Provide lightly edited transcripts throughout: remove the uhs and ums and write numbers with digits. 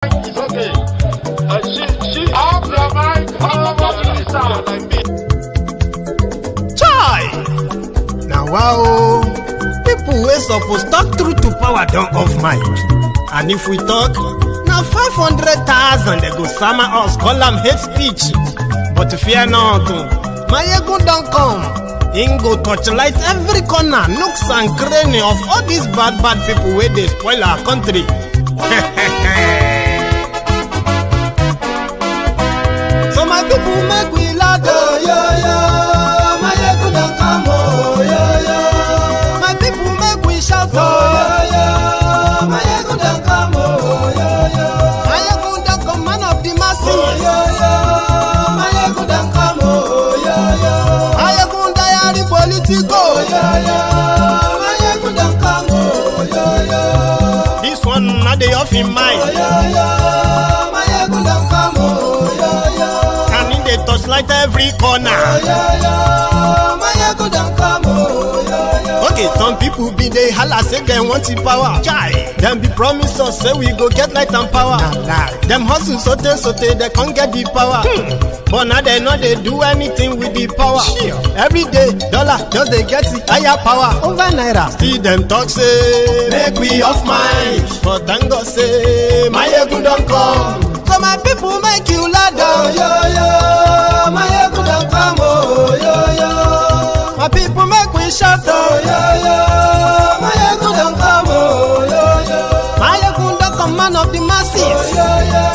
It's okay. She off your mind. Chai! Now wow, people wey suppose talk through to power don't off mic. And if we talk, now 500,000 they go summer us, call them hate speech. But fear not, Maiyegun don't come. Him go touchlight every corner, nooks and cranny of all these bad people where they spoil our country. So my people make we loud, oh, yo, yo. Maiyegun don't come, oh, yo, yo. My people make we shout, oh, yo, yo. Maiyegun don't come, oh, yo, yo. Maiyegun don't come, man of the masses, oh, yo, yo. Maiyegun don't come, oh, yo, yo. Maiyegun diary Politico, yo, yo. Maiyegun don't come, oh, yo, yo. This one not the off in mind, oh, yo, yo. Maiyegun don't come, oh, yo, yo. And in the touchlight every corner, oh, yo, yo. Maiyegun don't come, oh, yo, yo. Okay, some people be they holla say they want the power. Chai. Them be promise us say we go get light and power. Nah. Them hustle sote they can't get the power. But now they know they do anything with the power. Sure. Every day, dollar just they get the higher power over naira. Still them talk say make we off mind. But thank God say Maiyegun don't come. So my people make you loud, oh, yo, yo. Maiyegun don't come, oh, yo, yo. My people make we shout, oh, yo, yo. Maiyegun don't come, oh, yo, yo. Maiyegun don't come, man of the masses, oh, yo, yo.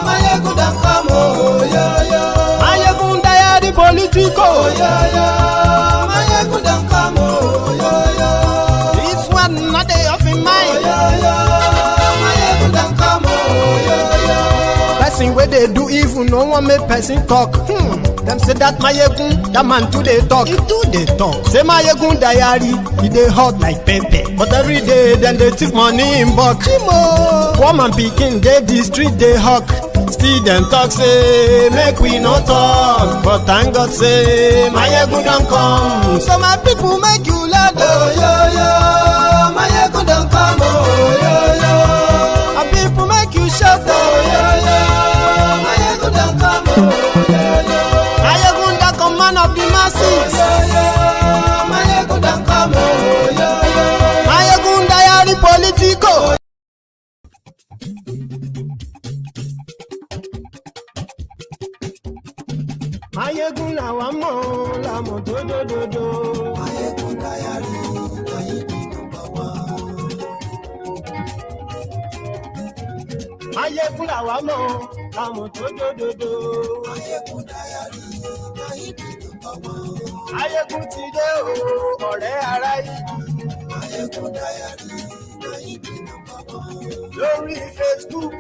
Maiyegun don't come, oh, yo, yo. Maiyegun diary Politico, oh, yo, yo. Maiyegun don't come, oh, yo, yo. This one not the off in mind, oh, yo, yo. Maiyegun don't come, oh, yo, yo. Person where they do evil, no one make person talk. Them say that Maiyegun, that man too they talk. He too they talk. Say Maiyegun diary, he they hot like pepper. But every day, then they take money in bulk. Woman picking, they the street they hawk. Still them talk say, make we no talk. But thank God say, Maiyegun don't come. So my people make you loud, oh, yo, yo. Maiyegun don't come, oh, yo, yo. My people make you shout, oh, yo, yo. Maiyegun don't come, oh, yo, yo. Maiyegun don't come, man of the masses, oh, yo, yo. Maiyegun don't come, oh, yo, yo. Maiyegun diary Politico. Maiyegun la wa mo, la mo do do do do. Maiyegun diary, Maiyegun number one. Maiyegun la wa mo, la mo do do do do. Maiyegun diary, Maiyegun number one. Maiyegun ti dé o, ọ̀rẹ́ ará yìí. Maiyegun diary, Maiyegun number one. Lórí Facebook,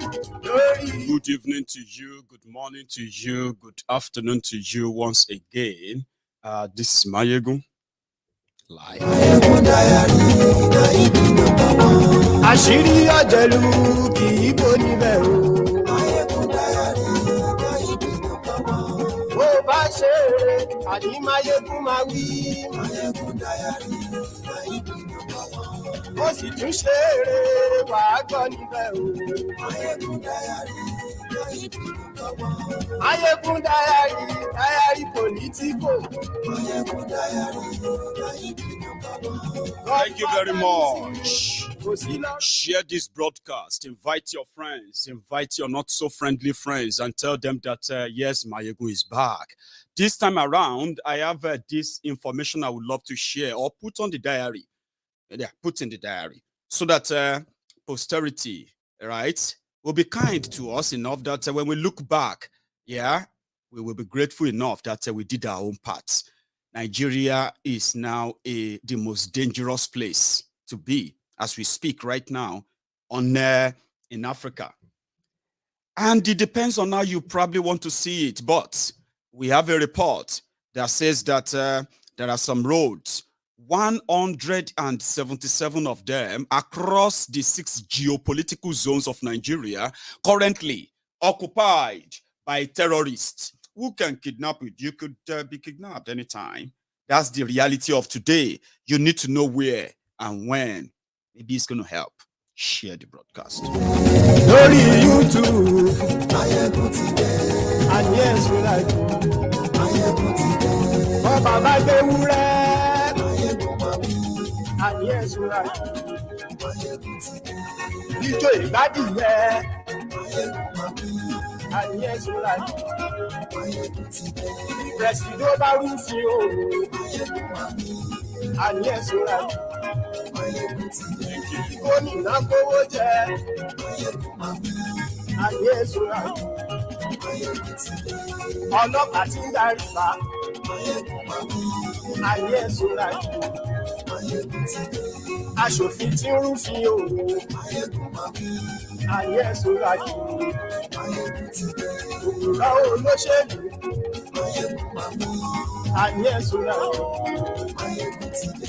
lórí. Good evening to you, good morning to you, good afternoon to you once again. This is Maiyegun live. Àṣírí ọ̀jẹ̀lú kì í bò níbẹ̀ o. Bó bá ṣe eré, àní Maiyegun máa wí. Ó sì tún ṣe eré, wàá gbọ́ níbẹ̀ o. Maiyegun diary Politico. Thank you very much. Share this broadcast. Invite your friends. Invite your not so friendly friends and tell them that yes, Maiyegun is back. This time around, I have this information I would love to share or put on the diary. Yeah, put in the diary so that posterity, right, will be kind to us enough that when we look back, yeah, we will be grateful enough that we did our own part. Nigeria is now the most dangerous place to be as we speak right now in Africa. And it depends on how you probably want to see it. But we have a report that says that there are some roads, 177 of them across the 6 geopolitical zones of Nigeria, currently occupied by terrorists who can kidnap you. You could be kidnapped anytime. That's the reality of today. You need to know where and when. Maybe it's going to help. Share the broadcast. Lórí YouTube, Maiyegun ti dé. Àní ẹ̀sùn lájú, Maiyegun ti dé. Ọba bá gbé wúrẹ́, Maiyegun máa bí. Àní ẹ̀sùn lájú, Maiyegun ti dé. Ijó ìgbádìyẹ, Maiyegun máa bí. Àní ẹ̀sùn lájú, Maiyegun ti dé. Presido bá rúfin o, Maiyegun máa bí. Àní ẹ̀sùn lájú, Maiyegun ti dé. Gómìnà kówó jẹ, Maiyegun máa bí. Àní ẹ̀sùn lájú, Maiyegun ti dé. Ọlọ́pàá tí ń darí bá, Maiyegun máa bí. Àní ẹ̀sùn lájú, Maiyegun ti dé. Aṣòfin tí ń rúfin o, Maiyegun máa bí. Àní ẹ̀sùn lájú, Maiyegun ti dé. Òkúra olóṣèlú, Maiyegun máa bí. Àní ẹ̀sùn lájú, Maiyegun ti dé.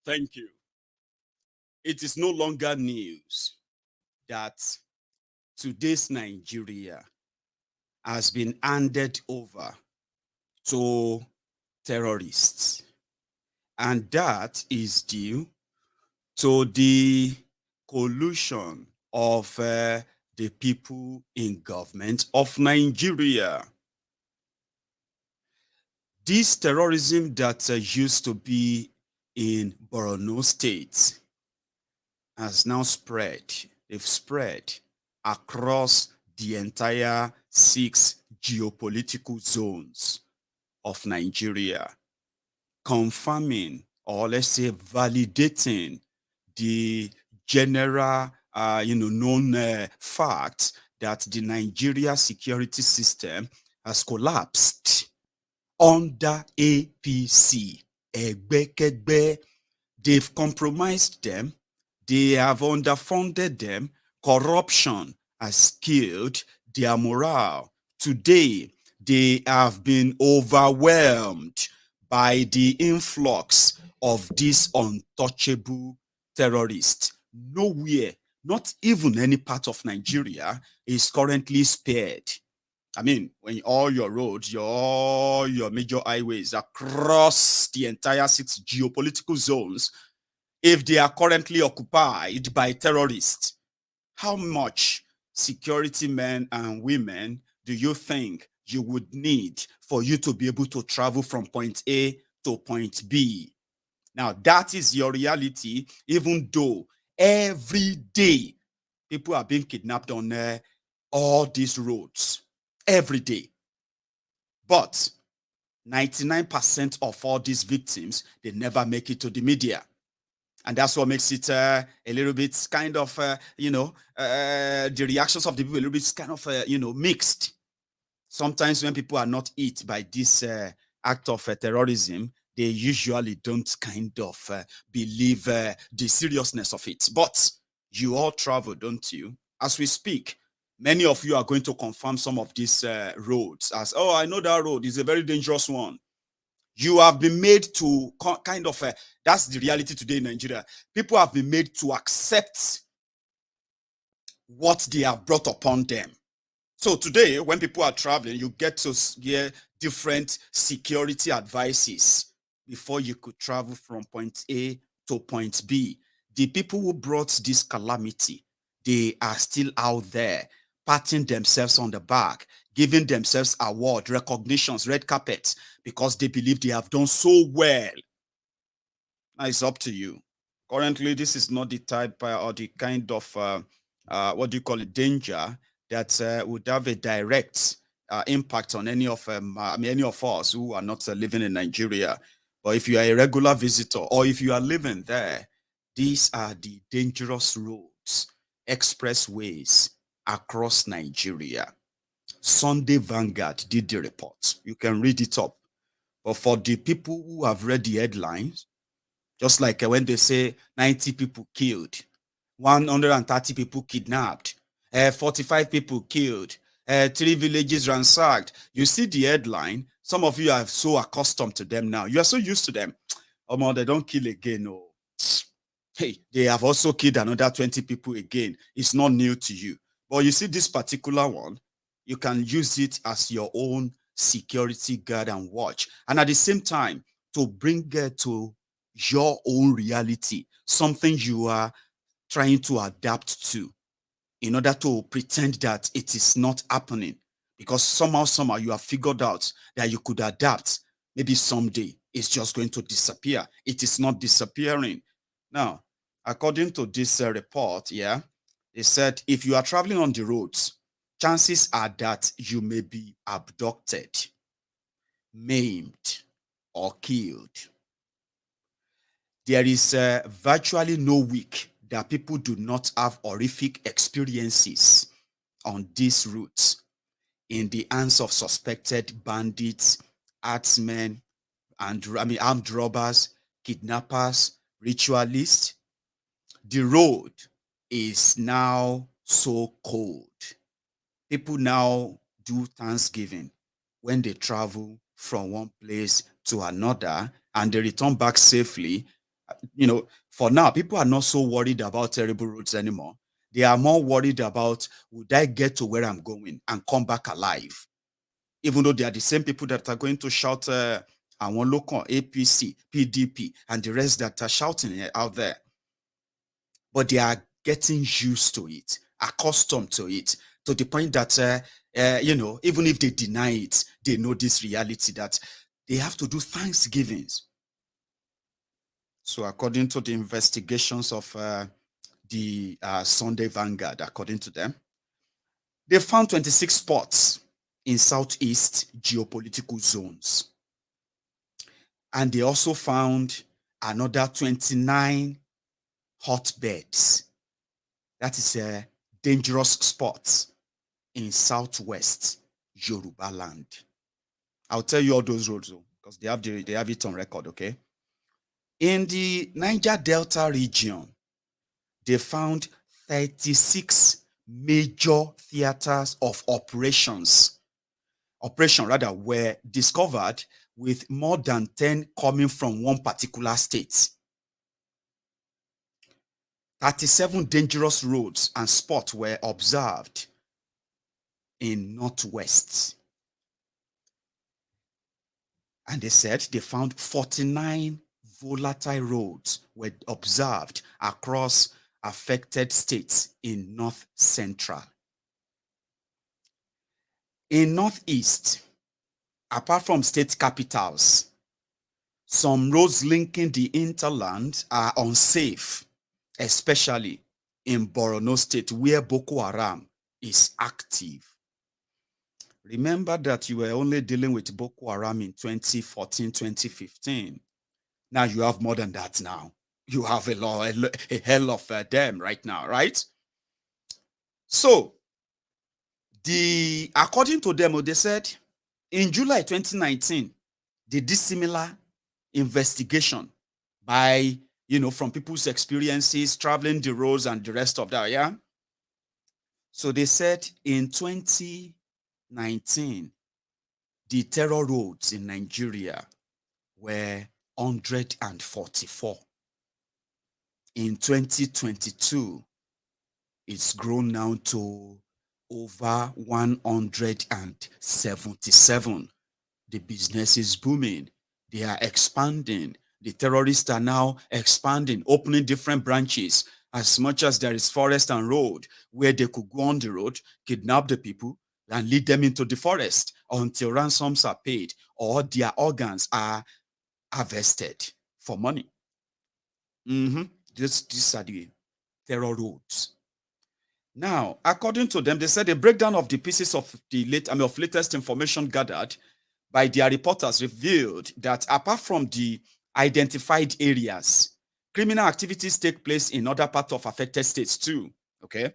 Thank you. It is no longer news that today's Nigeria has been handed over to terrorists. And that is due to the collusion of the people in government of Nigeria. This terrorism that used to be in Borno State has now spread. They've spread across the entire 6 geopolitical zones of Nigeria, confirming, or let's say validating, the general known fact that the Nigeria security system has collapsed under APC. They've compromised them. They have underfunded them. Corruption has killed their morale. Today, they have been overwhelmed by the influx of these untouchable terrorists. Nowhere, not even any part of Nigeria, is currently spared. I mean, when all your roads, your major highways across the entire 6 geopolitical zones, if they are currently occupied by terrorists, how much security men and women do you think you would need for you to be able to travel from point A to point B? Now, that is your reality, even though every day people are being kidnapped on all these roads. Every day. But 99% of all these victims, they never make it to the media. And that's what makes it a little bit kind of, the reactions of the people a little bit kind of, mixed. Sometimes when people are not hit by this act of terrorism, they usually don't kind of believe the seriousness of it. But you all travel, don't you? As we speak, many of you are going to confirm some of these roads as, oh, I know that road is a very dangerous one. You have been made to kind of, that's the reality today in Nigeria. People have been made to accept what they have brought upon them. So today, when people are traveling, you get to hear different security advices before you could travel from point A to point B. The people who brought this calamity, they are still out there, patting themselves on the back, giving themselves award, recognitions, red carpets, because they believe they have done so well. Now it's up to you. Currently, this is not the type or the kind of, danger that would have a direct impact on any of us who are not living in Nigeria. But if you are a regular visitor or if you are living there, these are the dangerous roads, expressways across Nigeria. Sunday Vanguard did the report. You can read it up. But for the people who have read the headlines, just like when they say 90 people killed, 130 people kidnapped, 45 people killed, 3 villages ransacked. You see the headline. Some of you are so accustomed to them now. You are so used to them. Oh, they don't kill again. Oh. Hey, they have also killed another 20 people again. It's not new to you. But you see this particular one, you can use it as your own security guard and watch. And at the same time, to bring it to your own reality, something you are trying to adapt to in order to pretend that it is not happening. Because somehow you have figured out that you could adapt. Maybe someday it's just going to disappear. It is not disappearing. Now, according to this report, yeah, they said if you are traveling on the roads, chances are that you may be abducted, maimed, or killed. There is virtually no week that people do not have horrific experiences on these routes in the hands of suspected bandits, herdsmen, and armed robbers, kidnappers, ritualists. The road is now so cold. People now do Thanksgiving when they travel from one place to another and they return back safely. For now, people are not so worried about terrible roads anymore. They are more worried about, would I get to where I'm going and come back alive? Even though they are the same people that are going to shout, I want local APC, PDP, and the rest that are shouting out there. But they are getting used to it, accustomed to it, to the point that, even if they deny it, they know this reality that they have to do Thanksgivings. So according to the investigations of the Sunday Vanguard, according to them, they found 26 spots in Southeast geopolitical zones. And they also found another 29 hotbeds. That is a dangerous spots in Southwest Yoruba land. I'll tell you all those roads because they have it on record, okay? In the Niger Delta region, they found 36 major theaters of operation were discovered, with more than 10 coming from one particular state. 37 dangerous roads and spots were observed in Northwest. And they said they found 49 volatile roads were observed across affected states in North Central. In Northeast, apart from state capitals, some roads linking the hinterland are unsafe, especially in Borno State, where Boko Haram is active. Remember that you were only dealing with Boko Haram in 2014, 2015. Now you have more than that now. You have a hell of them right now, right? So, according to them, they said in July 2019, they did similar investigation by, from people's experiences, traveling the roads and the rest of that, yeah? So they said in 2019, the terror roads in Nigeria were 144. In 2022, it's grown now to over 177. The business is booming. They are expanding. The terrorists are now expanding, opening different branches. As much as there is forest and road where they could go on the road, kidnap the people, and lead them into the forest until ransoms are paid or their organs are harvested for money. These are the terror roads. Now, according to them, they said a breakdown of the pieces of latest information gathered by their reporters revealed that apart from the identified areas, criminal activities take place in other parts of affected states too. Okay,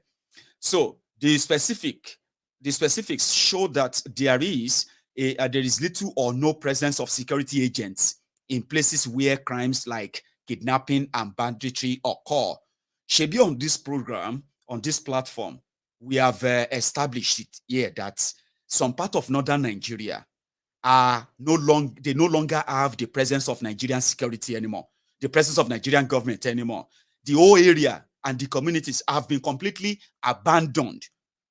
so the specifics show that there is little or no presence of security agents in places where crimes like kidnapping and banditry occur. Shebi, on this program, on this platform, we have established it here that some part of northern Nigeria are no longer have the presence of Nigerian security anymore, the presence of Nigerian government anymore. The whole area and the communities have been completely abandoned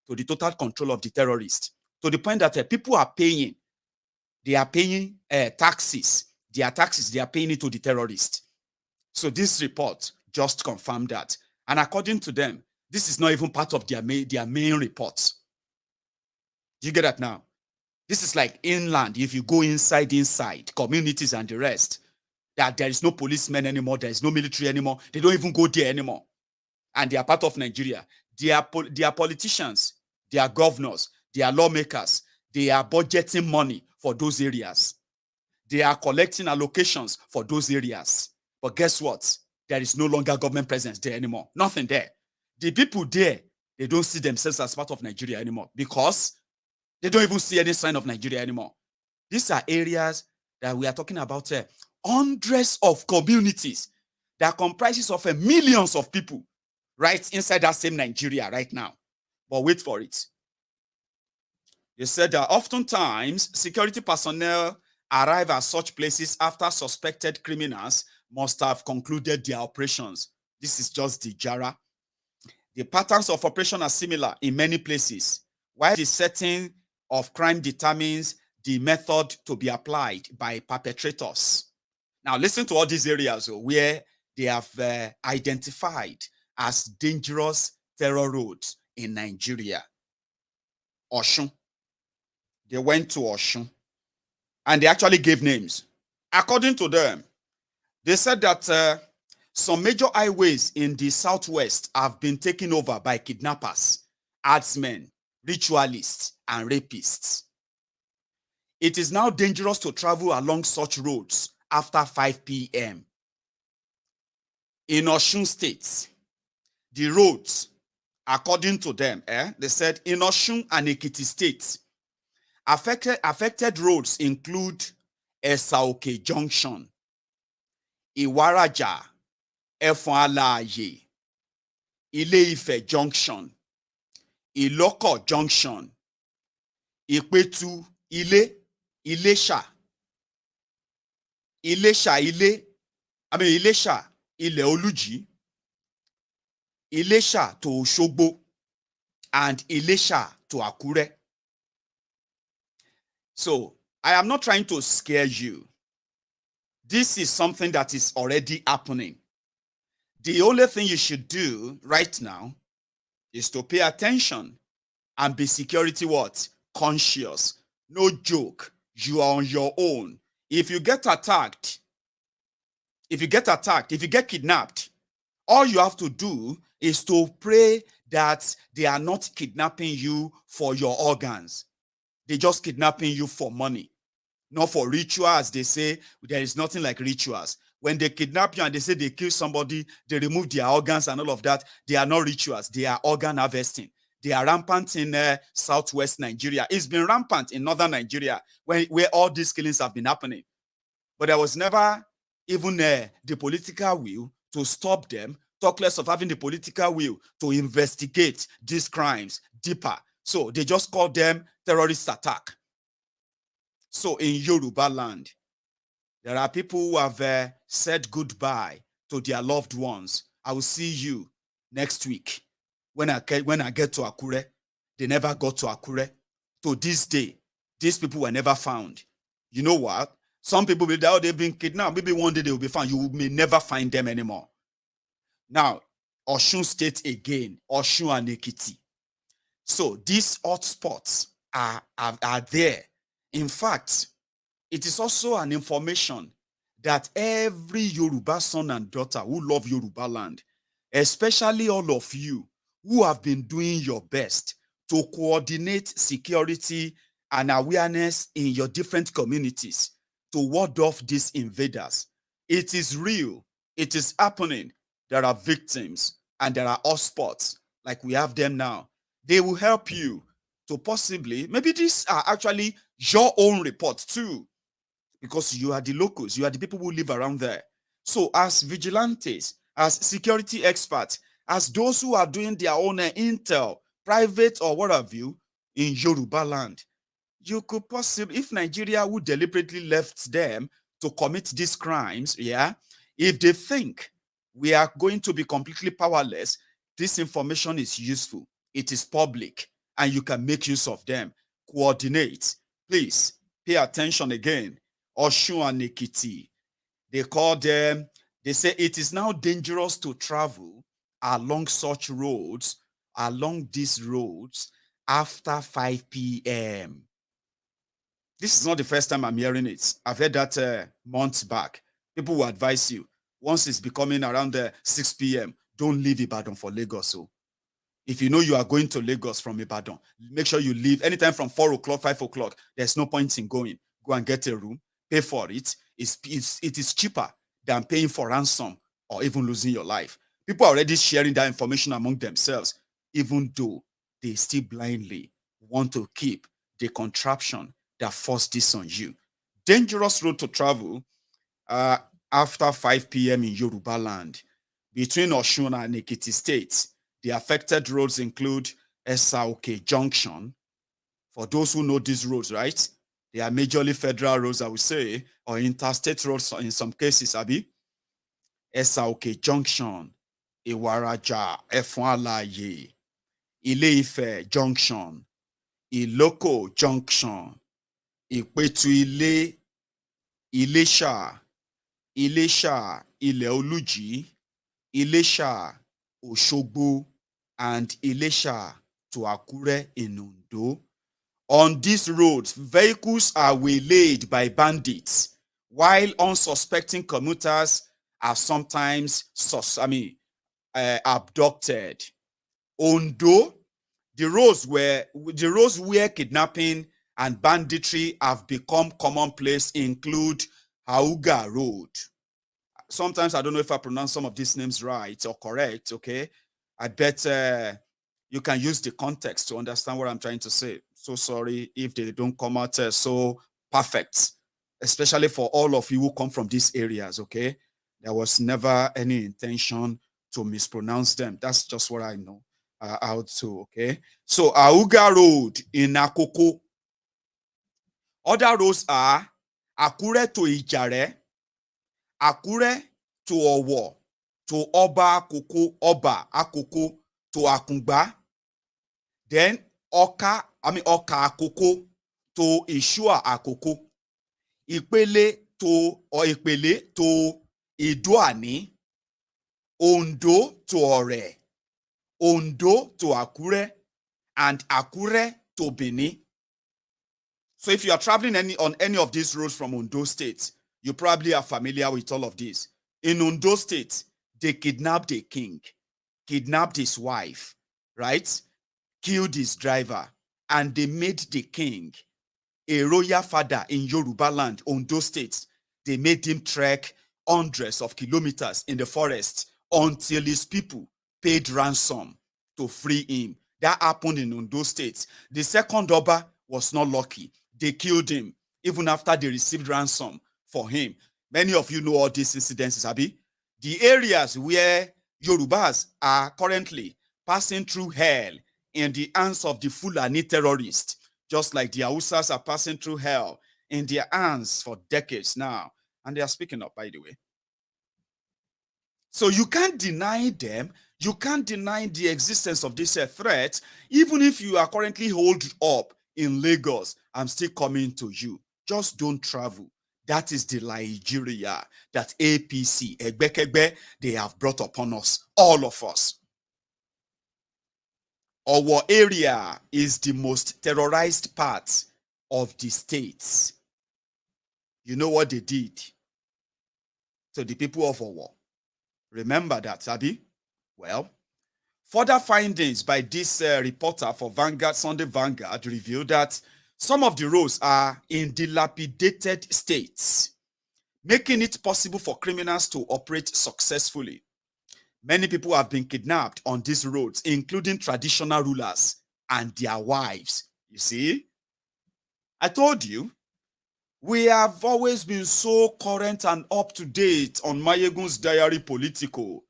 to the total control of the terrorists, to the point that people are paying. They are paying taxes. They are paying it to the terrorists. So this report just confirmed that. And according to them, this is not even part of their main reports. Do you get that now? This is like inland. If you go inside, communities and the rest, that there is no policemen anymore, there is no military anymore. They don't even go there anymore. And they are part of Nigeria. They are politicians, they are governors, they are lawmakers. They are budgeting money for those areas. They are collecting allocations for those areas. But guess what? There is no longer government presence there anymore. Nothing there. The people there, they don't see themselves as part of Nigeria anymore because they don't even see any sign of Nigeria anymore. These are areas that we are talking about, hundreds of communities that comprises of millions of people right inside that same Nigeria right now. But wait for it. They said that oftentimes security personnel arrive at such places after suspected criminals must have concluded their operations. This is just the Jara. The patterns of operation are similar in many places, while the setting of crime determines the method to be applied by perpetrators. Now, listen to all these areas where they have identified as dangerous terror roads in Nigeria. Oshun. They went to Oshun and they actually gave names. According to them, they said that some major highways in the southwest have been taken over by kidnappers, herdsmen, ritualists, and rapists. It is now dangerous to travel along such roads after 5 p.m. In Osun State, the roads, according to them, they said in Osun and Ekiti State, affected roads include Esaoke Junction, Iwaraja, Efonalaye, Ile-Ife Junction, Iloko Junction, Ipetu Ile, Ilesha, Ilesha Ile Oluji, Ilesha to Osogbo, and Ilesha to Akure. So, I am not trying to scare you. This is something that is already happening. The only thing you should do right now is to pay attention and be security what? Conscious. No joke. You are on your own. If you get attacked, if you get kidnapped, all you have to do is to pray that they are not kidnapping you for your organs. They're just kidnapping you for money, not for rituals. They say there is nothing like rituals. When they kidnap you and they say they kill somebody, they remove their organs and all of that, they are not rituals. They are organ harvesting. They are rampant in southwest Nigeria. It's been rampant in northern Nigeria where all these killings have been happening. But there was never even the political will to stop them, talk less of having the political will to investigate these crimes deeper. So they just call them terrorist attack. So in Yoruba land, there are people who have said goodbye to their loved ones. I will see you next week. When I get to Akure, they never got to Akure. To this day, these people were never found. You know what? Some people will die, they've been kidnapped. Maybe one day they will be found. You may never find them anymore. Now, Osun State again, Osun and Ekiti. So these hotspots are there. In fact, it is also an information that every Yoruba son and daughter who love Yoruba land, especially all of you who have been doing your best to coordinate security and awareness in your different communities to ward off these invaders. It is real. It is happening. There are victims and there are hotspots like we have them now. They will help you to possibly, maybe these are actually your own reports too, because you are the locals, you are the people who live around there. So as vigilantes, as security experts, as those who are doing their own intel, private or what have you, in Yoruba land, you could possibly, if Nigeria would deliberately left them to commit these crimes, if they think we are going to be completely powerless, this information is useful. It is public, and you can make use of them. Coordinate. Please pay attention again. Osun and Ekiti. They call them, they say it is now dangerous to travel along such roads, along these roads, after 5 p.m. This is not the first time I'm hearing it. I've heard that months back. People will advise you, once it's becoming around 6 p.m., don't leave Ibadan for Lagos. So if you know you are going to Lagos from Ibadan, make sure you leave anytime from 4 o'clock, 5 o'clock. There's no point in going. Go and get a room, pay for it. It is cheaper than paying for ransom or even losing your life. People are already sharing that information among themselves, even though they still blindly want to keep the contraption that forced this on you. Dangerous road to travel after 5 p.m. in Yoruba land between Osun and Ekiti states. The affected roads include Esaoke Junction. For those who know these roads, right? They are majorly federal roads, I would say, or interstate roads in some cases, Abi. Esaoke Junction, Iwaraja, Efualaye, Ile-Ife Junction, Iloko Junction, Ipetu-Ile, Ilesha, Ile-Oluji, Ilesha, Oshogbo, and Ilesha to Akure in Ondo. On these roads, vehicles are waylaid by bandits, while unsuspecting commuters are sometimes abducted. Ondo, the roads where kidnapping and banditry have become commonplace include Hauga Road. Sometimes I don't know if I pronounce some of these names right or correct, okay? I bet you can use the context to understand what I'm trying to say. So sorry if they don't come out so perfect, especially for all of you who come from these areas, okay? There was never any intention to mispronounce them. That's just what I know how to, okay? So Auga Road in Akoko. Other roads are Akure to Ijare, Akure to Owo, to Oba Akoko to Akungba, then Oka Akoko to Ishua Akoko, Ipele to Iduani, Ondo to Ore, Ondo to Akure, and Akure to Bini. So if you are traveling on any of these roads from Ondo State, you probably are familiar with all of this. In Ondo State, they kidnapped a king, kidnapped his wife, right? Killed his driver, and they made the king a royal father in Yoruba land, Ondo State. They made him trek hundreds of kilometers in the forest until his people paid ransom to free him. That happened in Ondo State. The second Oba was not lucky. They killed him even after they received ransom for him. Many of you know all these incidences, Abi. The areas where Yorubas are currently passing through hell in the hands of the Fulani terrorists, just like the Hausas are passing through hell in their hands for decades now. And they are speaking up, by the way. So you can't deny them. You can't deny the existence of this threat, even if you are currently holed up in Lagos. I'm still coming to you. Just don't travel. That is the Nigeria that APC, Egbekegbe, they have brought upon us, all of us. Our area is the most terrorized part of the states. You know what they did to the people of Owo? Remember that, Sabi? Well, further findings by this reporter for Vanguard, Sunday Vanguard, revealed that some of the roads are in dilapidated states, making it possible for criminals to operate successfully. Many people have been kidnapped on these roads, including traditional rulers and their wives. You see? I told you, we have always been so current and up to date on Maiyegun's diary Politico.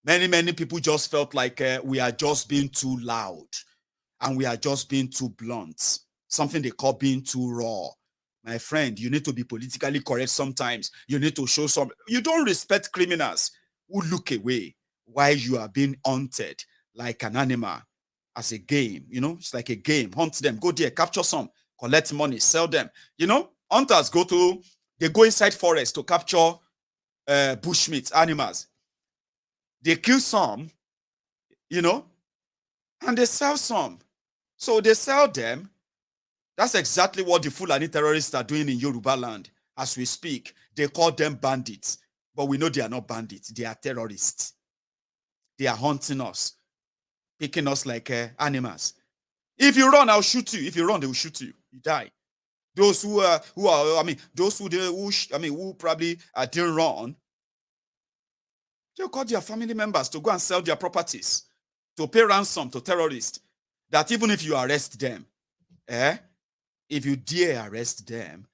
Many people just felt like we are just being too loud and we are just being too blunt. Something they call being too raw. My friend, you need to be politically correct sometimes. You need to show some. You don't respect criminals who look away while you are being hunted like an animal as a game. You know, it's like a game. Hunt them, go there, capture some, collect money, sell them. You know, hunters they go inside forest to capture bushmeat animals. They kill some, you know, and they sell some. So they sell them. That's exactly what the Fulani terrorists are doing in Yoruba land as we speak. They call them bandits, but we know they are not bandits. They are terrorists. They are hunting us, picking us like animals. If you run, I'll shoot you. If you run, they will shoot you. You die. Those who probably didn't run, they'll call their family members to go and sell their properties, to pay ransom to terrorists. That even if you arrest them, if you dare arrest them,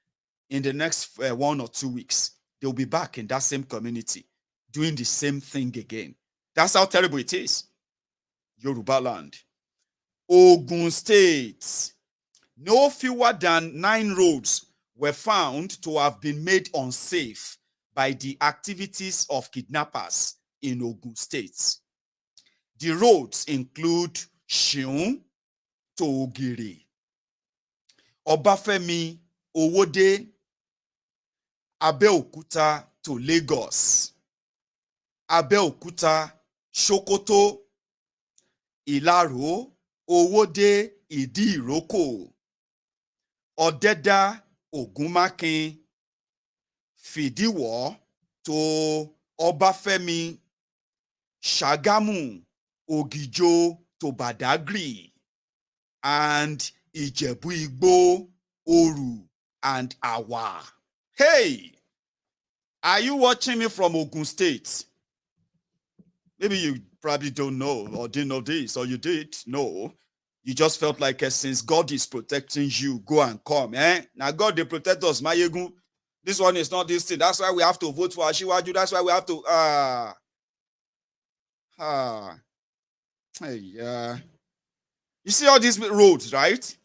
in the next 1 or 2 weeks, they'll be back in that same community, doing the same thing again. That's how terrible it is. Yoruba land. Ogun State. No fewer than 9 roads were found to have been made unsafe by the activities of kidnappers in Ogun State. The roads include Shiun to Ogiri, Obafemi Owode, Abeokuta to Lagos, Abeokuta Sokoto, Ilaro Owode Idiroko, Odeda Ogunmakin, Fidiwo to Obafemi, Shagamu Ogijo to Badagry, and Ijebu Igbo, Oru, and Awa. Hey, are you watching me from Ogun State? Maybe you probably don't know or didn't know this, or you did know. You just felt like since God is protecting you, go and come. Now God, they protect us, Maiyegun. This one is not this thing. That's why we have to vote for Ashiwaju. That's why we have to you see all these roads, right?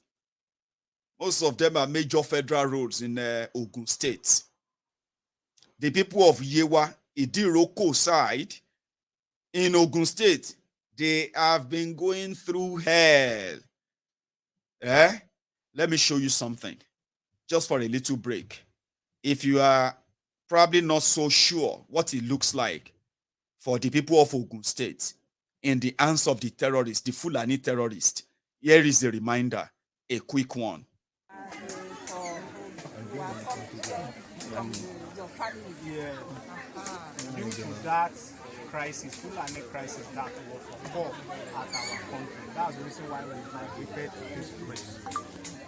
Most of them are major federal roads in Ogun State. The people of Yewa, Idiroko side in Ogun State, they have been going through hell. Let me show you something, just for a little break. If you are probably not so sure what it looks like for the people of Ogun State in the hands of the terrorists, the Fulani terrorists, here is a reminder, a quick one. Due to that crisis, Fulani crisis that was occurred at our country, that's the reason why we migrated to this place.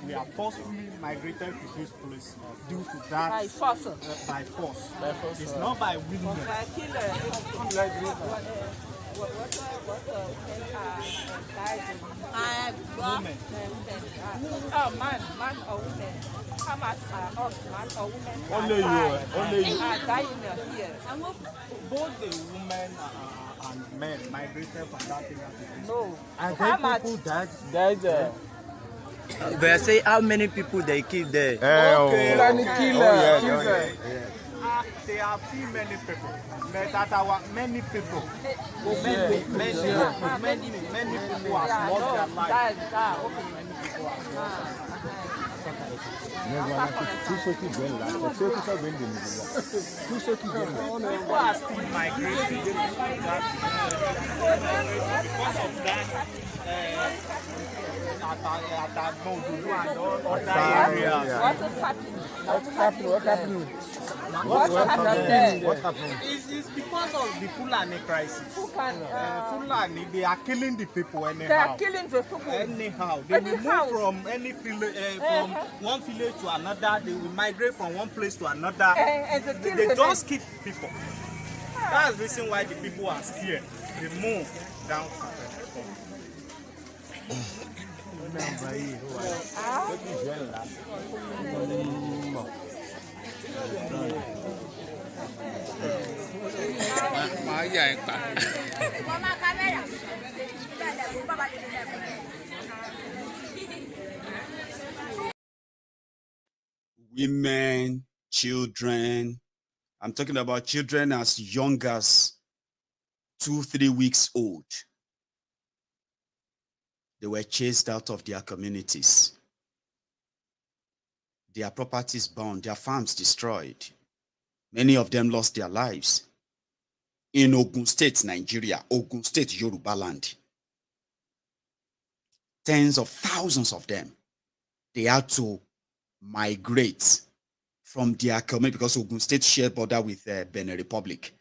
We are forcefully migrated to this place due to that. By force. By force. It's not by willingness. Women. Oh, man or women. How much are us, man or women? Only you. Are dying here. Both the women and men migrated from that area. No. And How then much? people died. They say how many people they killed there. Okay. Oh, There are few many people, but that our many people, many people have lost their lives. Many people have lost People are still migrating because of that. At Bodudu and all other areas. What happened? what happened? It's because of the Fulani crisis. Who can? Fulani, they are killing the people anyhow. They are killing the people. Anyhow, they will move from any village, from one village to another. They will migrate from one place to another. And They just keep people. That's the reason why the people are scared. They move down to Women, children. I'm talking about children as young as 2-3 weeks old. They were chased out of their communities. Their properties burned, their farms destroyed. Many of them lost their lives. In Ogun State, Nigeria, Ogun State, Yoruba land. tens of thousands of them, they had to migrate from their community because Ogun State shared border with Benin Republic.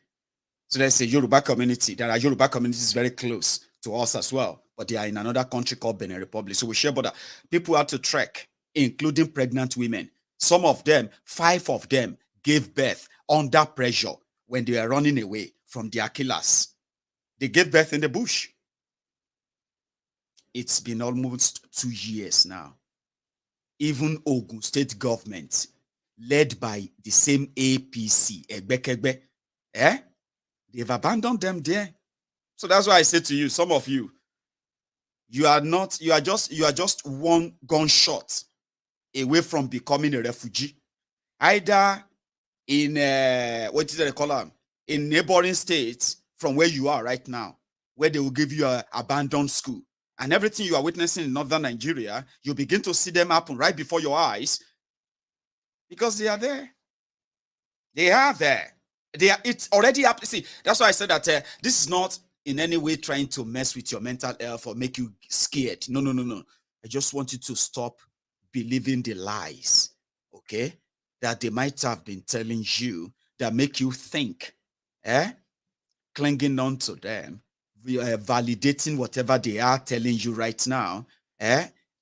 So there's a Yoruba community. There are Yoruba communities very close to us as well, but they are in another country called Benin Republic. So we share border. People had to trek, including pregnant women. Some of them, 5 of them, gave birth under pressure when they were running away from their killers. They gave birth in the bush. It's been almost 2 years now. Even Ogun State government, led by the same APC, Egbekegbe, they've abandoned them there. So that's why I say to you, some of you, you are just one gunshot away from becoming a refugee, either in what is it they call them, in neighboring states from where you are right now, where they will give you an abandoned school, and everything you are witnessing in northern Nigeria, you begin to see them happen right before your eyes because they are there. They are there. It's already happening. See, that's why I said that this is not in any way trying to mess with your mental health or make you scared. No. I just want you to stop believing the lies, okay, that they might have been telling you that make you think, clinging on to them, validating whatever they are telling you right now,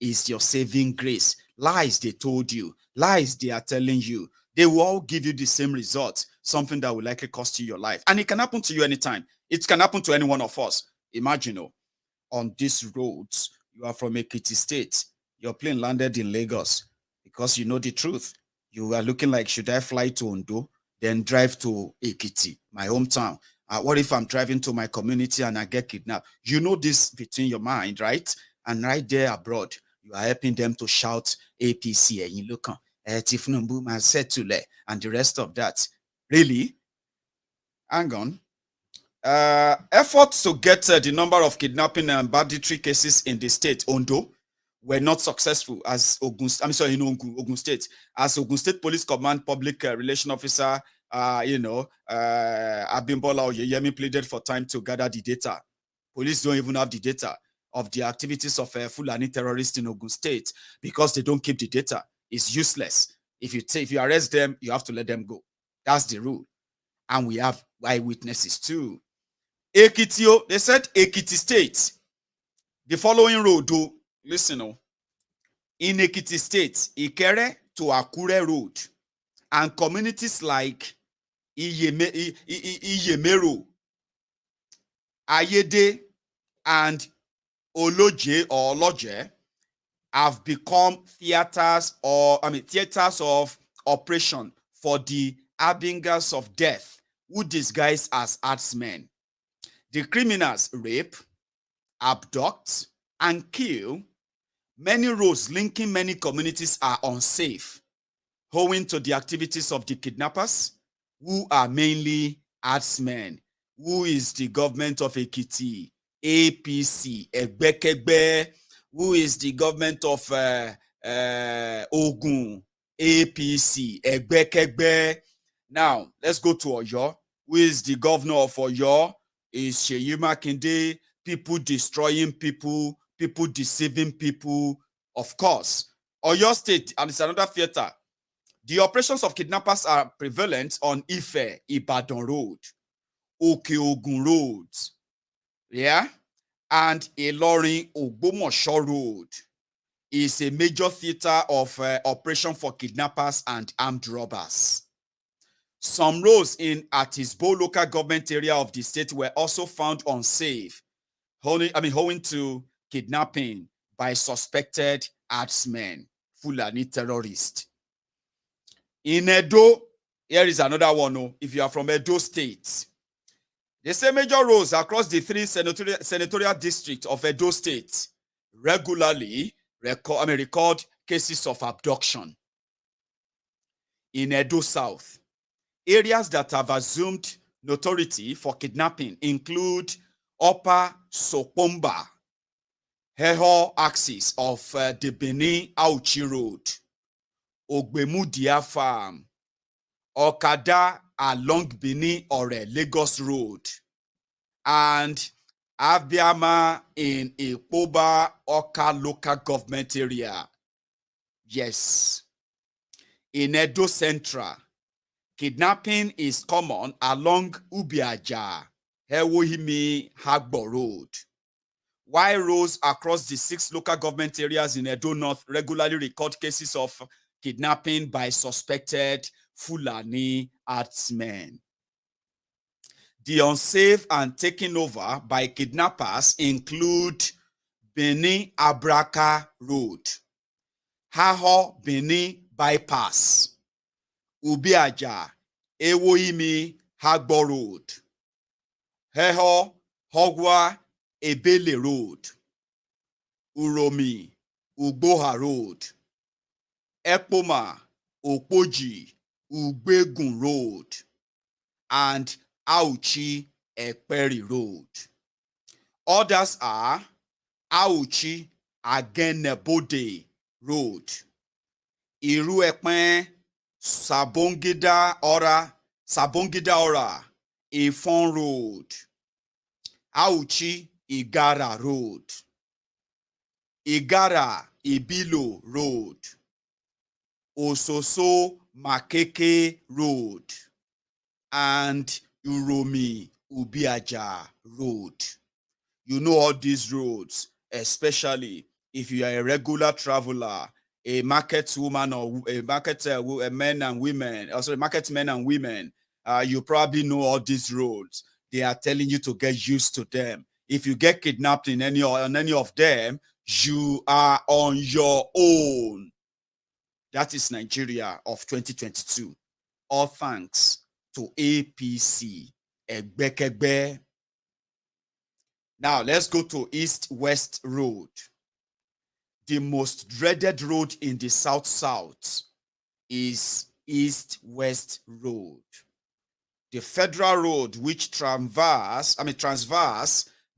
is your saving grace. Lies they told you, lies they are telling you, they will all give you the same result, something that will likely cost you your life. And it can happen to you anytime. It can happen to any one of us. Imagine, on these roads, you are from Ekiti State, your plane landed in Lagos because you know the truth. You are looking like, should I fly to Ondo, then drive to Ekiti, my hometown? What if I'm driving to my community and I get kidnapped? You know this between your mind, right? And right there abroad, you are helping them to shout APC, and you look on Tifnumbu Setule and the rest of that. Really? Hang on. Efforts to get the number of kidnapping and banditry cases in the state, Ondo, were not successful as Ogun State, as Ogun State Police Command Public Relation Officer, Abimbola Oyeyemi pleaded for time to gather the data. Police don't even have the data of the activities of Fulani terrorists in Ogun State because they don't keep the data. It's useless. If you arrest them, you have to let them go. That's the rule. And we have eyewitnesses too. Ekitio, they said Ekiti State. The following road, listen, in Ekiti State, Ikere to Akure Road, and communities like Iyemero, Ayede, and Oloje have become theaters of operation for the harbingers of death who disguise as herdsmen. The criminals rape, abduct, and kill. Many roads linking many communities are unsafe, owing to the activities of the kidnappers, who are mainly herdsmen. Who is the government of Ekiti? APC, Egbekegbe. Who is the government of Ogun? APC, Egbekegbe. Now, let's go to Oyo. Who is the governor of Oyo? Is Seyi Makinde. People destroying people, people deceiving people. Of course, Oyo State, and it's another theater. The operations of kidnappers are prevalent on Ife, Ibadan Road, Okeogun Road, and Ilorin Ogbomosho Road is a major theater of operation for kidnappers and armed robbers. Some roads in Atisbo local government area of the state were also found unsafe, owing to kidnapping by suspected herdsmen, Fulani terrorists. In Edo, here is another one. If you are from Edo State, they say major roads across the 3 senatorial districts of Edo State regularly record cases of abduction. In Edo South, areas that have assumed notoriety for kidnapping include Upper Sopomba, Heho axis of the Benin Auchi Road, Ogbemudia Farm, Okada along Benin or Lagos Road, and Abiama in Ikpoba Oka local government area. Yes. In Edo Central, kidnapping is common along Ubiaja, Hewohimi, Hagbo Road. While roads across the 6 local government areas in Edo North regularly record cases of kidnapping by suspected Fulani herdsmen. The unsafe and taken over by kidnappers include Benin Abraka Road, Haho Benin Bypass, Ubiaja, Ewohimi Hagbo Road, Heho Hogwa Ebele Road, Uromi Ugboha Road, Ekpoma Okpoji Ugbegun Road, and Auchi Ekperi Road. Others are Auchi Agenebode Road, Iruekpen Sabongida Ora, Ifon Road, Auchi Igara Road, Igara Ibilo Road, Ososo Makeke Road, and Uromi Ubiaja Road. You know all these roads, especially if you are a regular traveler, a market woman or a market men and women, also market men and women. You probably know all these roads. They are telling you to get used to them. If you get kidnapped on any of them, you are on your own. That is Nigeria of 2022. All thanks to APC. Egbekegbe. Now let's go to East-West Road. The most dreaded road in the South-South is East-West Road. The federal road which transverse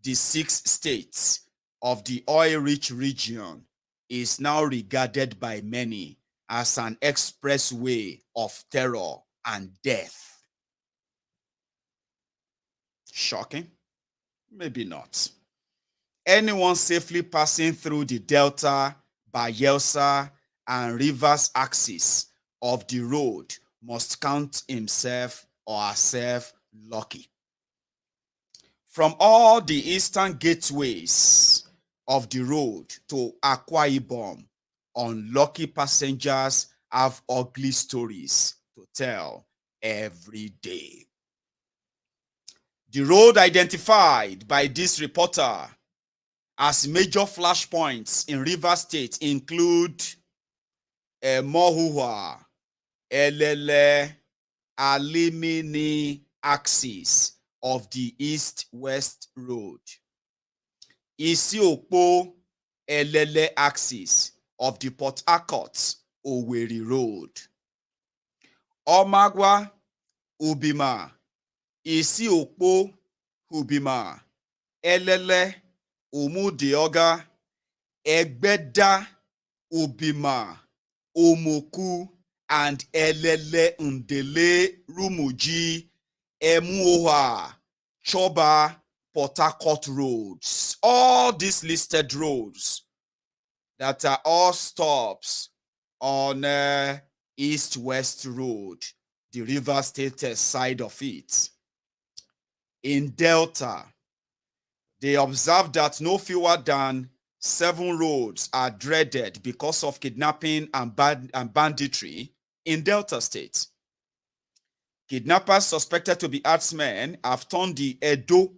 the 6 states of the oil-rich region is now regarded by many as an expressway of terror and death. Shocking? Maybe not. Anyone safely passing through the Delta, Bayelsa, and Rivers axis of the road must count himself or herself lucky. From all the eastern gateways of the road to Akwa Ibom, unlucky passengers have ugly stories to tell every day. The road identified by this reporter as major flashpoints in Rivers State include Mohuhua, Elele, Alimini axis of the East-West Road, Isiokpo, Elele axis of the Port Harcourt, Owerri Road, Omagwa, Ubima, Isiokpo, Ubima, Elele, Umudeoga, Egbeda, Ubima, Omoku, and Elele Ndele, Rumuji, Emuoha, Choba, Port Harcourt roads. All these listed roads that are all stops on East-West Road, the River State side of it. In Delta, they observed that no fewer than 7 roads are dreaded because of kidnapping and banditry in Delta State. Kidnappers suspected to be herdsmen have turned the Edo,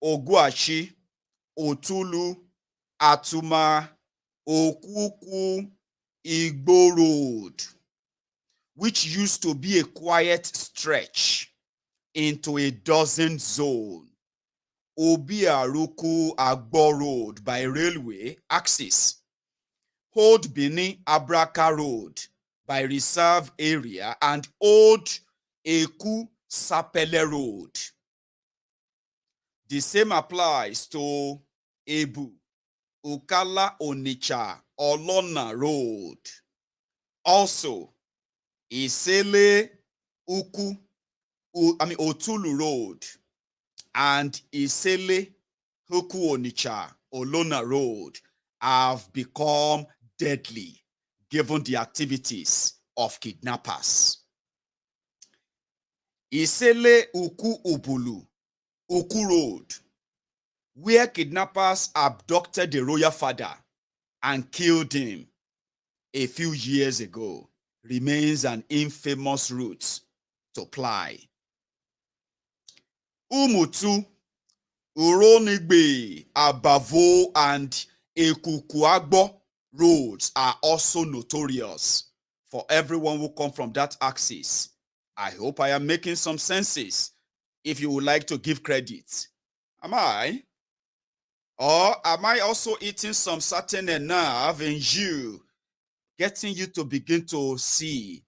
Oguachi, Otulu, Atuma, Okuku, Igbo Road, which used to be a quiet stretch, into a dozen zone. Obiaruku Agbo Road by railway axis, Old Benin Abraka Road by reserve area, and Old Eku Sapele Road. The same applies to Ebu, Ukala Onitsha, Olona Road. Also, Isele Otulu Road and Isele Hoku Onitsha, Olona Road have become deadly given the activities of kidnappers. Isele Uku Ubulu, Uku Road, where kidnappers abducted the royal father and killed him a few years ago, remains an infamous route to ply. Umutu, Uronigbe, Abavo, and Ekukuagbo roads are also notorious for everyone who come from that axis. I hope I am making some senses. If you would like to give credit, am I? Or am I also eating some certain nerve in you, getting you to begin to see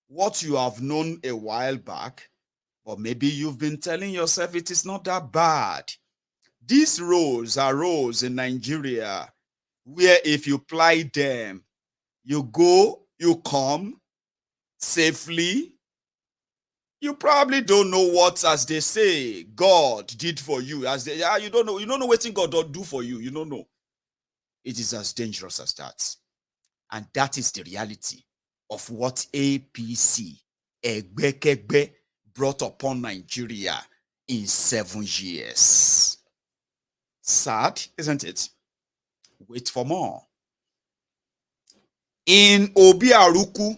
what you have known a while back, or maybe you've been telling yourself it is not that bad. These roads are roads in Nigeria where if you ply them, you go, you come safely. You probably don't know what, as they say, God did for you. As they, you don't know what God don't do for you. You don't know. It is as dangerous as that. And that is the reality of what APC, Egbekegbe, brought upon Nigeria in 7 years. Sad, isn't it? Wait for more. In Obiaruku,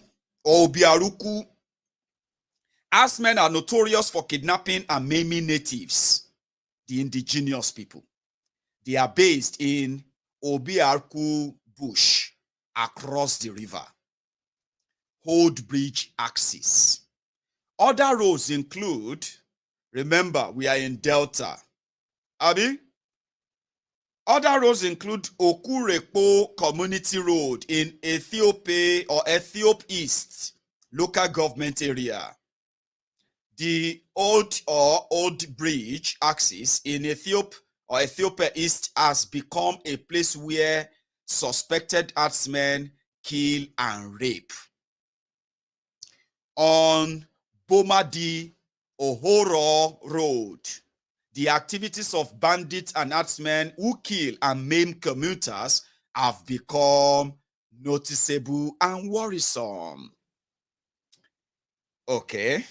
Asmen are notorious for kidnapping and maiming natives, the indigenous people. They are based in Obiaruku bush across the river. Hold Bridge axis. Other roads include, remember, we are in Delta. Abi? Other roads include Okurepo Community Road in Ethiopia or Ethiop East local government area. The Old Bridge axis in Ethiopia East has become a place where suspected herdsmen kill and rape. On Bomadi Ohoro Road, the activities of bandits and herdsmen who kill and maim commuters have become noticeable and worrisome. Okay.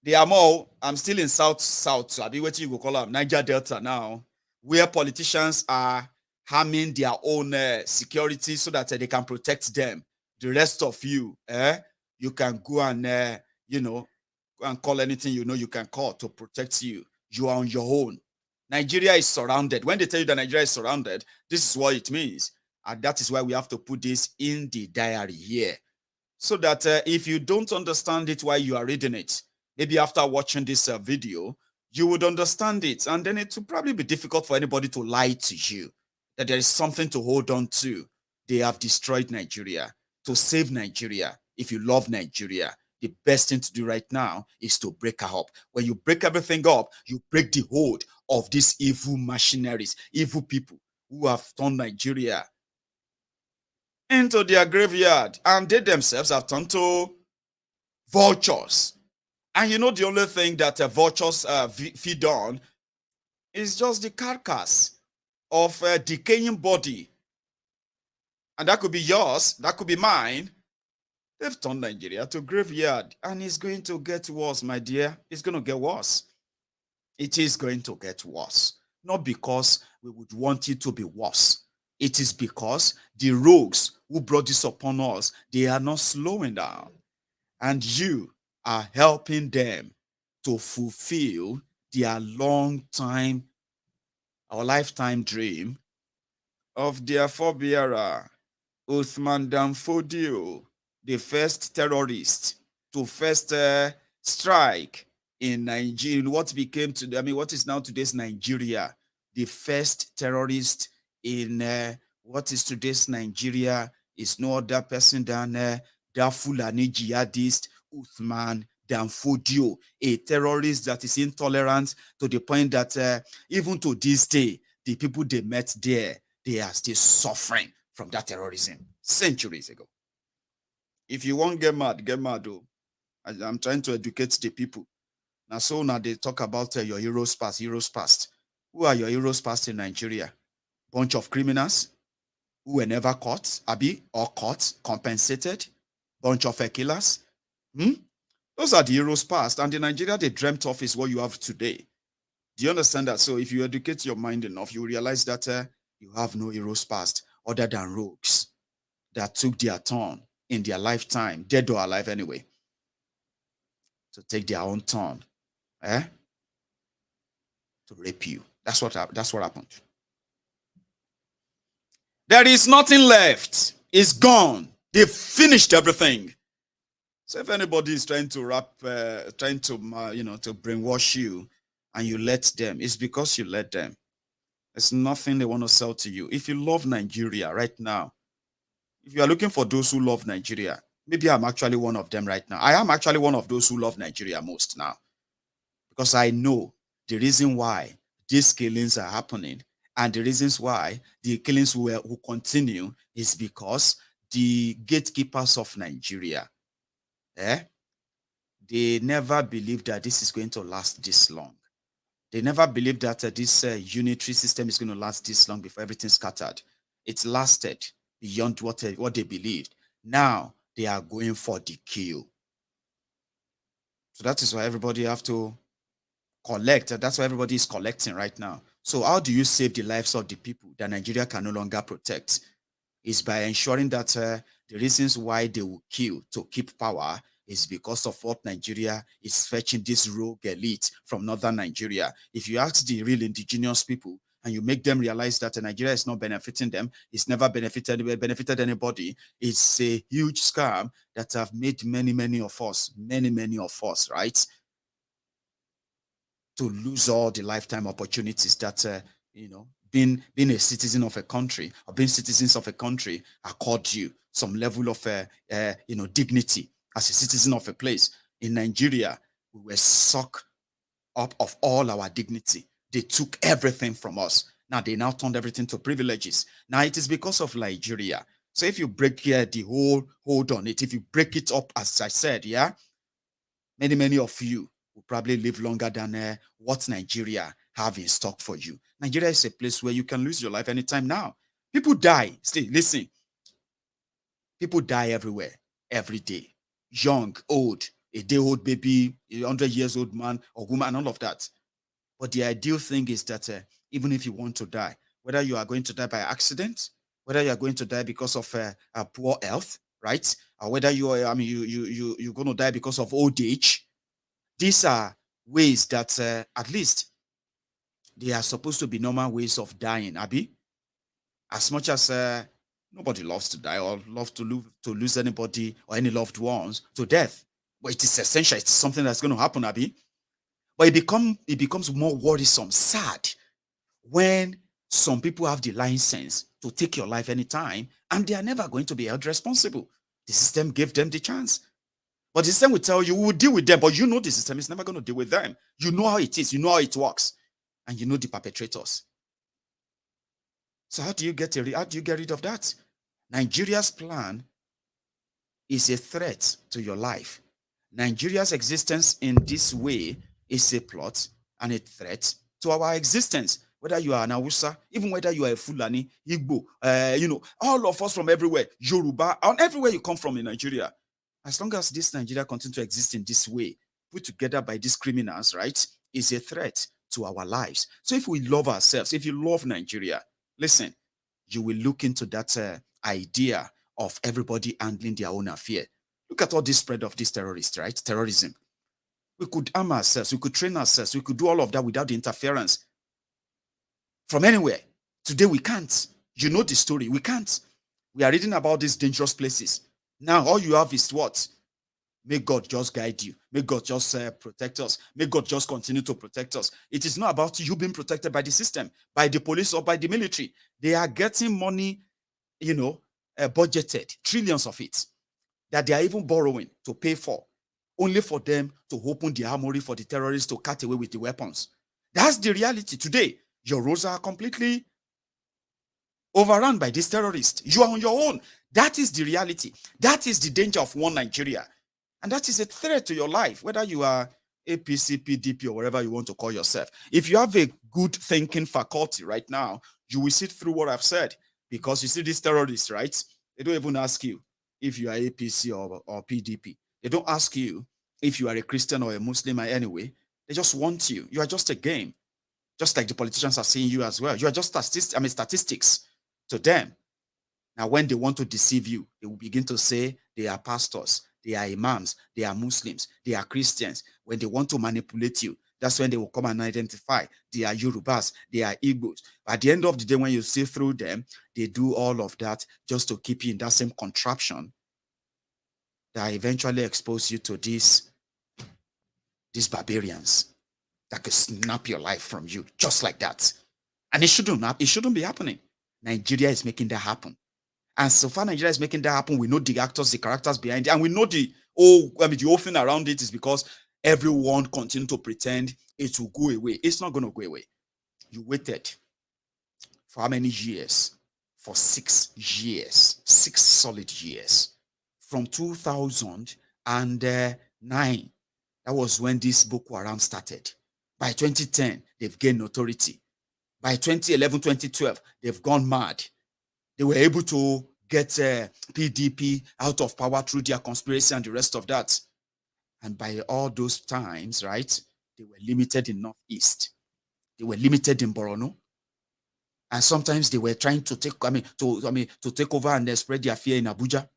They are more, I'm still in South, so I'll be waiting you go call them Niger Delta now, where politicians are harming their own security so that they can protect them. The rest of you, you can go and, go and call anything you can call to protect you. You are on your own. Nigeria is surrounded. When they tell you that Nigeria is surrounded, this is what it means. And that is why we have to put this in the diary here. So that if you don't understand it while you are reading it, maybe after watching this video, you would understand it. And then it will probably be difficult for anybody to lie to you that there is something to hold on to. They have destroyed Nigeria. To save Nigeria, if you love Nigeria, the best thing to do right now is to break her up. When you break everything up, you break the hold of these evil machineries, evil people who have turned Nigeria into their graveyard. And they themselves have turned to vultures. And the only thing that vultures feed on is just the carcass of a decaying body. And that could be yours, that could be mine. They've turned Nigeria to a graveyard. And it's going to get worse, my dear. It's going to get worse. It is going to get worse. Not because we would want it to be worse. It is because the rogues who brought this upon us, they are not slowing down. And you are helping them to fulfill their lifetime dream of their forebearer, Uthman Danfodio, the first terrorist to first strike in Nigeria, what is now today's Nigeria, the first terrorist in what is today's Nigeria is no other person than that Fulani jihadist Uthman Danfodio, a terrorist that is intolerant to the point that even to this day, the people they met there, they are still suffering from that terrorism centuries ago. If you won't get mad, though. I'm trying to educate the people. Now, so now they talk about your heroes past. Who are your heroes past in Nigeria? Bunch of criminals who were never caught, or caught, compensated. Bunch of killers. Those are the heroes past. And the Nigeria they dreamt of is what you have today. Do you understand that? So if you educate your mind enough, you realize that you have no heroes past other than rogues that took their turn in their lifetime, dead or alive anyway, to take their own turn, to rape you. That's what happened. There is nothing left. It's gone. They've finished everything. So if anybody is trying to brainwash you, and you let them, it's because you let them. There's nothing they want to sell to you. If you love Nigeria right now, if you are looking for those who love Nigeria, maybe I'm actually one of them right now. I am actually one of those who love Nigeria most now, because I know the reason why these killings are happening, and the reasons why the killings will continue is because the gatekeepers of Nigeria, they never believed that this is going to last this long. They never believed that this unitary system is going to last this long before everything scattered. It's lasted beyond what they believed. Now they are going for the kill. So that is why everybody have to collect. That's why everybody is collecting right now. So how do you save the lives of the people that Nigeria can no longer protect? Is by ensuring that the reasons why they will kill to keep power is because of what Nigeria is fetching this rogue elite from northern Nigeria. If you ask the real indigenous people and you make them realize that Nigeria is not benefiting them, it's never benefited anybody, it's a huge scam that have made many of us, right, to lose all the lifetime opportunities that, being a citizen of a country or being citizens of a country accord you some level of, dignity as a citizen of a place. In Nigeria, we were sucked up of all our dignity. They took everything from us. Now they turned everything to privileges. Now it is because of Nigeria. So if you break the whole hold on it, if you break it up, as I said, many of you will probably live longer than what Nigeria have in stock for you. Nigeria is a place where you can lose your life anytime now. People die. Listen. People die everywhere, every day. Young, old, a day-old baby, a 100-years-old man or woman, all of that. But the ideal thing is that even if you want to die, whether you are going to die by accident, whether you are going to die because of poor health, right, or whether you're going to die because of old age, these are ways that at least they are supposed to be normal ways of dying, Abi. As much as nobody loves to die or loves to lose anybody or any loved ones to death. But it is essential. It's something that's going to happen, Abi. But it becomes more worrisome, sad, when some people have the license to take your life anytime and they are never going to be held responsible. The system gave them the chance. But the system will tell you, we will deal with them, but you know the system is never going to deal with them. You know how it is. You know how it works. And you know the perpetrators. So how do you get rid of that? Nigeria's plan is a threat to your life. Nigeria's existence in this way is a plot and a threat to our existence. Whether you are an Hausa, even whether you are a Fulani, Igbo, all of us from everywhere, Yoruba, and everywhere you come from in Nigeria. As long as this Nigeria continues to exist in this way, put together by these criminals, right, is a threat to our lives. So if we love ourselves, if you love Nigeria, listen, you will look into that idea of everybody handling their own affair. Look at all this spread of this terrorists, right? Terrorism. We could arm ourselves, we could train ourselves, we could do all of that without the interference from anywhere. Today we can't. You know the story. We can't. We are reading about these dangerous places. Now all you have is what? May God just guide you. May God just protect us. May God just continue to protect us. It is not about you being protected by the system, by the police or by the military. They are getting money, budgeted, trillions of it, that they are even borrowing to pay for, only for them to open the armory for the terrorists to cut away with the weapons. That's the reality today. Your roads are completely overrun by these terrorists. You are on your own. That is the reality. That is the danger of one Nigeria. And that is a threat to your life, whether you are APC, PDP, or whatever you want to call yourself. If you have a good thinking faculty right now, you will sit through what I've said. Because you see these terrorists, right? They don't even ask you if you are APC or PDP. They don't ask you if you are a Christian or a Muslim anyway. They just want you. You are just a game. Just like the politicians are seeing you as well. You are just statistics to them. Now, when they want to deceive you, they will begin to say they are pastors, they are imams, they are Muslims, they are Christians. When they want to manipulate you, that's when they will come and identify they are Yorubas, they are Igbos. At the end of the day, when you see through them, they do all of that just to keep you in that same contraption that eventually expose you to these barbarians that could snap your life from you just like that. And it shouldn't be happening. Nigeria is making that happen. And so far Nigeria is making that happen. We know the actors, the characters behind it, and we know the whole thing around it is because everyone continues to pretend it will go away. It's not going to go away. You waited for how many years? For 6 years, 6 solid years. From 2009, that was when this Boko Haram started. By 2010, they've gained notoriety. By 2011, 2012, they've gone mad. They were able to get PDP out of power through their conspiracy and the rest of that. And by all those times, right, they were limited in Northeast. They were limited in Borno. And sometimes they were trying to take, to take over and spread their fear in Abuja.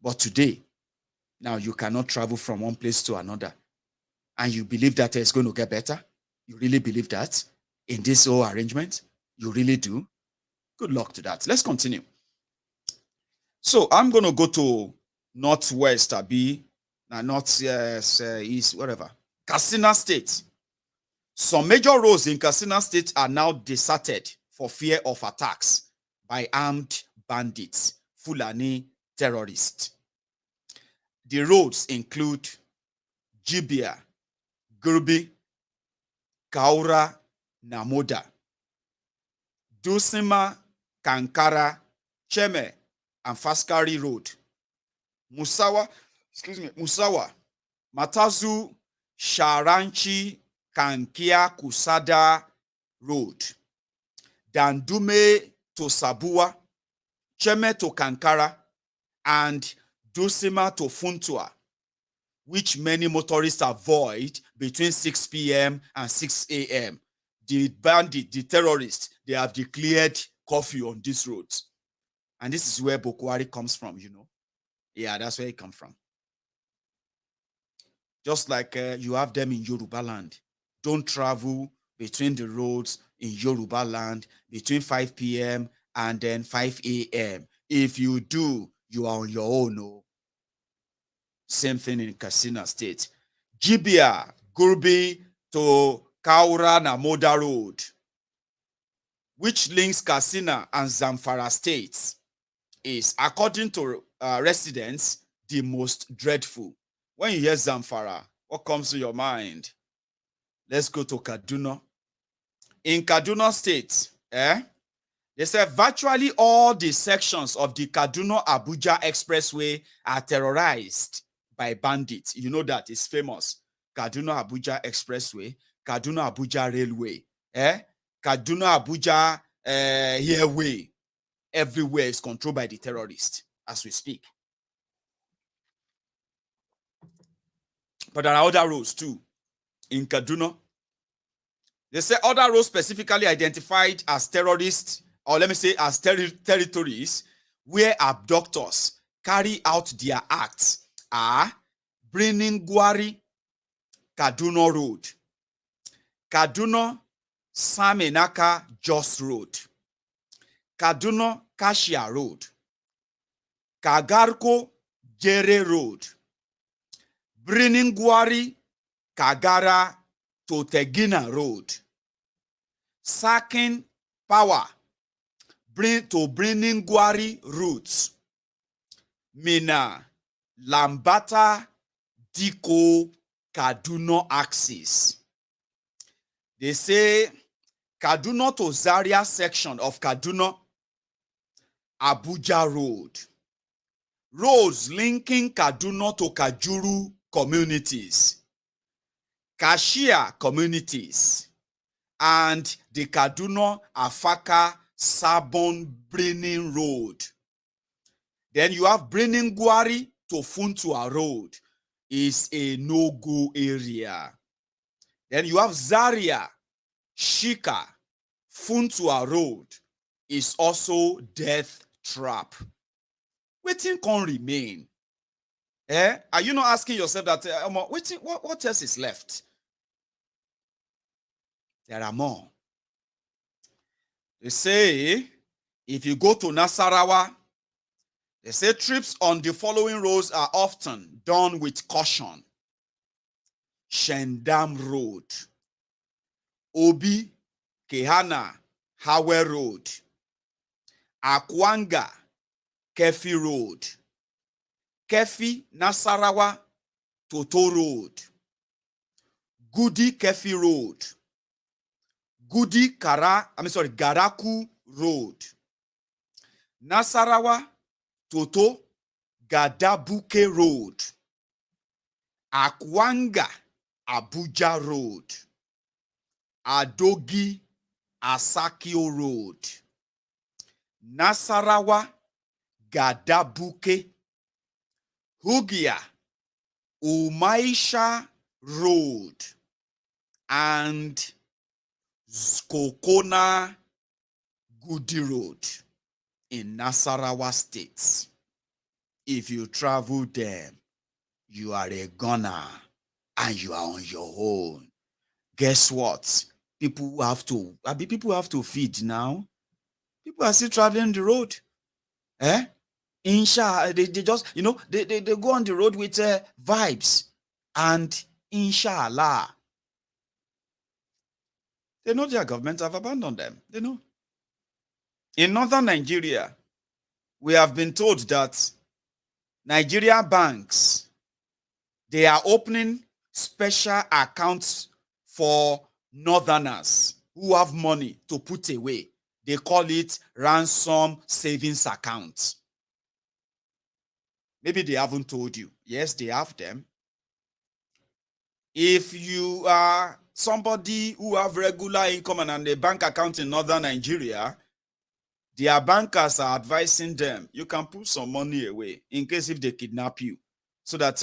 But today, now you cannot travel from one place to another. And you believe that it's going to get better? You really believe that in this whole arrangement? You really do? Good luck to that. Let's continue. So I'm going to go to Northwest, East, whatever. Katsina State. Some major roads in Katsina State are now deserted for fear of attacks by armed bandits, Fulani terrorists. The roads include Jibia, Gurbi, Kaura, Namoda, Dusima, Kankara, Cheme, and Faskari Road. Musawa, Matazu, Sharanchi, Kankia, Kusada Road. Dandume to Sabua, Cheme to Kankara, and Dusima to Funtua, which many motorists avoid between 6 p.m. and 6 a.m. The terrorists, they have declared curfew on these roads. And this is where Boko Haram comes from, you know. Yeah, that's where it comes from. Just like you have them in Yoruba land. Don't travel between the roads in Yoruba land between 5 p.m. and then 5 a.m. If you do, you are on your own. No. Same thing in Katsina State. Jibia, Gurbi to Kaura Namoda Road, which links Katsina and Zamfara states, is, according to residents, the most dreadful. When you hear Zamfara, what comes to your mind? Let's go to Kaduna. In Kaduna State, they say virtually all the sections of the Kaduna-Abuja Expressway are terrorized by bandits. You know that it's famous. Kaduna-Abuja Expressway, Kaduna-Abuja Railway, Kaduna-Abuja Airway. Everywhere is controlled by the terrorists as we speak. But there are other roads too in Kaduna. They say other roads specifically identified as terrorists, or let me say as territories, where abductors carry out their acts are Gwari, Kaduna Road, Kaduna Saminaka Jos Road, Kaduna Kashia Road, Kagarko Jere Road, Gwari Kagara Totegina Road, Sakin Power to Gwari routes, Mina Lambata Diko Kaduna axis. They say Kaduna to Zaria section of Kaduna Abuja Road. Roads linking Kaduna to Kajuru communities. Kashia communities, and the Kaduna Afaka Sabon Brenin Road. Then you have Brenin Gwari to Funtua Road is a no-go area. Then you have Zaria, Shika, Funtua Road is also death trap. Waiting can remain. Are you not asking yourself that, what else is left? There are more. They say, if you go to Nasarawa, they say trips on the following roads are often done with caution. Shendam Road, Obi, Kehana, Hawe Road, Akwanga, Kefi Road, Kefi, Nasarawa, Toto Road, Gudi Kefi Road, Garaku Road, Nasarawa, Toto, Gadabuke Road, Akwanga, Abuja Road, Adogi, Asakio Road, Nasarawa, Gadabuke, Hugia, Umaisha Road, and Skokona Gudi Road in Nasarawa State. If you travel them, you are a gunner and you are on your own. Guess what? People have to feed now. People are still traveling the road. Inshallah, they just, they go on the road with vibes. And inshallah, they know their government have abandoned them. They know. In northern Nigeria, we have been told that Nigeria banks, they are opening special accounts for northerners who have money to put away. They call it ransom savings account. Maybe they haven't told you. Yes, they have them. If you are somebody who have regular income and a bank account in northern Nigeria, their bankers are advising them, you can put some money away in case if they kidnap you. So that,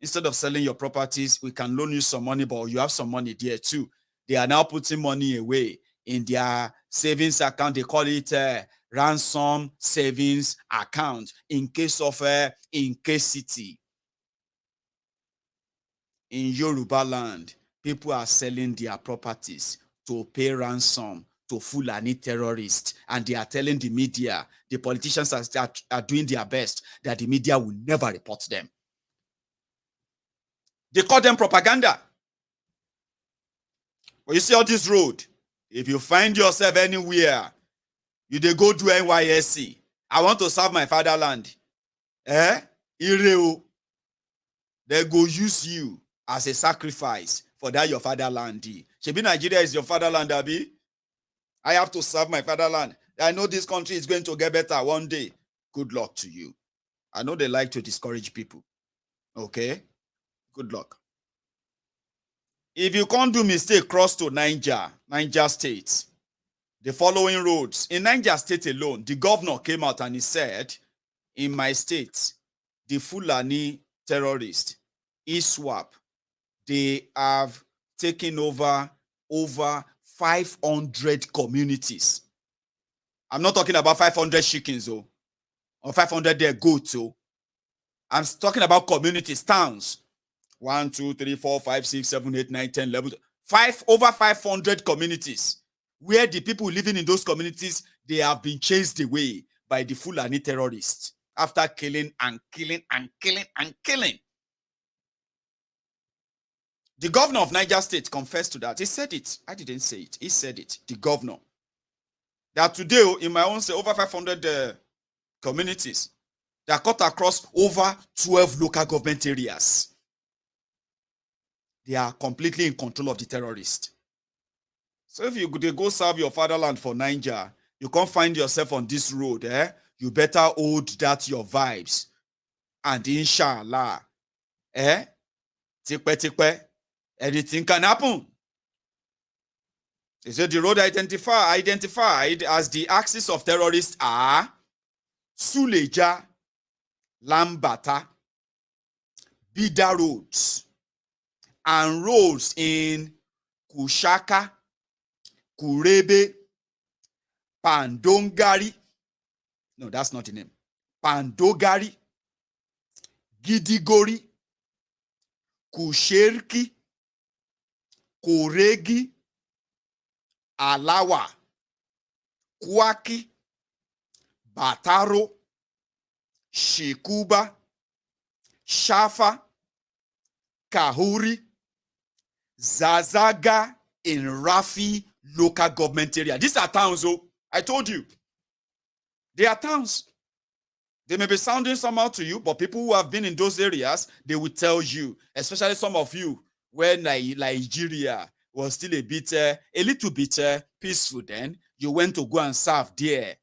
instead of selling your properties, we can loan you some money, but you have some money there too. They are now putting money away in their savings account. They call it ransom savings account in case of incasity. In Yoruba land, people are selling their properties to pay ransom to Fulani terrorists, and they are telling the media, the politicians are doing their best, that the media will never report them. They call them propaganda. But you see on this road, if you find yourself anywhere, you dey go do NYSC, I want to serve my fatherland. Ireo, they go use you as a sacrifice for that your fatherland. Shebi Nigeria is your fatherland, Abi? I have to serve my fatherland. I know this country is going to get better one day. Good luck to you. I know they like to discourage people. Okay? Good luck. If you can't do mistake, cross to Niger State. The following roads. In Niger State alone, the governor came out and he said, in my state, the Fulani terrorists, ISWAP, they have taken over 500 communities. I'm not talking about 500 chickens, or 500 goats. I'm talking about communities, towns. 1, 2, 3, 4, 5, 6, 7, 8, 9, 10, 11, over 500 communities, where the people living in those communities, they have been chased away by the Fulani terrorists after killing and killing and killing and killing. The governor of Niger State confessed to that. He said it. I didn't say it. He said it. The governor. That today, in my own state, over 500 communities, they are cut across over 12 local government areas. They are completely in control of the terrorists. So if you go serve your fatherland for Niger, you can't find yourself on this road, you better hold that your vibes. And inshallah, tikpe, Anything can happen. They said the road identified as the axis of terrorists are Suleja, Lambata, Bida roads, and roads in Kushaka, Kurebe, Pandongari. No, that's not the name. Pandogari, Gidigori, Kusherki, Koregi, Alawa, Kwaki, Bataro, Shikuba, Shafa, Kahuri, Zazaga in Rafi local government area. These are towns, oh, I told you. They are towns. They may be sounding somehow to you, but people who have been in those areas, they will tell you, especially some of you, when Nigeria was still a little bit peaceful then, you went to go and serve there.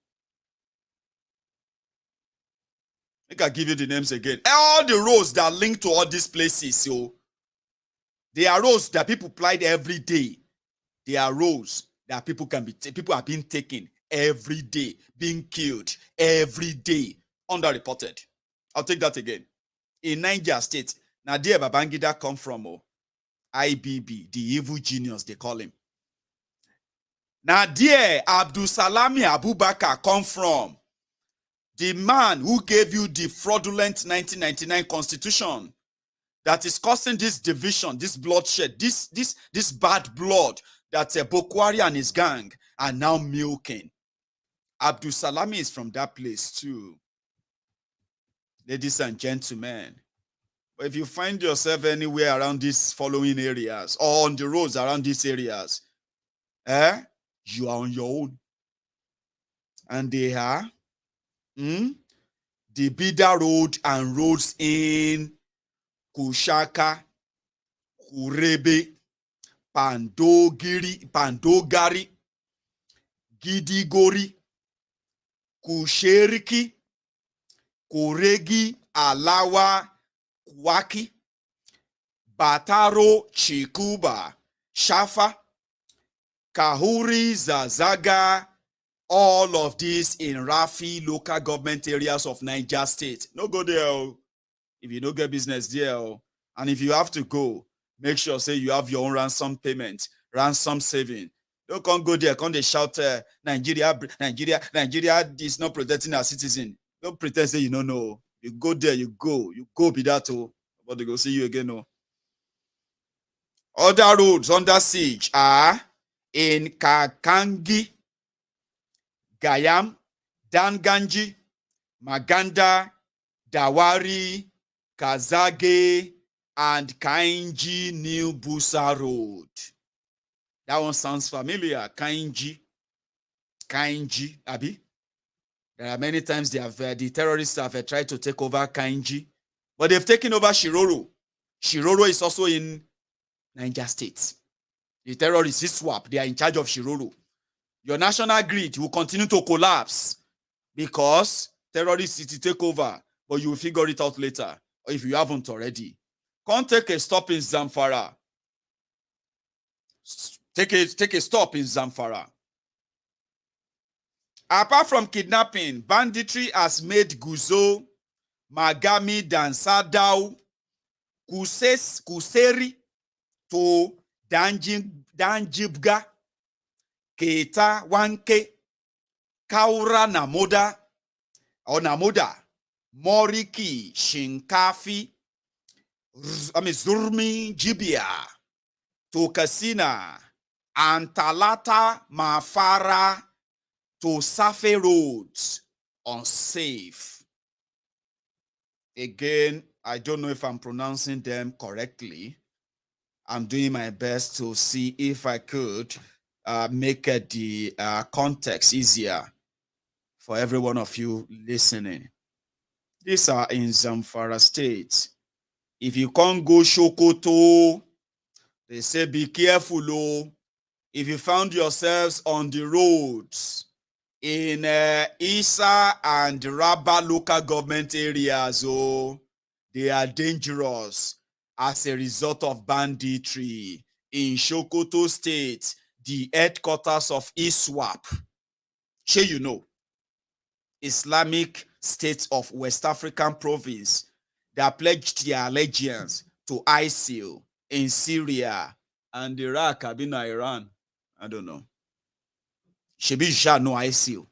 I can give you the names again. All the roads that link to all these places, so they are roads that people plied every day. They are roads that people are being taken every day, being killed every day, underreported. I'll take that again. In Niger State, now there Babangida come from IBB, the evil genius they call him. Now there Abdul Salami Abubakar come from, the man who gave you the fraudulent 1999 constitution that is causing this division, this bloodshed, this bad blood that Bokwari and his gang are now milking. Abdul Salami is from that place too. Ladies and gentlemen, if you find yourself anywhere around these following areas or on the roads around these areas, you are on your own. And they are the Bida Road and roads in Kushaka, Kurebe, Pandogari, Gidigori, Kusheriki, Koregi, Alawa, Kwaki, Bataro, Chikuba, Shafa, Kahuri, Zazaga, all of these in Rafi local government areas of Niger State. No go there if you don't get business there. And if you have to go, make sure say you have your own ransom payment, ransom saving. Don't come go there, come they shout Nigeria is not protecting our citizen. Don't pretend say you don't know. You go there, you go be that but they go see you again. Other roads under siege are in Kakangi, Gayam, Danganji, Maganda, Dawari, Kazage, and Kainji New Busa Road. That one sounds familiar. Kainji, Abi. There are many times they have the terrorists have tried to take over Kainji, but they've taken over Shiroro. Shiroro is also in Niger State. The terrorists, ISWAP, they are in charge of Shiroro. Your national grid will continue to collapse because terrorists will take over, but you will figure it out later, or if you haven't already. Come take a stop in Zamfara. Take a stop in Zamfara. Apart from kidnapping, banditry has made Guzo, Magami, Dansadao, Kuseri to Danjibga, Keita, Wanke, Kaura Namoda, Moriki, Shinkafi, Zurmi, Jibia, to Katsina, and Talata, Mafara, to Safe roads, unsafe. Again, I don't know if I'm pronouncing them correctly. I'm doing my best to see if I could make the context easier for every one of you listening. These are in Zamfara State. If you can't go Sokoto, they say be careful. If you found yourselves on the roads in Isa and Rabba local government areas, they are dangerous. as a result of banditry in Sokoto State, the headquarters of ISWAP. Sure, you know, Islamic State of West African Province, that pledged their allegiance to ISIL in Syria and Iraq, Kabina, Iran. I don't know. Shebi Shah no ISIL.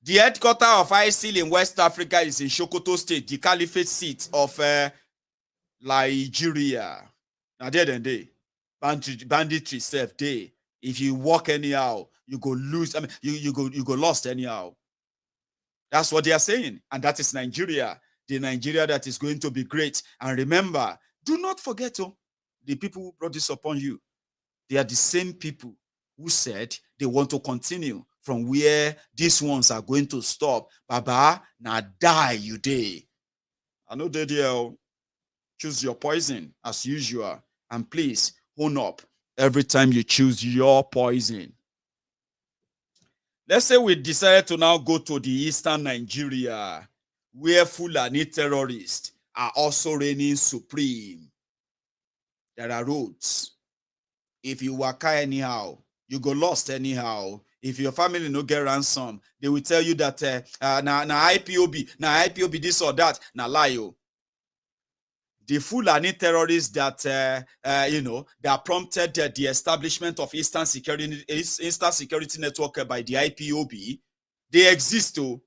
The headquarters of ISIL in West Africa is in Sokoto State, the caliphate seat of Nigeria. Now there then they banditry self day. If you walk anyhow, you go lose. I mean, you go lost anyhow. That's what they are saying, and that is Nigeria, the Nigeria that is going to be great. And remember, do not forget, the people who brought this upon you, they are the same people who said they want to continue from where these ones are going to stop. Baba, now die you day. I know they deal. Choose your poison as usual, and please own up every time you choose your poison. Let's say we decided to now go to the eastern Nigeria, where Fulani terrorists are also reigning supreme. There are roads. If you waka anyhow, you go lost anyhow. If your family no get ransom, they will tell you that na IPOB this or that, na lie. The Fulani terrorists that that prompted the establishment of Eastern Security Network by the IPOB, they exist too.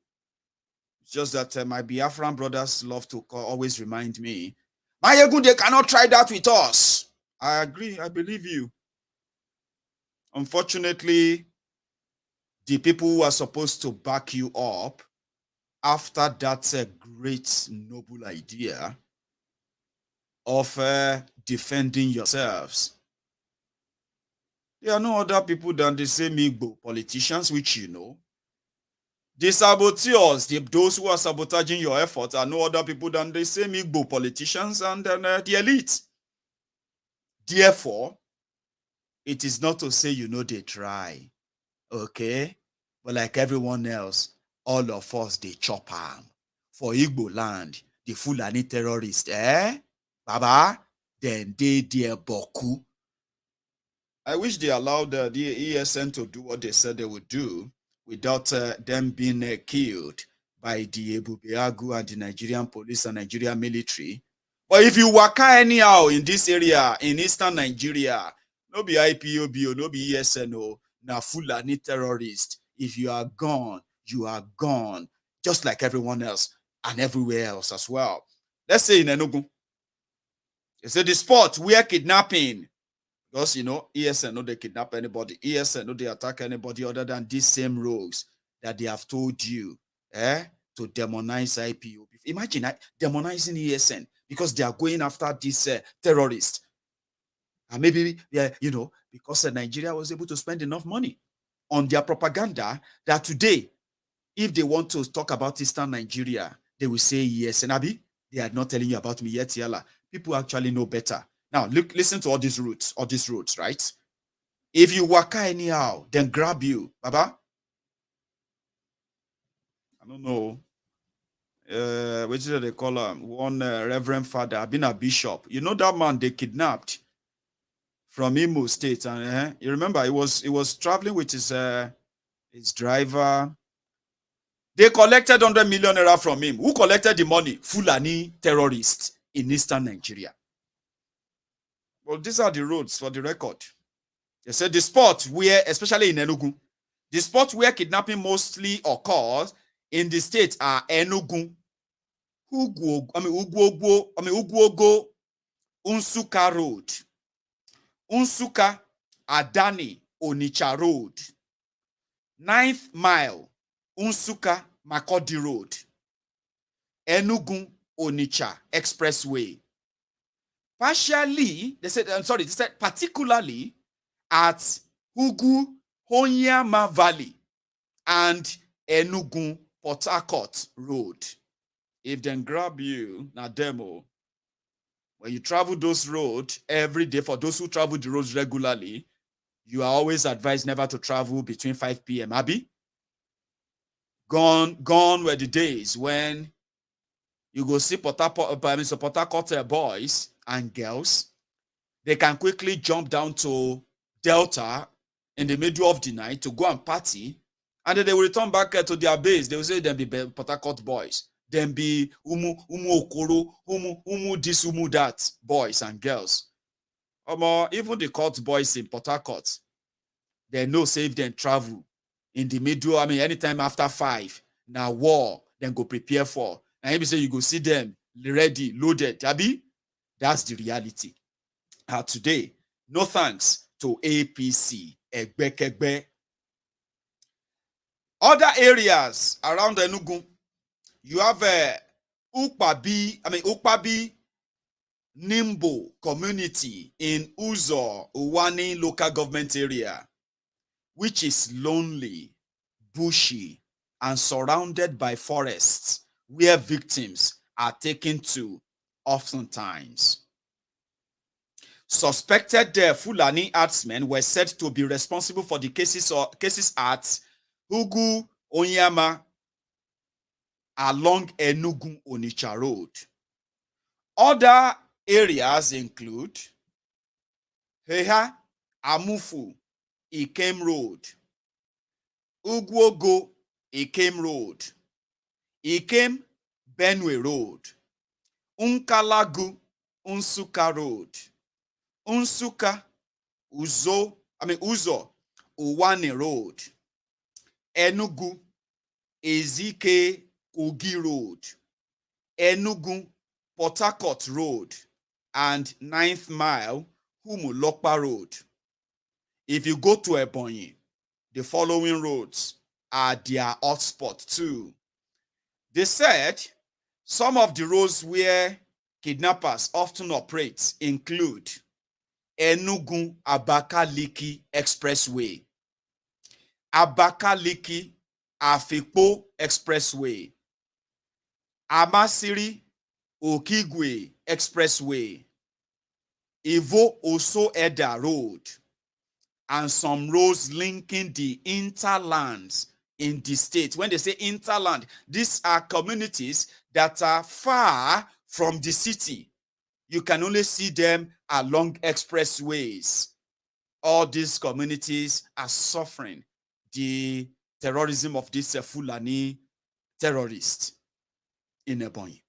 It's just that my Biafran brothers love to always remind me, Maiyegun, they cannot try that with us. I agree. I believe you. Unfortunately, the people who are supposed to back you up after that great noble idea of defending yourselves, there are no other people than the same Igbo politicians, which you know. The saboteurs, those who are sabotaging your efforts, are no other people than the same Igbo politicians and the elite. Therefore, it is not to say they try, okay? But like everyone else, all of us, they chop arm. For Igbo land, the Fulani terrorists, Baba, then they dear Boku. I wish they allowed the ESN to do what they said they would do without them being killed by the Ebubeagu and the Nigerian police and Nigerian military. But if you waka anyhow in this area, in eastern Nigeria, no be IPOB or no be ESN, na Fulani terrorist. If you are gone, you are gone. Just like everyone else and everywhere else as well. Let's say in Enugu. They say the spot where kidnapping, because ESN no they kidnap anybody, ESN no they attack anybody other than these same rogues that they have told you to demonize IPOB. Imagine demonizing ESN because they are going after this terrorist. And maybe because Nigeria was able to spend enough money on their propaganda that today, if they want to talk about Eastern Nigeria, they will say ESN. Abi, they are not telling you about me yet, Yala. People actually know better. Now, listen to all these routes, right? If you waka anyhow, then grab you, Baba. I don't know. What do they call him? One Reverend Father, been a bishop. You know that man they kidnapped from Imo State, and you remember he was traveling with his driver. They collected 100 million naira from him. Who collected the money? Fulani terrorists in eastern Nigeria. Well, these are the roads for the record. They said the spot where, especially in Enugu, the spot where kidnapping mostly occurs in the state are Enugu, Ugwogo, Unsuka Road, Unsuka, Adani, Onitsha Road, 9th Mile, Unsuka, Makodi Road, Enugu, Onitsha Expressway. Partially, they said particularly at Ugu Honyama Valley and Enugu Port Harcourt Road. If then grab you, na demo, when you travel those roads every day, for those who travel the roads regularly, you are always advised never to travel between 5 p.m. Abi? Gone were the days when You go see Port Harcourt boys and girls. They can quickly jump down to Delta in the middle of the night to go and party, and then they will return back to their base. They will say them be Port Harcourt boys, them be umu okoro, umu this, umu that boys and girls. Even the court boys in Port Harcourt, they know save them travel in the middle. Anytime after 5, now war, then go prepare for. And maybe say you go see them ready, loaded. Abi, that's the reality. Today, no thanks to APC. Egbe. Other areas around Enugu, you have Ukpabi Nimbo community in Uzo, Uwani local government area, which is lonely, bushy, and surrounded by forests, where victims are taken to oftentimes. Suspected Fulani herdsmen were said to be responsible for the cases at Ugu Onyama along Enugu Onitsha Road. Other areas include Heha, Amufu, Ikem Road, Ugwogo, Ikem Road, Ikem, Benue Road, Unkalagu, Unsuka Road, Unsuka, Uzo, Uwani Road, Enugu, Ezike, Kogi Road, Enugu, Port Harcourt Road, and 9th Mile, Humulokpa Road. If you go to Ebonyi, the following roads are their hotspot too. They said some of the roads where kidnappers often operate include Enugu Abakaliki Expressway, Abakaliki Afikpo Expressway, Amasiri Okigwe Expressway, Ivo Oso Eda Road, and some roads linking the interlands in the state. When they say interland, these are communities that are far from the city. You can only see them along expressways. All these communities are suffering the terrorism of this Fulani terrorists in Ebonyi.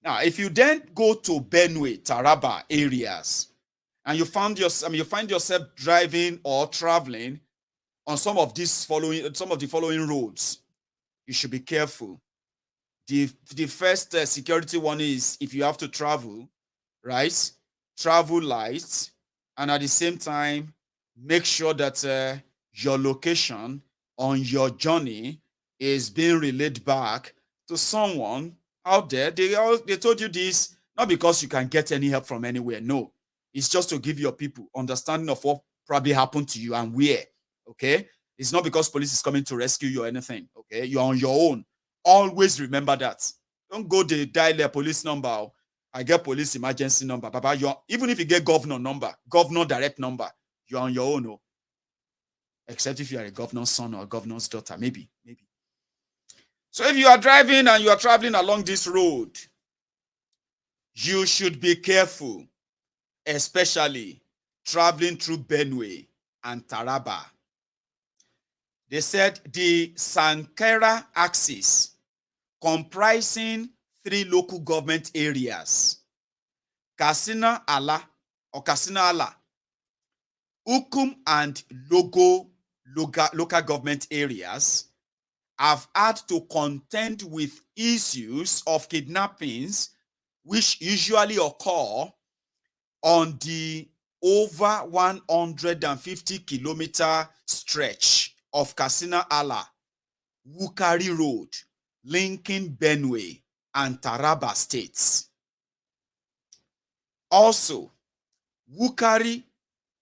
Now, if you then go to Benue, Taraba areas, and you find yourself driving or traveling on some of the following roads, you should be careful. The first security one is if you have to travel, right? Travel lights, and at the same time, make sure that your location on your journey is being relayed back to someone out there. They told you this not because you can get any help from anywhere. No, it's just to give your people understanding of what probably happened to you and where. Okay, it's not because police is coming to rescue you or anything. Okay, you're on your own. Always remember that. Don't go to dial a police number. I get police emergency number. Papa, even if you get governor direct number, you're on your own. Except if you are a governor's son or a governor's daughter, maybe. So if you are driving and you are traveling along this road, you should be careful, especially traveling through Benue and Taraba. They said the Sankera axis, comprising 3 local government areas, Katsina Ala, Ukum and local government areas, have had to contend with issues of kidnappings which usually occur on the over 150-kilometer stretch of Katsina Ala, Wukari Road, linking Benue and Taraba states. Also, Wukari,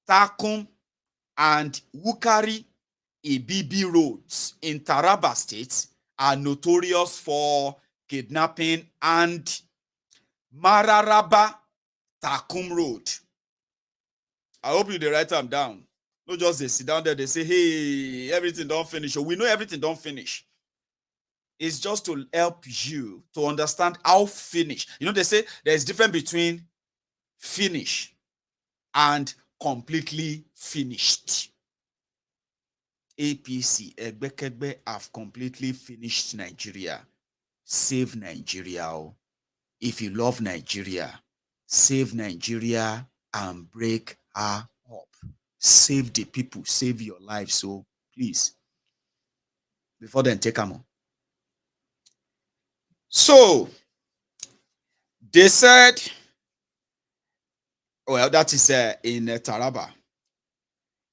Takum, and Wukari Ibibi roads in Taraba State are notorious for kidnapping, and Mararaba Takum Road. I hope you write them down. Not just they sit down there, they say, hey, everything don't finish. Or we know everything don't finish. is just to help you to understand how finished. You know, they say there's difference between finish and completely finished. APC, Egbekegbe, have completely finished Nigeria. Save Nigeria. If you love Nigeria, save Nigeria and break her up. Save the people, save your life. So please, before then, take them on. So they said, well, that is in Taraba.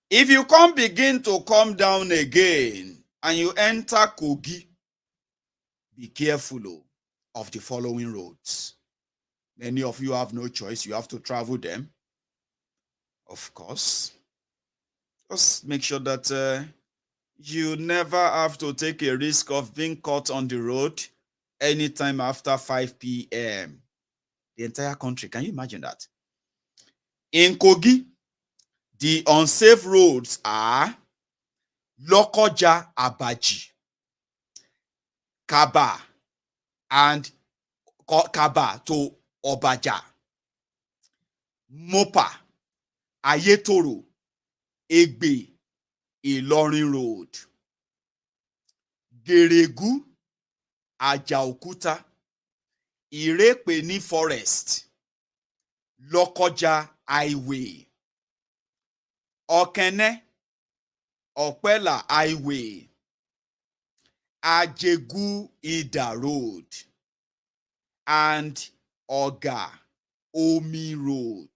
If you come begin to come down again and you enter Kogi, be careful of the following roads. Many of you have no choice. You have to travel them. Of course. Just make sure that you never have to take a risk of being caught on the road anytime after 5 p.m. The entire country. Can you imagine that? In Kogi, the unsafe roads are Lokoja Abaji, Kaba, and Kaba to Obaja, Mopa, Ayetoro, Egbe, Ilorin Road, Geregu, Ajaokuta, Irepeni Forest, Lokoja Highway, Okene, Opela Highway, Ajegu Ida Road, and Oga Omi Road,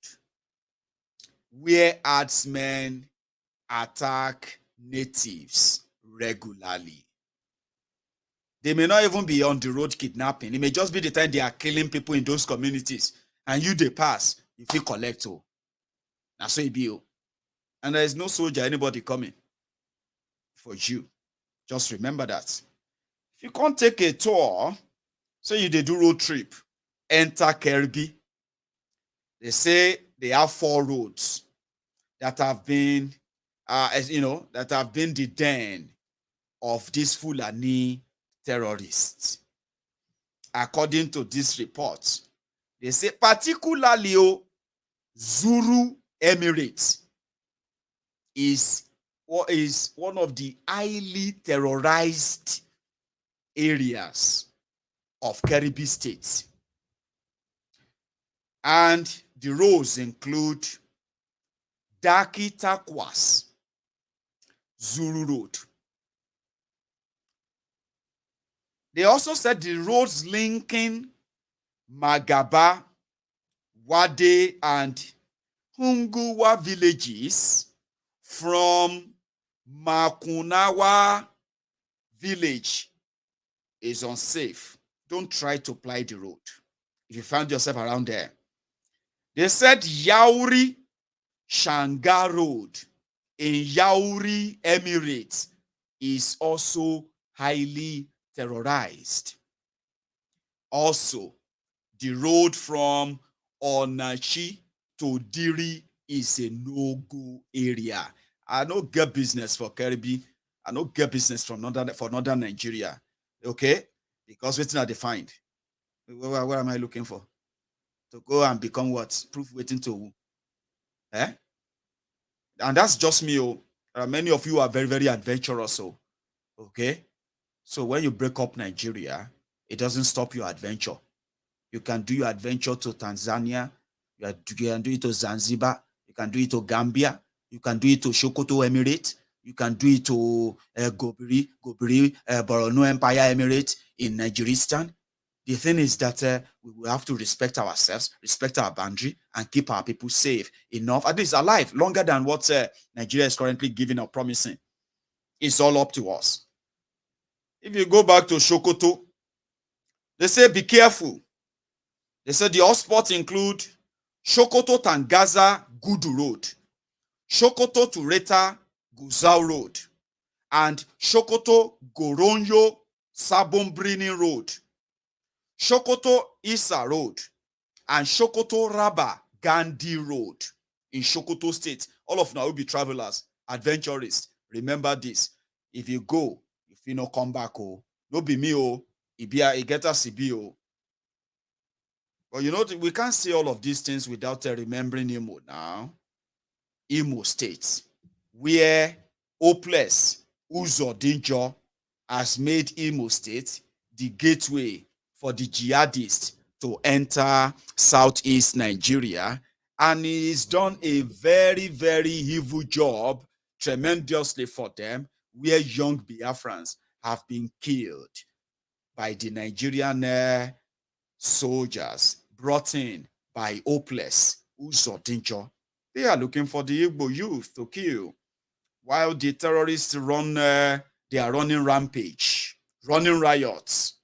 where herdsmen attack natives regularly. They may not even be on the road kidnapping. It may just be the time they are killing people in those communities. And you, they pass, you feel collect. Now, so it be. And there is no soldier, anybody coming for you. Just remember that. If you can't take a tour, say you they do road trip, enter Kebbi. They say they have 4 roads that have been, that have been the den of these Fulani terrorists. According to this report, they say particularly Zulu Emirates is one of the highly terrorized areas of Kebbi State. And the roads include Daki Takwas, Zulu Road. They also said the roads linking Magaba, Wade, and Hunguwa villages from Makunawa village is unsafe. Don't try to ply the road if you find yourself around there. They said Yauri Shanga Road in Yauri Emirates is also highly terrorized. Also, the road from Onachi to Diri is a no-go area. I don't get business for Kebbi. I don't get business for northern Nigeria. Okay? Because waiting at the find. What am I looking for? To go and become what? Proof waiting to who? Eh? And that's just me. Many of you are very, very adventurous. Okay? So when you break up Nigeria, it doesn't stop your adventure. You can do your adventure to Tanzania. You can do it to Zanzibar. You can do it to Gambia. You can do it to Sokoto Emirate. You can do it to Gobiri, Borno Empire Emirate in Nigeristan. The thing is that we will have to respect ourselves, respect our boundary, and keep our people safe enough, at least alive, longer than what Nigeria is currently giving or promising. It's all up to us. If you go back to Sokoto, they say be careful. They said the hotspots include Sokoto Tangaza Gudu Road, Sokoto to Reta Guzau Road, and Sokoto Goronyo Sabombrini Road, Sokoto Isa Road, and Sokoto Raba Gandhi Road in Sokoto State. All of now will be travelers, adventurers. Remember this. If you go, if you not come back, no No be me, oh. It get us CBO. But you know, we can't say all of these things without remembering Imo now. Imo State, where hopeless Uzo Dinjo has made Imo State the gateway for the jihadists to enter southeast Nigeria. And he's done a very, very evil job tremendously for them, where young Biafrans have been killed by the Nigerian soldiers brought in by hopeless Uzo Dinjo. They are looking for the Igbo youth to kill, while the terrorists they are running rampage, running riots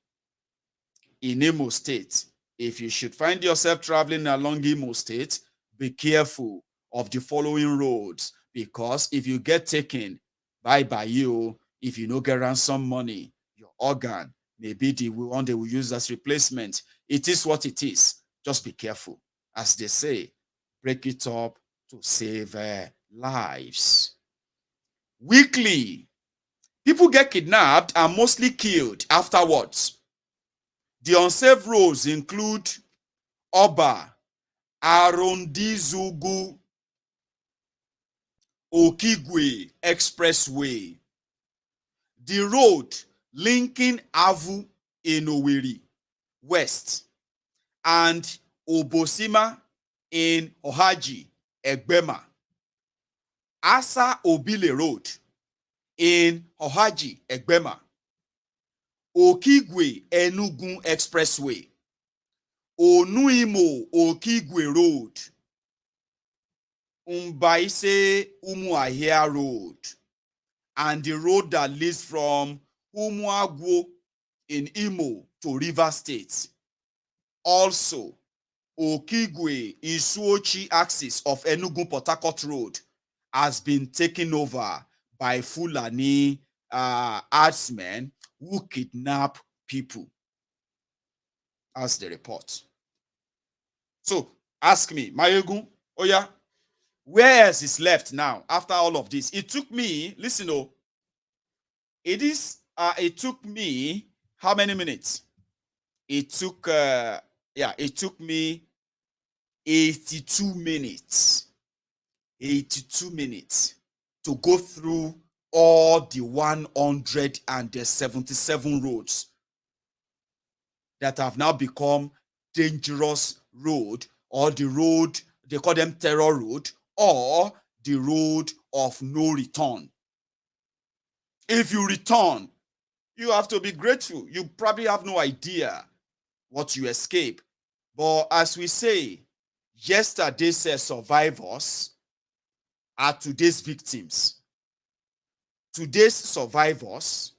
in Imo State. If you should find yourself traveling along Imo State, be careful of the following roads, because if you get taken, bye you. If you no get ransom money, your organ may be the one they will use as replacement. It is what it is. Just be careful. As they say, break it up to save lives. Weekly, people get kidnapped and mostly killed afterwards. The unsafe roads include Oba, Arondizugu, Okigwe Expressway, the road linking Avu in Owerri West and Obosima in Ohaji, Egbema, Asa Obile Road in Ohaji, Egbema, Okigwe Enugu Expressway, Onuimo Okigwe Road, Umbaise Umuahia Road, and the road that leads from Umuagwo in Imo to River State. Also, Okigwe Isuochi axis of Enugu Port Harcourt Road has been taken over by Fulani herdsmen who kidnap people, as the report. So, ask me, Maiyegun, oh yeah, where else is left now after all of this? It took me, listen, it took me how many minutes? It took me 82 minutes. 82 minutes to go through all the 177 roads that have now become dangerous road, or the road, they call them terror road, or the road of no return. If you return, you have to be grateful. You probably have no idea what you escape. But as we say, yesterday's survivors are today's victims. Today's survivors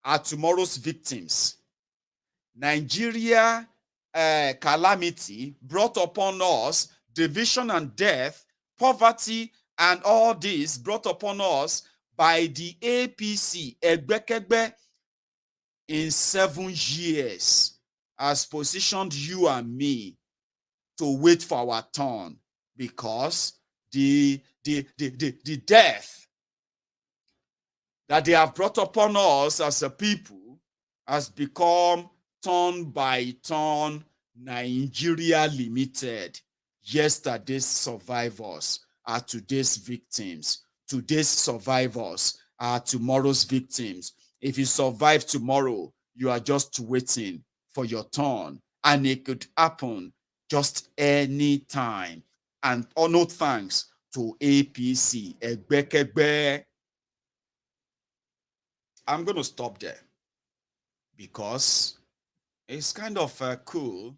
are tomorrow's victims. Nigeria calamity brought upon us division and death, poverty, and all this brought upon us by the APC Egbekegbe in 7 years has positioned you and me to wait for our turn, because the death that they have brought upon us as a people has become turn by turn Nigeria Limited. Yesterday's survivors are today's victims. Today's survivors are tomorrow's victims. If you survive tomorrow, you are just waiting for your turn, and it could happen just any time. And no thanks to APC Egbekegbe. I'm going to stop there, because it's kind of cool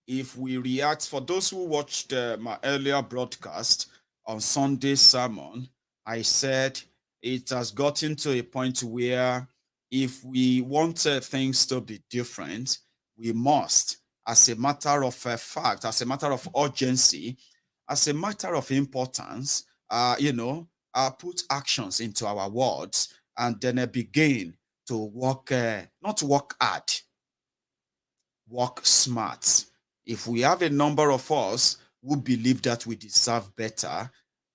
if we react. For those who watched my earlier broadcast on Sunday sermon, I said it has gotten to a point where if we want things to be different, we must, as a matter of fact, as a matter of urgency, as a matter of importance, put actions into our words, and then begin to work, not work hard, work smart. If we have a number of us who believe that we deserve better,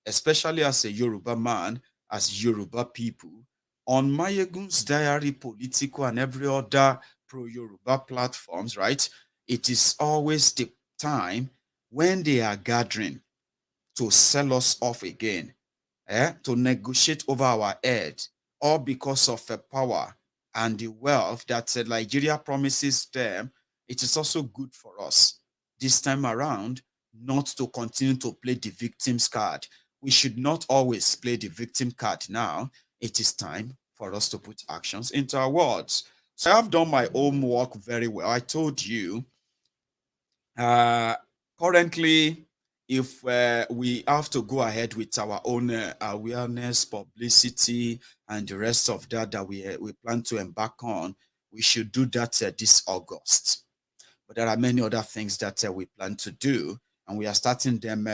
especially as a Yoruba man, as Yoruba people, On Maiyegun's Diary, Politico, and every other pro-Yoruba platforms, right? It is always the time when they are gathering to sell us off again, to negotiate over our head, all because of the power and the wealth that Nigeria promises them. It is also good for us this time around not to continue to play the victim's card. We should not always play the victim card now. It is time for us to put actions into our words. So I have done my homework very well. I told you currently, if we have to go ahead with our own awareness, publicity, and the rest of that we plan to embark on, we should do that this August. But there are many other things that we plan to do, and we are starting them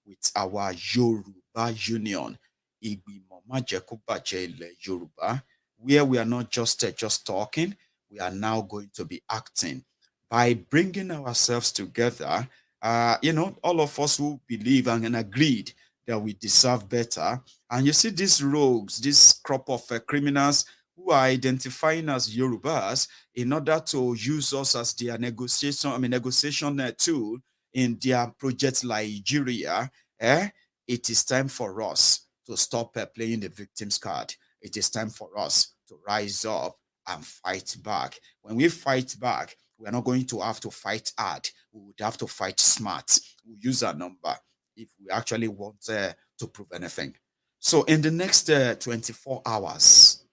with our Yoruba Union, Ìgbìmọ̀ Májẹ̀kóbàjẹ́ Ilẹ̀ Yoruba, where we are not just talking, we are now going to be acting by bringing ourselves together. All of us who believe and agreed that we deserve better. And you see these rogues, this crop of criminals who are identifying as Yorubas in order to use us as their negotiation tool in their project Nigeria. It is time for us to stop playing the victim's card. It is time for us to rise up and fight back. When we fight back, we are not going to have to fight hard. We would have to fight smart. We'll use our number if we actually want to prove anything. So in the next 24 hours,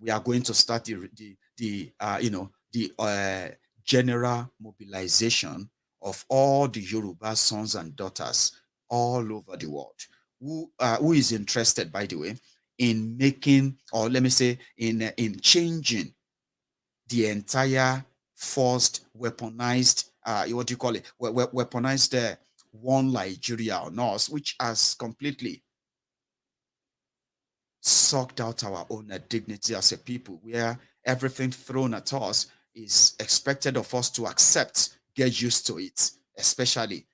we are going to start the general mobilization of all the Yoruba sons and daughters all over the world. Who is interested, by the way, in making, or let me say, in changing the entire forced, weaponized, what do you call it? Weaponized one Nigeria on us, which has completely sucked out our own dignity as a people, where everything thrown at us is expected of us to accept, get used to it, especially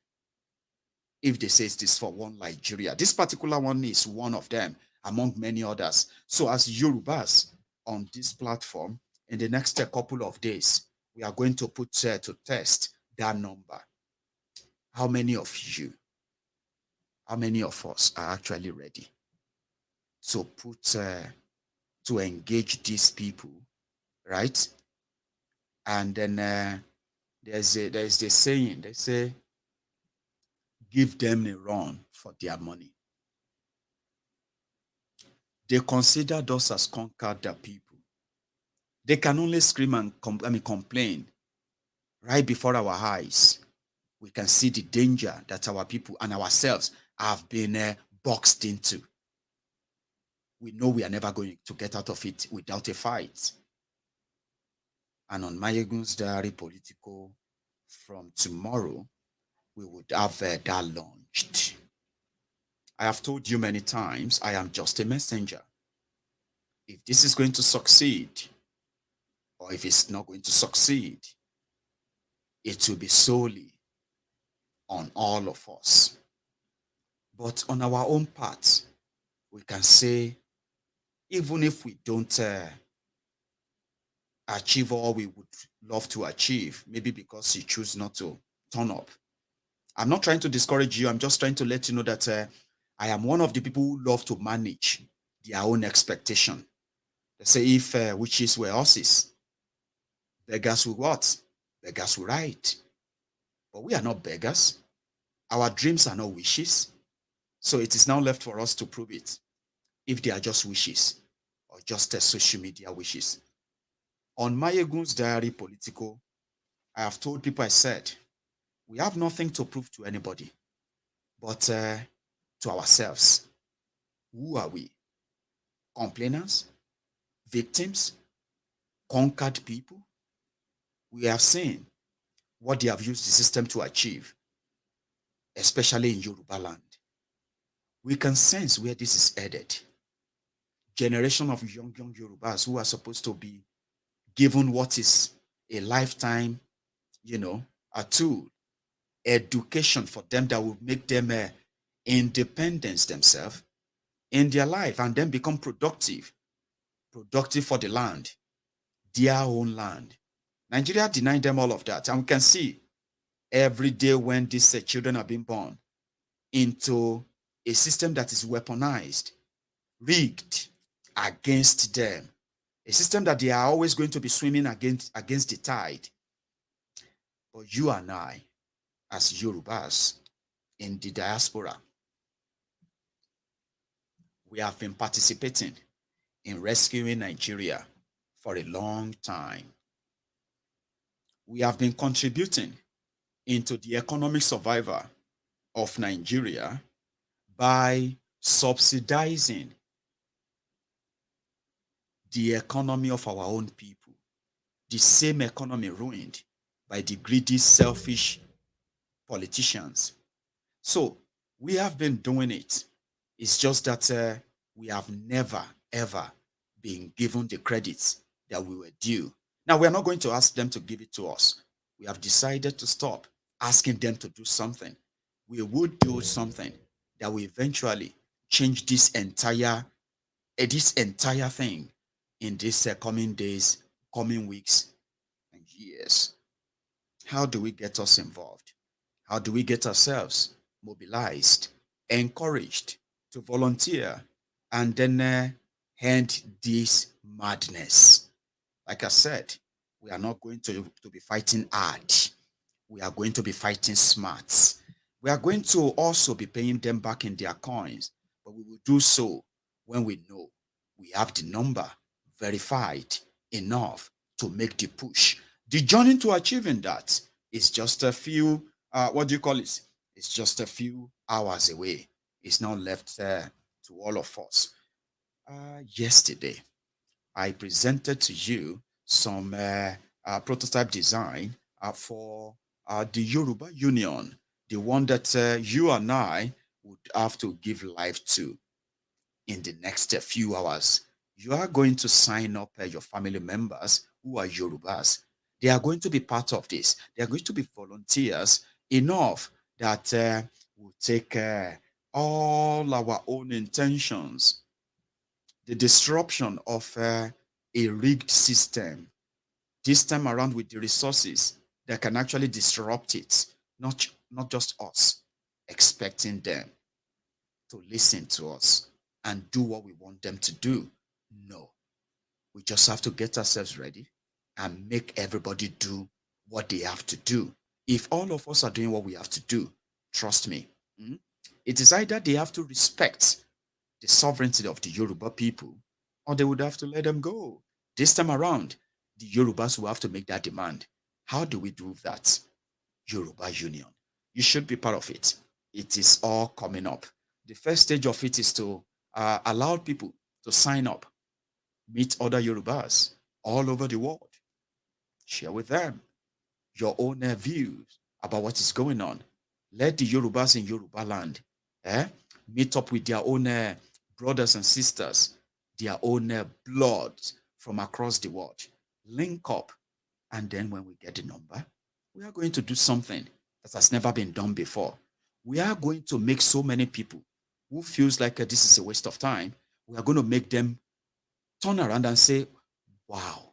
if they say it's this for one Nigeria. This particular one is one of them among many others. So as Yorubas on this platform, in the next couple of days, we are going to put to test that number. How many of you, how many of us are actually ready to put, to engage these people, right? And then there's this saying, they say, give them a run for their money. They considered us as conquered people. They can only scream and complain right before our eyes. We can see the danger that our people and ourselves have been boxed into. We know we are never going to get out of it without a fight. And on Maiyegun's Diary Politico, from tomorrow, we would have that launched. I have told you many times, I am just a messenger. If this is going to succeed, or if it's not going to succeed, it will be solely on all of us. But on our own part, we can say, even if we don't achieve all we would love to achieve, maybe because you choose not to turn up. I'm not trying to discourage you. I'm just trying to let you know that I am one of the people who love to manage their own expectation. They say if witches were horses, beggars will what? Beggars will ride. But we are not beggars. Our dreams are not wishes. So it is now left for us to prove it, if they are just wishes or just social media wishes. On Maiyegun's Diary Politico, I have told people, I said, we have nothing to prove to anybody, but to ourselves. Who are we? Complainers? Victims? Conquered people? We have seen what they have used the system to achieve, especially in Yoruba land. We can sense where this is headed. Generation of young Yorubas who are supposed to be given what is a lifetime, a tool, education for them that will make them independence themselves in their life and then become productive. productive for the land, their own land. Nigeria denied them all of that. And we can see every day when these children are being born into a system that is weaponized, rigged against them, a system that they are always going to be swimming against the tide. But you and I, as Yorubas in the diaspora, we have been participating in rescuing Nigeria for a long time. We have been contributing into the economic survival of Nigeria by subsidizing the economy of our own people, the same economy ruined by the greedy, selfish politicians. So we have been doing it. It's just that we have never, ever been given the credits that we were due. Now, we are not going to ask them to give it to us. We have decided to stop asking them to do something. We would do something that will eventually change this entire thing in these coming days, coming weeks, and years. How do we get us involved? How do we get ourselves mobilized, encouraged to volunteer, and then end this madness? Like I said, we are not going to be fighting hard. We are going to be fighting smart. We are going to also be paying them back in their coins, but we will do so when we know we have the number verified enough to make the push. The journey to achieving that is just a few, what do you call it? It's just a few hours away. It's now left to all of us. Yesterday, I presented to you some prototype design for the Yoruba Union, the one that you and I would have to give life to in the next few hours. You are going to sign up your family members who are Yorubas. They are going to be part of this. They are going to be volunteers enough that will take all our own intentions, the disruption of a rigged system, this time around with the resources that can actually disrupt it, not just us, expecting them to listen to us and do what we want them to do. No, we just have to get ourselves ready and make everybody do what they have to do. If all of us are doing what we have to do, trust me, it is either they have to respect the sovereignty of the Yoruba people, or they would have to let them go. This time around, the Yorubas will have to make that demand. How do we do that? Yoruba Union. You should be part of it. It is all coming up. The first stage of it is to allow people to sign up, meet other Yorubas all over the world, share with them your own views about what is going on. Let the Yorubas in Yoruba land meet up with their own brothers and sisters, their own blood from across the world. Link up, and then when we get the number, we are going to do something that has never been done before. We are going to make so many people who feels like this is a waste of time, we are going to make them turn around and say, wow,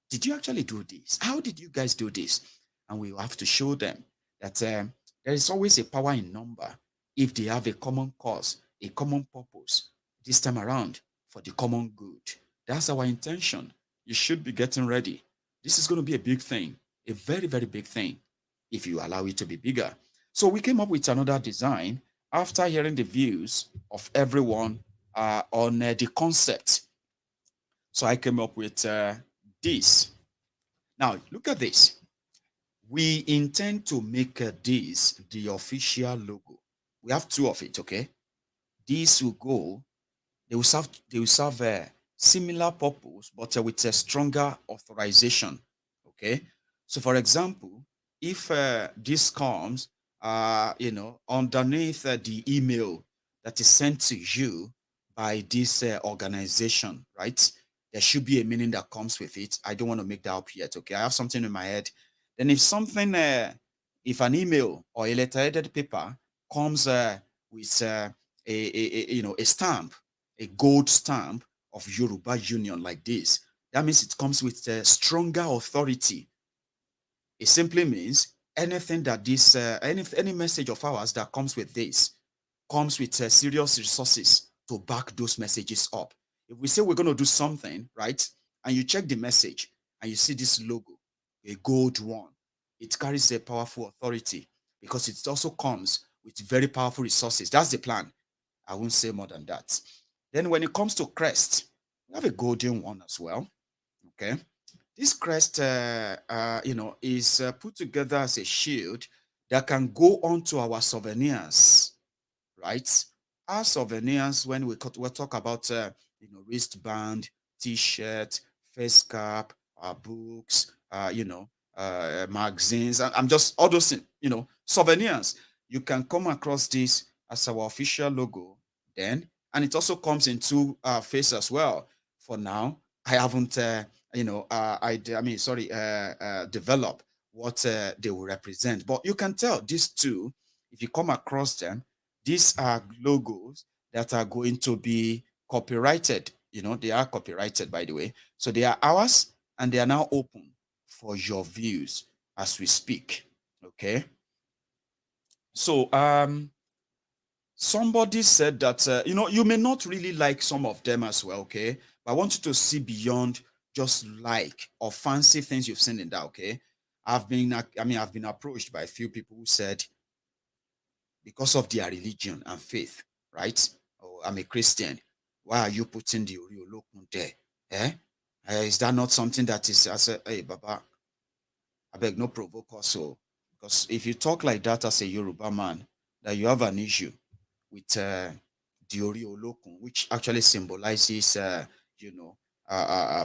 did you actually do this? How did you guys do this? And we have to show them that there is always a power in number if they have a common cause, a common purpose, this time around for the common good. That's our intention. You should be getting ready. This is going to be a big thing, a very, very big thing, if you allow it to be bigger. So we came up with another design after hearing the views of everyone on the concept. So I came up with this. Now, look at this. We intend to make this the official logo. We have two of it, okay? These will go, they will serve a similar purpose, but with a stronger authorization, okay? So for example, if this comes, underneath the email that is sent to you by this organization, right? There should be a meaning that comes with it. I don't want to make that up yet, okay? I have something in my head. Then if something, if an email or a letterheaded paper comes with a stamp, a gold stamp of Yoruba Union like this, that means it comes with a stronger authority. It simply means anything that this, any message of ours that comes with this comes with serious resources to back those messages up. If we say we're going to do something, right, and you check the message and you see this logo, a gold one, it carries a powerful authority because it also comes with very powerful resources. That's the plan. I won't say more than that. Then when it comes to crest, we have a golden one as well. Okay. This crest, is put together as a shield that can go onto our souvenirs, right? Our souvenirs, when we talk about, wristband, T-shirt, face cap, books, magazines. I'm just all those, souvenirs. You can come across this as our official logo then, and it also comes in two face as well. For now, I haven't, develop what they will represent, but you can tell these two, if you come across them, these are logos that are going to be copyrighted. They are copyrighted, by the way. So they are ours and they are now open for your views as we speak. Okay. So somebody said that you may not really like some of them as well, okay? But I want you to see beyond just like or fancy things you've seen in that, okay? I've been approached by a few people who said, because of their religion and faith, right? Oh, I'm a Christian. Why are you putting the Oriolokun there? Eh? Is that not something that is, I said, hey, Baba, I beg no provoke also. Because if you talk like that as a Yoruba man, that you have an issue with the Oriolokun, which actually symbolizes,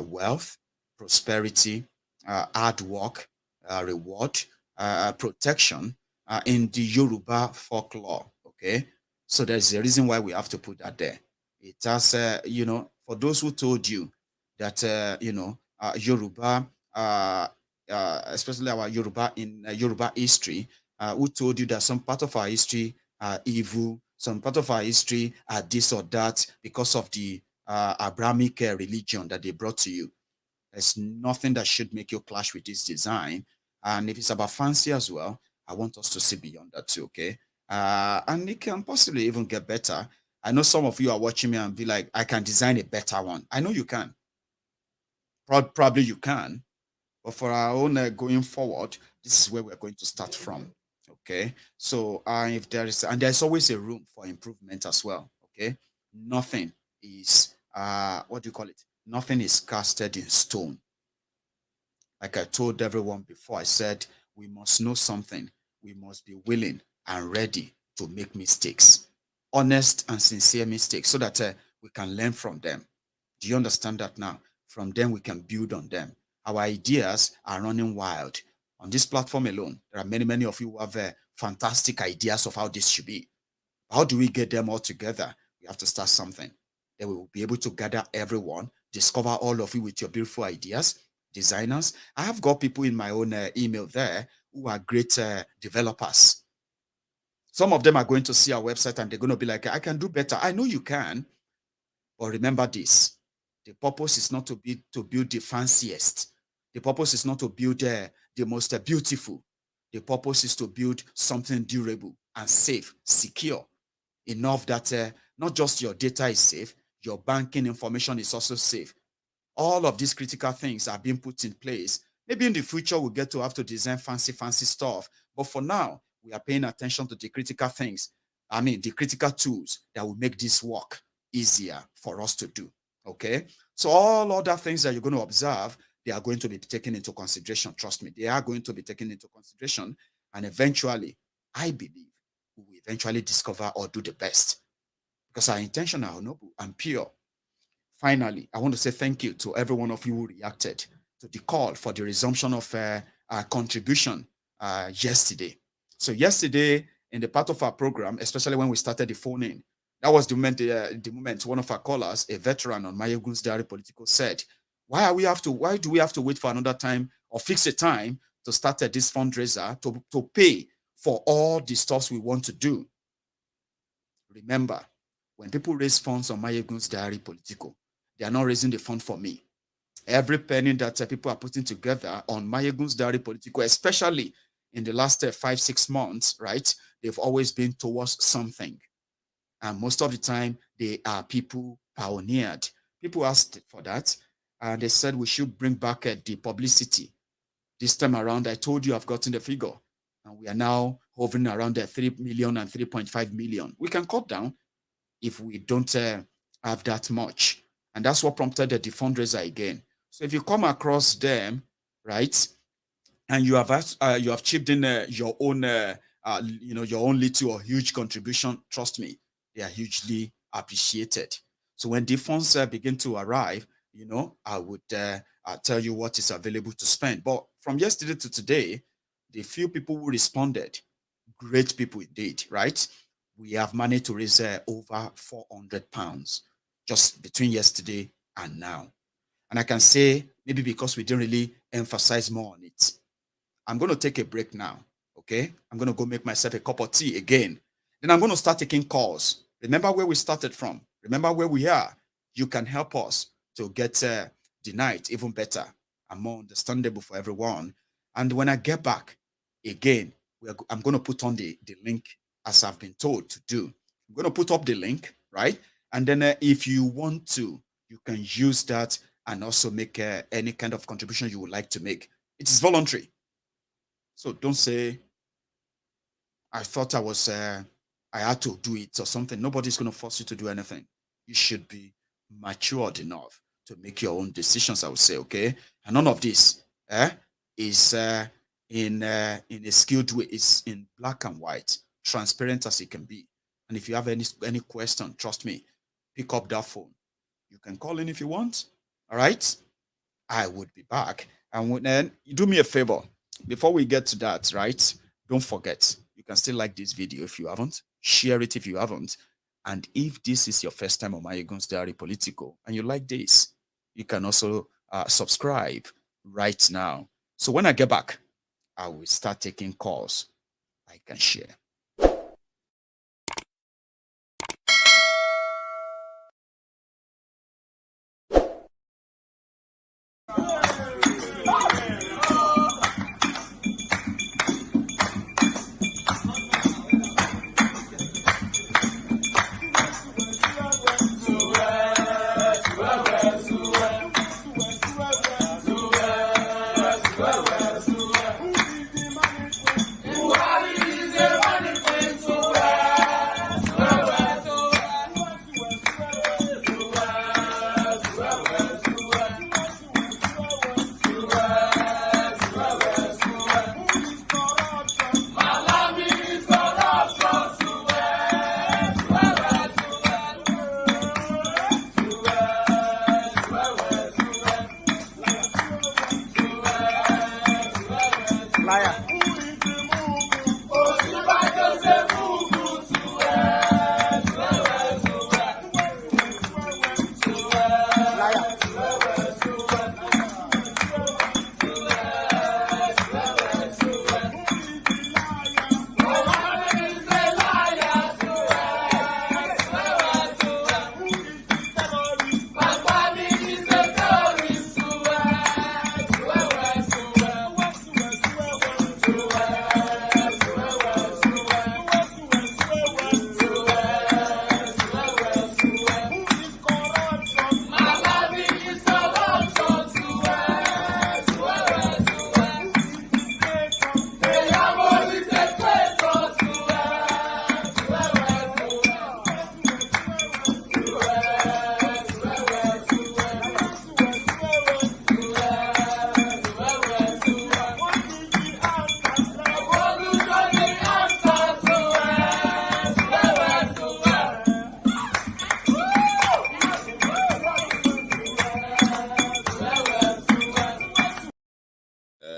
wealth, prosperity, hard work, reward, protection, in the Yoruba folklore. Okay, so there's a reason why we have to put that there. It has, for those who told you that, Yoruba, especially our Yoruba in Yoruba history, who told you that some part of our history are evil, some part of our history are this or that because of the Abrahamic religion that they brought to you. There's nothing that should make you clash with this design. And if it's about fancy as well, I want us to see beyond that too, okay? And it can possibly even get better. I know some of you are watching me and be like, I can design a better one. I know you can. Probably you can. But for our own going forward, this is where we're going to start from. Okay. So if there is, and there's always a room for improvement as well. Okay. Nothing is, what do you call it? Nothing is casted in stone. Like I told everyone before, I said, we must know something. We must be willing and ready to make mistakes, honest and sincere mistakes, so that we can learn from them. Do you understand that now? From them, we can build on them. Our ideas are running wild. On this platform alone, there are many, many of you who have fantastic ideas of how this should be. How do we get them all together? We have to start something. Then we will be able to gather everyone, discover all of you with your beautiful ideas, designers. I have got people in my own email there who are great developers. Some of them are going to see our website and they're going to be like, I can do better. I know you can. But remember this, the purpose is not to build the fanciest. The purpose is not to build the most beautiful. The purpose is to build something durable and safe, secure, enough that not just your data is safe, your banking information is also safe. All of these critical things are being put in place. Maybe in the future, we'll get to have to design fancy stuff. But for now, we are paying attention to the critical things. The critical tools that will make this work easier for us to do. Okay. So all other things that you're going to observe, they are going to be taken into consideration. Trust me, they are going to be taken into consideration. And eventually, I believe we will eventually discover or do the best because our intention are noble and pure. Finally, I want to say thank you to every one of you who reacted to the call for the resumption of our contribution yesterday. So yesterday, in the part of our program, especially when we started the phone in, that was the moment one of our callers, a veteran on Maiyegun's Diary Politico, said, why do we have to wait for another time or fix a time to start this fundraiser to pay for all the stuff we want to do? Remember, when people raise funds on Maiyegun's Diary Politico, They are not raising the fund for me. Every penny that people are putting together on Maiyegun's Diary Politico, especially in the last 5-6 months, right? They've always been towards something. And most of the time, they are people pioneered. People asked for that, and they said we should bring back the publicity. This time around, I told you I've gotten the figure, and we are now hovering around the 3 million and 3.5 million. We can cut down if we don't have that much. And that's what prompted the fundraiser again. So if you come across them, right, and you have chipped in your own your own little or huge contribution, trust me, they are hugely appreciated. So when the funds begin to arrive, I would tell you what is available to spend. But from yesterday to today, the few people who responded, great people indeed, right? We have managed to raise over 400 pounds just between yesterday and now. And I can say maybe because we didn't really emphasize more on it. I'm going to take a break now, okay? I'm going to go make myself a cup of tea again. Then I'm going to start taking calls. Remember where we started from. Remember where we are. You can help us to get the night even better and more understandable for everyone. And when I get back, again, I'm going to put on the link as I've been told to do. I'm going to put up the link, right? And then if you want to, you can use that and also make any kind of contribution you would like to make. It is voluntary. So don't say, I thought I had to do it or something. Nobody's going to force you to do anything. You should be matured enough to make your own decisions, I would say, okay? And none of this is in a skilled way. It's in black and white, transparent as it can be. And if you have any question, trust me, pick up that phone. You can call in if you want, all right? I would be back. And then you do me a favor. Before we get to that, right? Don't forget, you can still like this video if you haven't, share it if you haven't. And if this is your first time on Maiyegun's Diary Politico and you like this, you can also subscribe right now. So when I get back, I will start taking calls I can share.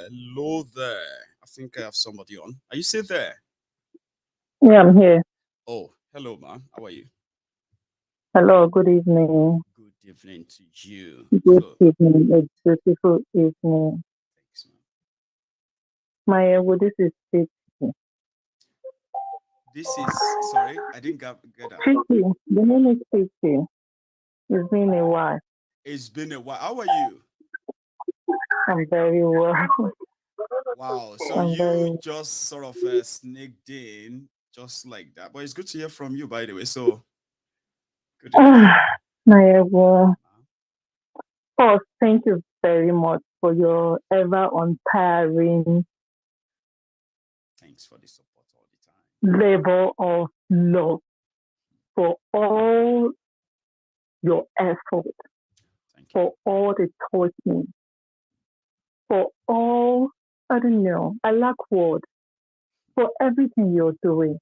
Hello there. I think I have somebody on. Are you still there? Yeah, I'm here. Oh, hello, ma'am. How are you? Hello, good evening. Good evening to you. Good evening. A beautiful evening. Thanks, ma'am. Maiyegun, this is Stacey. This is, sorry, I didn't get that. Stacey, the name is Stacey. It's been a while. It's been a while. How are you? I'm very well. Wow. So I'm very you well. just sort of sneaked in just like that. But it's good to hear from you, by the way. So good enough. Maiyegun, first, thank you very much for your ever untiring Thanks for the support all the time. labor of love, for all your effort, Thank you. for all the talking, for all, I don't know, I lack words, for everything you're doing.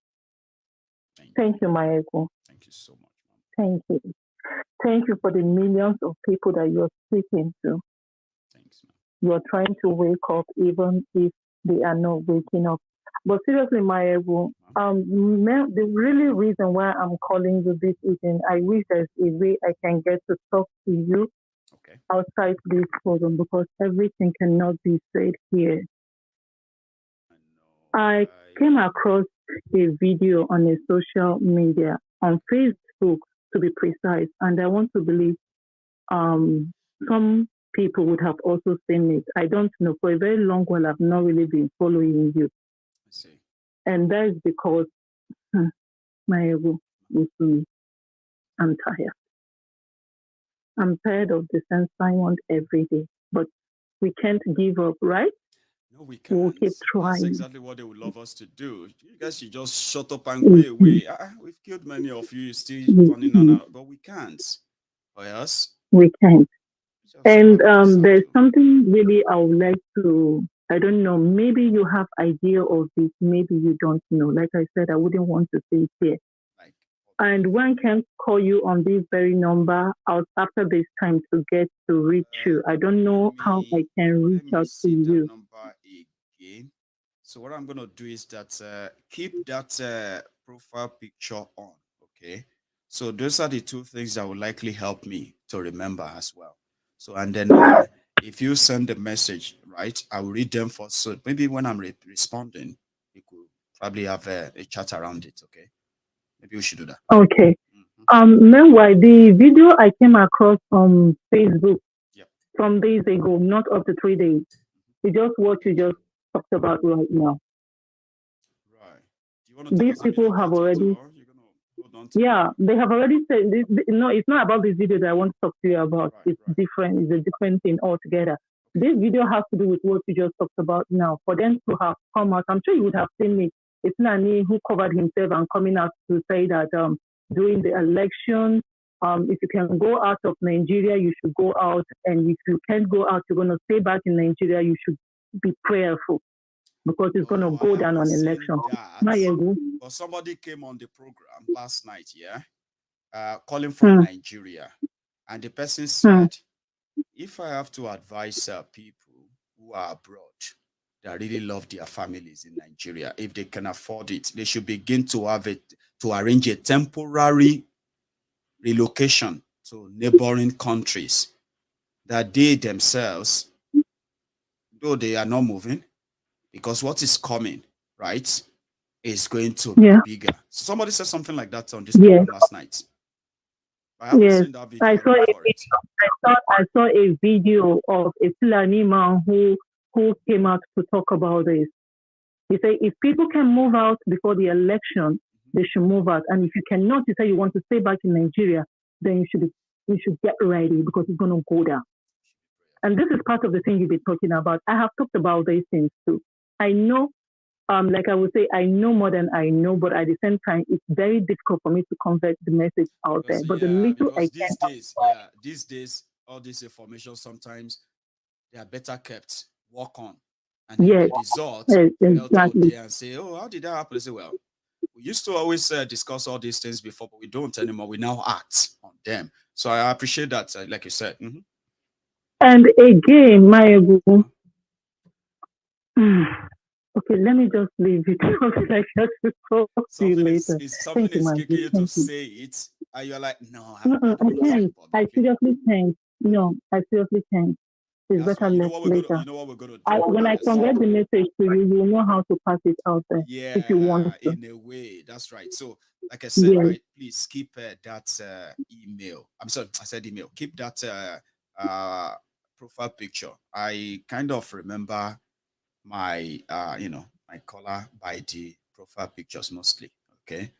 Thank you, Maiyegun. Thank you so much, ma'am. Thank you. Thank you for the millions of people that you're speaking to. Thanks, ma'am. You're trying to wake up even if they are not waking up. But seriously, Maiyegun, the really reason why I'm calling you this evening, I wish there's a way I can get to talk to you outside this forum because everything cannot be said here. I came across a video on a social media, on Facebook to be precise, and I want to believe some people would have also seen it. I don't know. For a very long while, I've not really been following you. I see. And that is because Maiyegun, I'm tired. I'm tired of the same Simon every day. But we can't give up, right? No, we can't. We'll keep trying. That's exactly what they would love us to do. You guys should just shut up and go away. We've killed many of you, still running on out, but we can't. Or else? We can't. And there's something really I would like to, I don't know, maybe you have idea of it, maybe you don't know. Like I said, I wouldn't want to say it here. And one can call you on this very number out after this time to get to reach you. I don't know how I can reach out to you. Number again. So what I'm gonna do is that keep that profile picture on. Okay. So those are the two things that will likely help me to remember as well. So and then if you send the message, right, I will read them first. So maybe when I'm responding, you could probably have a chat around it. Okay. Maybe we should do that. Okay. Meanwhile, the video I came across on Facebook some days ago, not up to 3 days. It's just what you just talked about right now. Right. Do you want to These people have already. Yeah, they have already said this. No, it's not about this video that I want to talk to you about. It's different. It's a different thing altogether. This video has to do with what you just talked about now. For them to have come out, I'm sure you would have seen it. It's Nani who covered himself and coming out to say that during the election, if you can go out of Nigeria, you should go out. And if you can't go out, you're going to stay back in Nigeria, you should be prayerful because it's going to go down on election. But somebody came on the program last night, calling from Nigeria. And the person said, if I have to advise people who are abroad that really love their families in Nigeria, if they can afford it, they should begin to have it, to arrange a temporary relocation to neighboring countries that they themselves, though they are not moving, because what is coming, right, is going to be bigger. Somebody said something like that on this program last night. I haven't seen that video. I saw a video of a Fulani man who came out to talk about this. He said, if people can move out before the election, they should move out. And if you cannot, you say you want to stay back in Nigeria, then you should get ready because it's going to go down. And this is part of the thing you've been talking about. I have talked about these things too. I know, like I would say, I know more than I know, but at the same time, it's very difficult for me to convert the message out there. But the little I can. These days, all this information sometimes they are better kept. Walk on, and then the result out there and say, "Oh, how did that happen?" They say, "Well, we used to always discuss all these things before, but we don't anymore. We now act on them." So I appreciate that, like you said. And again, Maiyegun. Okay, let me just leave it. Like something is kicking you to say it, and you're like, "No, I can't. I seriously can't. No, I seriously can't. It's better later. You know what we're gonna do? When I convert the message to you, you know how to pass it out there. Yeah, if you want to. In a way, that's right. So, like I said, right, please keep that email. I'm sorry, I said email. Keep that profile picture, I kind of remember my my color by the profile pictures mostly. Okay,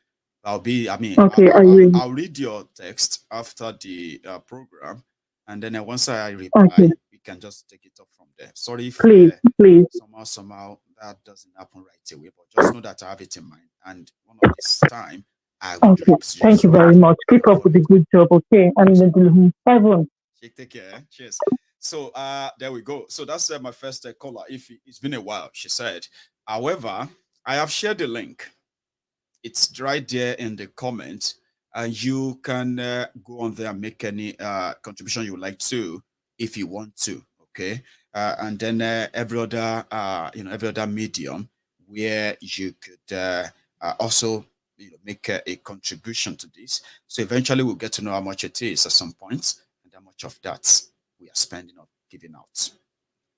Okay, I will. I'll read your text after the program, and then once I reply, Okay, we can just take it up from there. Sorry if please, please. somehow that doesn't happen right away, but just know that I have it in mind, and one of this time I will Okay, thank you resolve very much. and Keep up with the follow. good job, okay? And the 7. Take care. Cheers. So there we go. So that's my first caller. If it's been a while, she said. However, I have shared the link. It's right there in the comments, and you can go on there and make any contribution you would like to, if you want to. Okay, and then every other every other medium where you could also make a contribution to this. So eventually we'll get to know how much it is at some point, and how much of that we are spending or giving out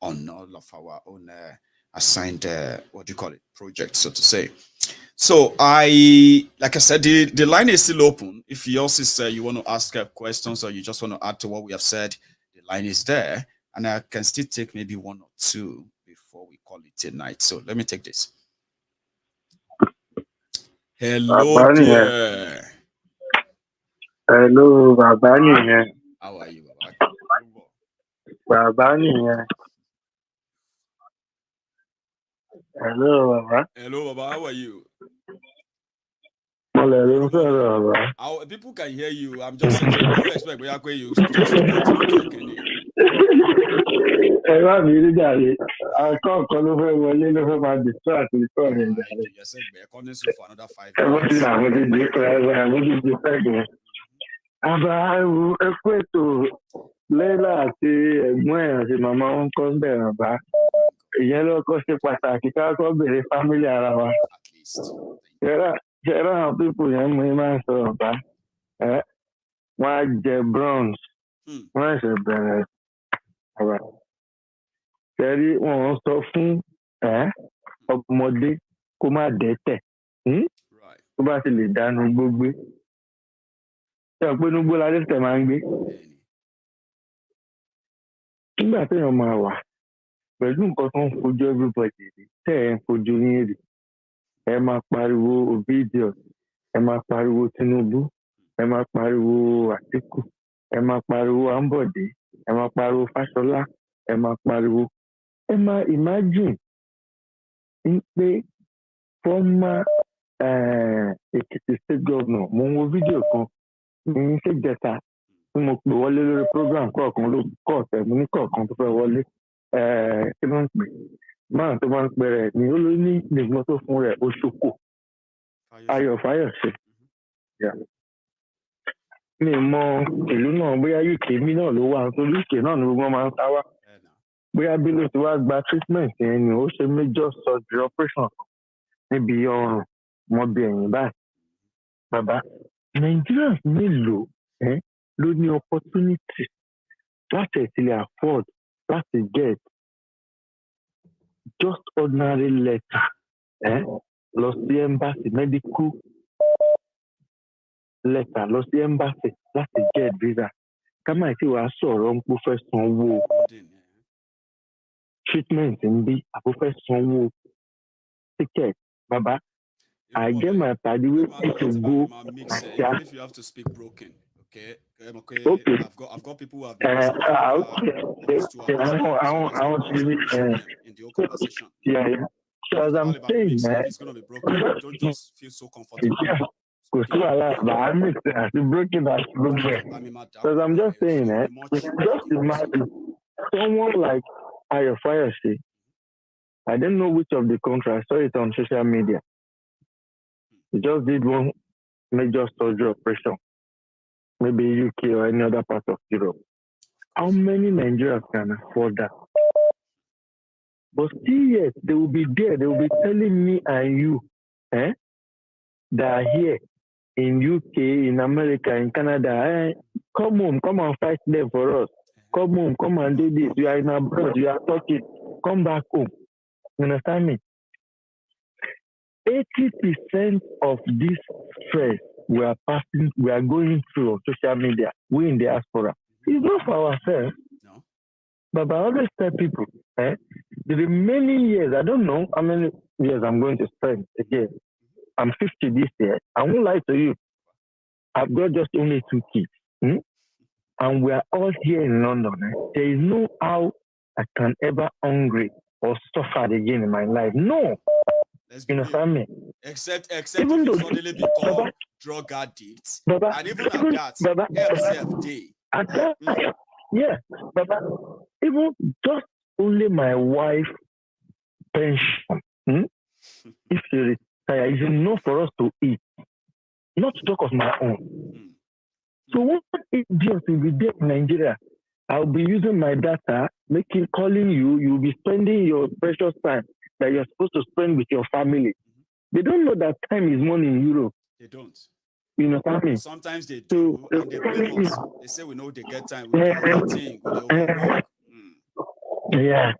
on all of our own assigned what do you call it, projects, so to say. So like I said, the line is still open. If you also you want to ask questions, or you just want to add to what we have said, the line is there, and I can still take maybe one or two before we call it a night. So let me take this. Hello there. Hello, Baba nìyẹn. How are you, Baba? Baba nìyẹn. Hello, Baba. Hello, Baba. How are you? Baba. People can hear you. I'm just saying, don't expect you just continue talking. Ẹ má mi rí jàre, akọ́kọ́ ló fẹ́ wọlé ló fẹ́ máa distract ìkọ́ rẹ̀ jàre. For another 5 Ẹ bó ti minutes. àwọn ti di fẹ́gbẹ́. Àbá ẹ kú ètò Lẹ́lá àti ẹ̀gbọ́n ẹ̀ àti màmá wọn kọ́ ń bẹ̀rẹ̀ bá. Ìyẹn ló kọ́ ṣe pàtàkì ká kọ́ bèrè fámílì ara wa. Ṣẹ́rá àwọn pípò yẹn mú máa ń sọ̀rọ̀ bá. Wọ́n á jẹ bronze. Wọ́n ẹ̀ṣẹ̀ bẹ̀rẹ̀ ọ̀rọ̀. Ṣẹ́rí wọn sọ fún ọmọdé kó má dẹ́tẹ̀. Tó bá ti lè dánú gbógbé. Ṣé o pé núgbó la dẹ́tẹ̀ máa ń gbé? Nígbà téèyàn máa wà pẹ̀lú nǹkan tó ń fojú everybody rí, tẹ́ ẹ̀ ń fojú yín rí. Ẹ máa pariwo Ovidius, ẹ máa pariwo Tinubu, ẹ máa pariwo Atiku, ẹ máa pariwo Ambode, ẹ máa pariwo Fáṣọlá, ẹ máa pariwo. Ẹ máa imagine pé former Èkìtì state governor, mo ń wo fídíò kan ní ṣèjẹta tí mo pè wọlé lórí program kọ̀ọ̀kan ló kọ̀ọ̀tẹ̀ mo ní kọ̀ọ̀kan tó fẹ́ wọlé kí ló ń pè máa tó máa ń pè rẹ̀ ní ó ló ní nìgbọ́n tó fún rẹ̀ Òṣòkò Ayọ̀ Fáyọ̀ṣe. Mi mọ ìlú náà bóyá UK mi náà ló wà nítorí UK náà ni gbogbo máa ń sá wá. Bóyá bí ló ti wá gba treatment yẹn ni ó ṣe major surgery operation níbi ọrùn mọ́ bí ẹ̀yìn báyìí. Bàbá Nigerians mélòó ló ní opportunity láti ẹ̀sìlẹ̀ afford láti get just ordinary letter lọ sí embassy medical letter lọ sí embassy láti get visa ká máa tí wàá sọ̀rọ̀ ń pọ́ fẹ́ sanwó treatment ń bí àbó fẹ́ sanwó ticket. Bàbá I get my padi wey to go. If you have to speak broken, okay. I've got people who have been in the whole conversation. Yeah. So as I'm saying, it's gonna be broken. Don't just feel so comfortable. So as I'm just saying, just imagine someone like Ayọ̀ Fáyọ̀ṣe. I don't know which of the country. I saw it on social media. He just did one major surgery operation, maybe UK or any other part of Europe. How many Nigerians can afford that? But still, yes, they will be there. They will be telling me and you that are here in UK, in America, in Canada, come home, come and fight there for us. Come home, come and do this. You are in abroad, you are talking. Come back home. You understand me? 80% of this stress we are going through on social media, we in diaspora, it's not for ourselves. But I always tell people, the remaining years, I don't know how many years I'm going to spend again. I'm 50 this year. I won't lie to you. I've got just only 2 kids. And we are all here in London. There is no how I can ever hungry or suffer again in my life. No. You know what I mean? Except even if you suddenly become drug addicts. And even at that, help day. Yeah, but even just only my wife pension, if she retire, is enough for us to eat. Not to talk of my own. So what idiot will be there in Nigeria? I'll be using my data, calling you. You'll be spending your precious time that you're supposed to spend with your family. They don't know that time is money in Europe. They don't. You know what I mean? Sometimes they do, and they blame us. They say we know they get time. We do everything. We overwork. Yeah.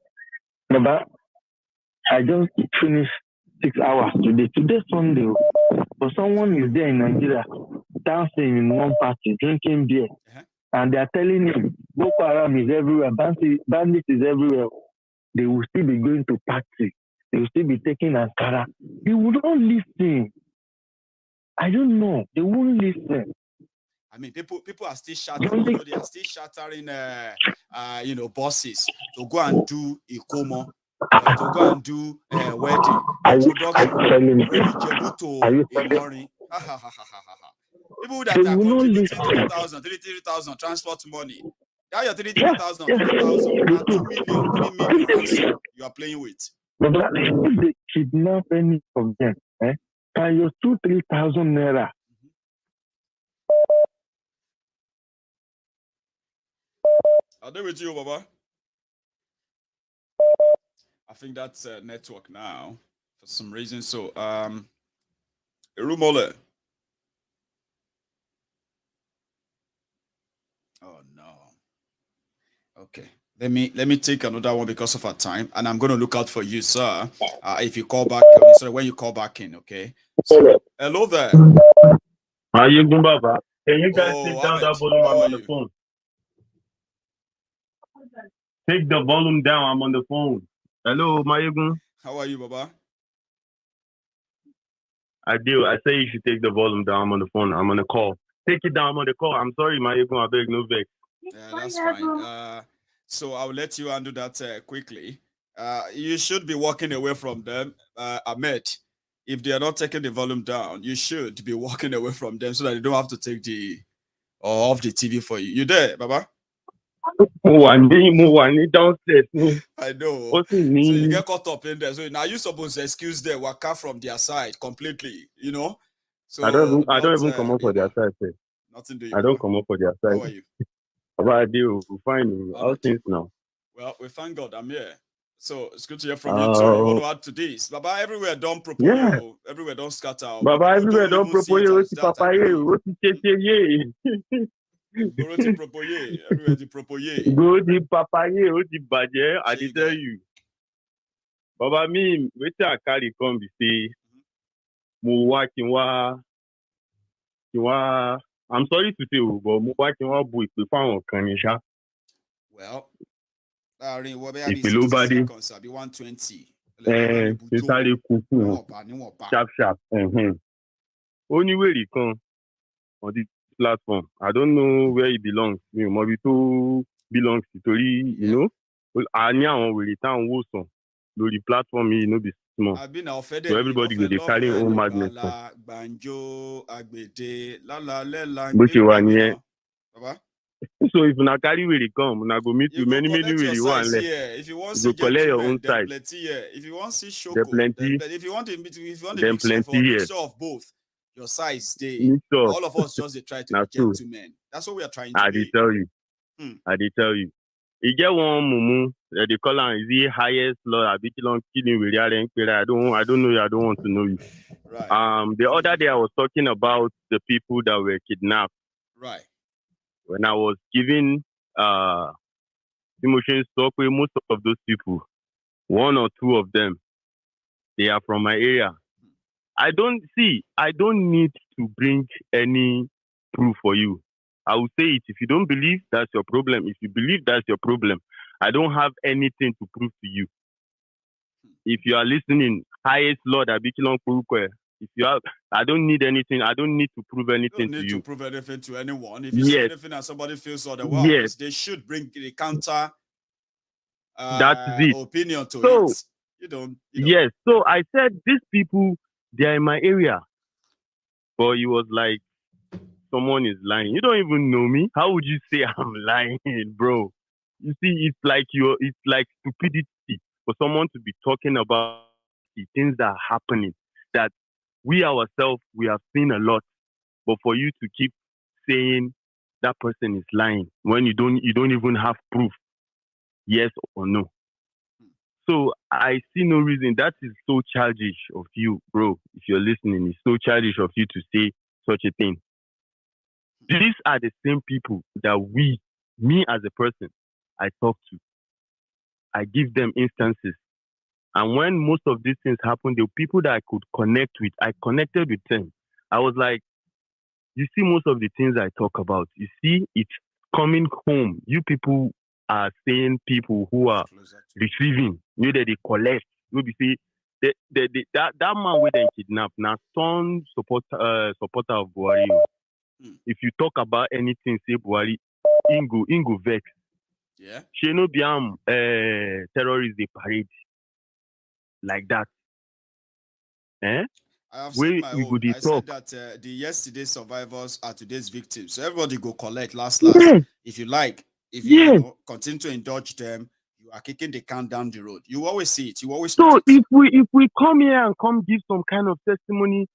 But I just finished 6 hours today. Today's Sunday. But someone is there in Nigeria dancing in one party, drinking beer. And they are telling him Boko Haram is everywhere, bandits is everywhere. They will still be going to party. They will still be taking Ankara. They will not listen. I don't know. They won't listen. I mean, people are still shattering. They are still shattering, buses to go and do Ikomo, to go and do wedding. People that are contributing 3,000 transport money. Now you're 3,000, 4,000, 2 million, 3 million ransom you are playing with. But if they kidnap any of them, can you 2,000-3,000 naira? I'll do with you, Baba. I think that's network now for some reason. So, Irumole. Oh no. Okay. Let me take another one because of our time, and I'm going to look out for you, sir. If you call back, sorry, when you call back in, okay? So, hello there. How you doing, Baba? Can you guys take down that volume? I'm on the phone. Take the volume down. I'm on the phone. Hello, Maiyegun. How are you, Baba? I do. I say you should take the volume down. I'm on the phone. I'm on the call. Take it down. I'm on the call. I'm sorry, Maiyegun. I beg no vex. Yeah, that's fine. So I'll let you undo that quickly. You should be walking away from them, Ahmed. If they are not taking the volume down, you should be walking away from them so that you don't have to take off the TV for you. You there, Baba? Downstairs. I know. So you get caught up in there. So now you're supposed to excuse them, walk out from their side completely, So I don't even come up for their side. Nothing do you. I don't come up for their side. How are you? How I do? Fine. How things now? Well, we thank God I'm here. So it's good to hear from you too. You want to add to this? Baba, everywhere don't propose. Yeah. Everywhere don't scatter. Baba, everywhere don't propose. Everywhere the propose. Go the papaye, the baje. I did tell you. Baba, me, wait till I carry come be say, I'm sorry to say, but well, if nobody, 120. Sharp. Only way he come on this platform. I don't know where he belongs. Maybe to belongs to you know. I know we return Wilson. The platform, be small. So everybody will be carrying own madness. So if you carry where they come, I go meet you many where you want. If you want to collect your own side. If you want to see Shoko, if you want to mix of both, your size stay. All of us just try to be gentlemen. That's what we are trying to do. I tell you. You get one mumu, they call him is the highest lord. I don't know. I don't want to know you. Right. The other day I was talking about the people that were kidnapped. Right. When I was giving emotions talk with most of those people, one or two of them, they are from my area. I don't need to bring any proof for you. I will say it. If you don't believe, that's your problem. If you believe, that's your problem. I don't have anything to prove to you. If you are listening, highest Lord Abikilon Kurukwe, if you have, I don't need anything. I don't need to prove anything to you. You don't need to prove anything to anyone. If you say anything and somebody feels otherwise, they should bring the counter that's it. opinion to so, it. You don't. Yes. So I said, these people, they are in my area. But he was like, someone is lying. You don't even know me. How would you say I'm lying, bro? You see, it's like stupidity for someone to be talking about the things that are happening that we ourselves, we have seen a lot. But for you to keep saying that person is lying when you don't even have proof, yes or no. So I see no reason. That is so childish of you, bro. If you're listening, it's so childish of you to say such a thing. These are the same people that me as a person, I talk to. I give them instances. And when most of these things happen, the people that I could connect with, I connected with them. I was like, you see, most of the things I talk about, you see, it's coming home. You people are saying people who are receiving, you know, that they collect. You be say that man with them kidnap now, strong supporter of Buhari. If you talk about anything, say Buhari, Ingo vex. Yeah. She no be terrorists they parade like that. I have said my own. I said that the yesterday survivors are today's victims. So everybody go collect last. Yes. If you like, if you continue to indulge them, you are kicking the can down the road. You always see it. You always. So if we come here and come give some kind of testimony,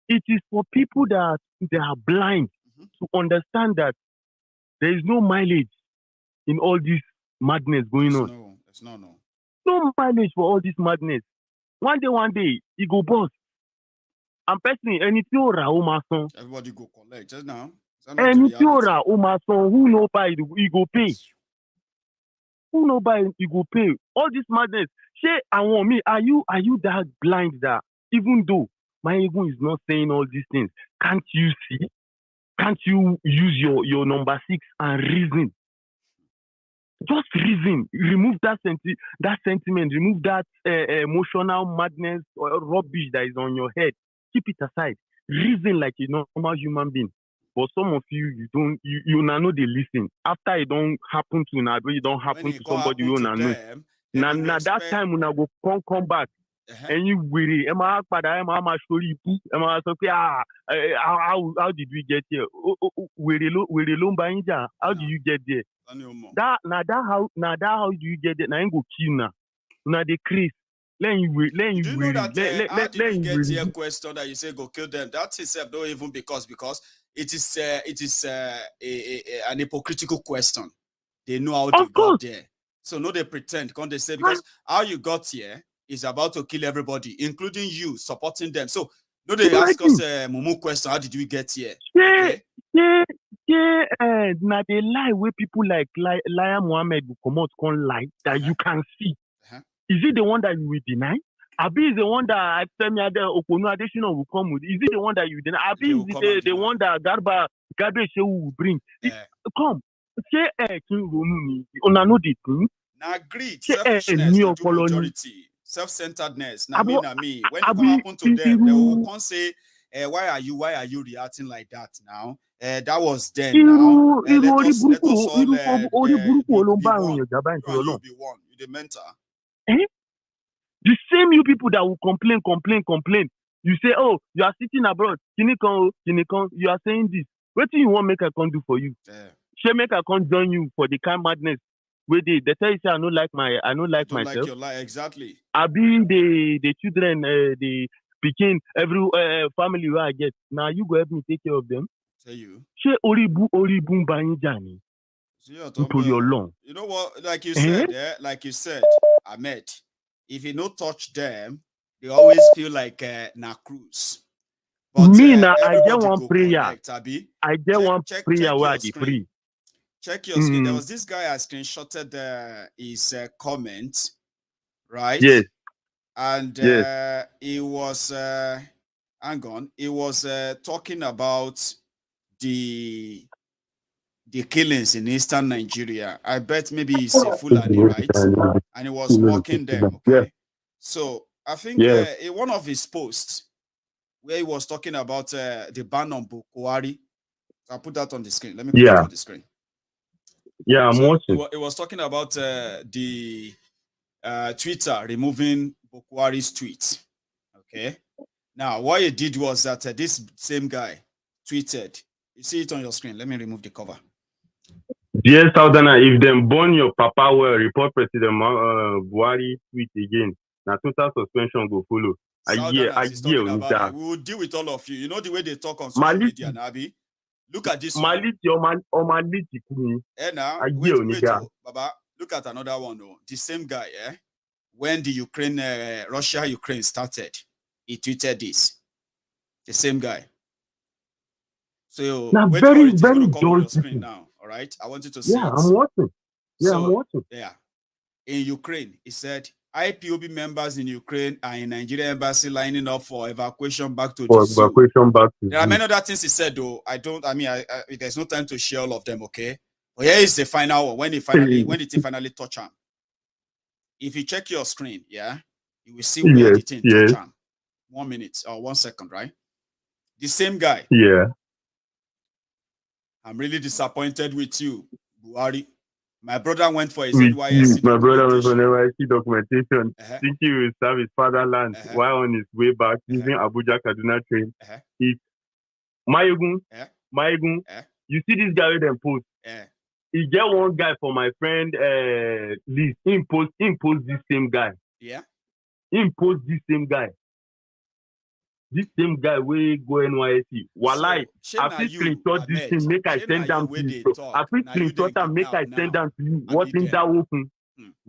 it is for people that they are blind to understand that there is no mileage in all this madness going on. No mileage for all this madness. One day, it go bust. And personally, anything ora o ma son. Everybody go collect just now. Anything ora o ma son, who no buy he go pay. Who no buy he go pay. All this madness. Say, I want me. Are you that blind that even though Maiyegun is not saying all these things, can't you see? Can't you use your number 6 and reason? Just reason. Remove that sentiment. Remove that emotional madness or rubbish that is on your head. Keep it aside. Reason like a normal human being. But some of you know they listen. After it don't happen to you don't happen to somebody you know. Now that time when I go come back. And you worry, how did we get here? How do you get there? How do you get there? Now you go kill now. Now they crease. Do you know that how did we get here question that you say go kill them? That itself don't even because it is an hypocritical question. They know how they got there. So no, they pretend. Can't they say because how you got here is about to kill everybody, including you, supporting them. So no, they ask us Mumu question, how did we get here? Now they lie where people like Liar Mohammed will come out can't lie that you can see. Is it the one that you will deny? Abi is the one that I tell me that Okonu Adesina will come with. Is it the one that you deny? Abi is it the one that Garba will bring? Come. Say una know the thing. Now greed, selfishness, to do majority, self-centeredness. Now me. When it come happen to them, they will come say, why are you reacting like that now? That was then now. Let us all be one. You the mentor. The same you people that will complain. You say, oh, you are sitting abroad. Kinikon, you are saying this. What do you want make I come do for you? She make I come join you for the kind madness. Where they tell you say I don't like myself. Like your life, exactly. I be the children, the picking every family where I get. Now you go help me take care of them. Say you. She oribu banijani. You know what? Like you said, Ahmed. If you don't touch them, they always feel like na cruise. But me now, I get one prayer. I get one prayer where they free. Check your screen. There was this guy I screenshotted his comment, right? Yes. And he was hang on. He was talking about the the killings in eastern Nigeria. I bet maybe he's a Fulani, right? And he was mocking them, okay? Yeah. So I think in one of his posts where he was talking about the ban on Bukwari, I'll put that on the screen. Let me put it on the screen. Yeah, I'm watching. It was talking about the Twitter removing Bukwari's tweet. Okay. Now, what he did was that this same guy tweeted. You see it on your screen. Let me remove the cover. Dear Southerner, if them burn your papa well, report President Buhari tweet again. Now total suspension go follow. We will deal with all of you. You know the way they talk on social media, Nabi. Look at this one. Now, wait, Baba. Look at another one. Oh. The same guy, when the Russia-Ukraine started, he tweeted this. The same guy. So now, wait very, for it. It's very going to come on your screen now. All right. I want you to see it. I'm watching. I'm watching. Yeah. In Ukraine, he said IPOB members in Ukraine are in Nigeria embassy lining up for evacuation back to the zoo. There are many other things he said, though. There's no time to share all of them, okay? But here is the final one when it finally touch him. If you check your screen, you will see where the thing touch him. 1 minute or 1 second, right? The same guy. Yeah. I'm really disappointed with you, Buhari. My brother went for his NYSC My brother went for NYSC documentation. Thinking he will serve his fatherland while on his way back using Abuja Kaduna train. It's Maiyegun. You see this guy with them post. He get one guy for my friend list. Impose this same guy. Yeah. Impose this same guy. This same guy will go NYSC. Walai, I feel screenshot this thing, make I send them to you. I feel screenshot and make I send them to you. What in that open?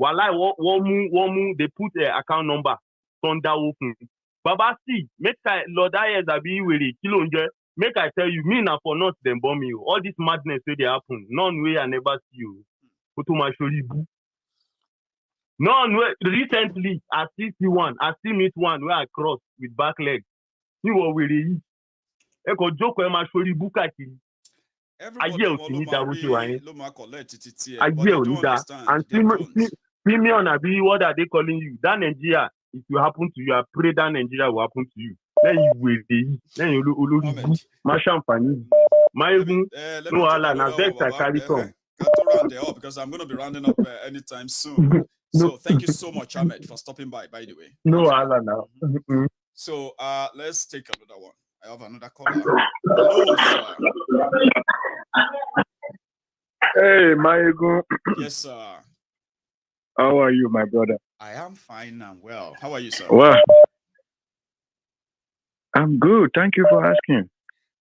Walai, one they put a account number on that open. Baba, see, make I Lord Ayazabi will kilo unje. Make I tell you, me na for not them bomb you. All this madness where they happen. None way I never see you. Put to my shoulder. None way. Recently, I see one. I see meet one where I cross with back leg. Everybody see me on Abi, what are they calling you? That Nigeria, if you happen to you, I pray that Nigeria will happen to you. Then you will be. Then you will Masham Fani. No, Allah, now that's a carry come. Because I'm going to be rounding up anytime soon. So thank you so much, Ahmed, for stopping by the way. No, Allah, now. So let's take another one. I have another caller. Hello, sir. Hey, Maiyegun. Yes, sir. How are you, my brother? I am fine and well. How are you, sir? Well, I'm good. Thank you for asking.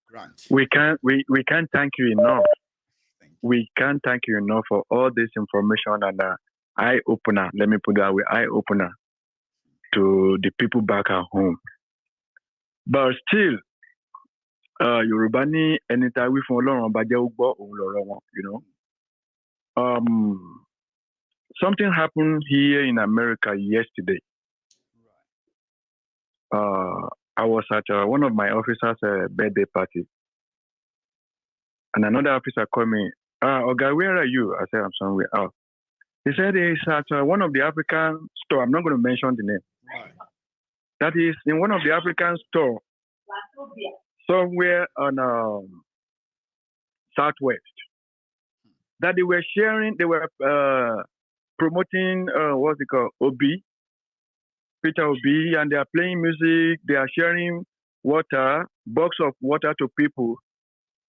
Grant. We can't thank you enough. We can't thank you enough for all this information and eye opener. Let me put that way, eye opener to the people back at home. But still, Yoruba ni ẹni tá wí fún Ọlọ́run bá jẹ́ ó gbọ́ òun lọ̀rọ̀ wọn, you know. Something happened here in America yesterday. I was at one of my officers' birthday party, and another officer called me. Oga, where are you? I said, I'm somewhere out. He said he's at one of the African store. I'm not going to mention the name. Right. That is in one of the African store somewhere on Southwest. That they were promoting what's it called, Peter Obi, and they are playing music. They are sharing water, box of water to people,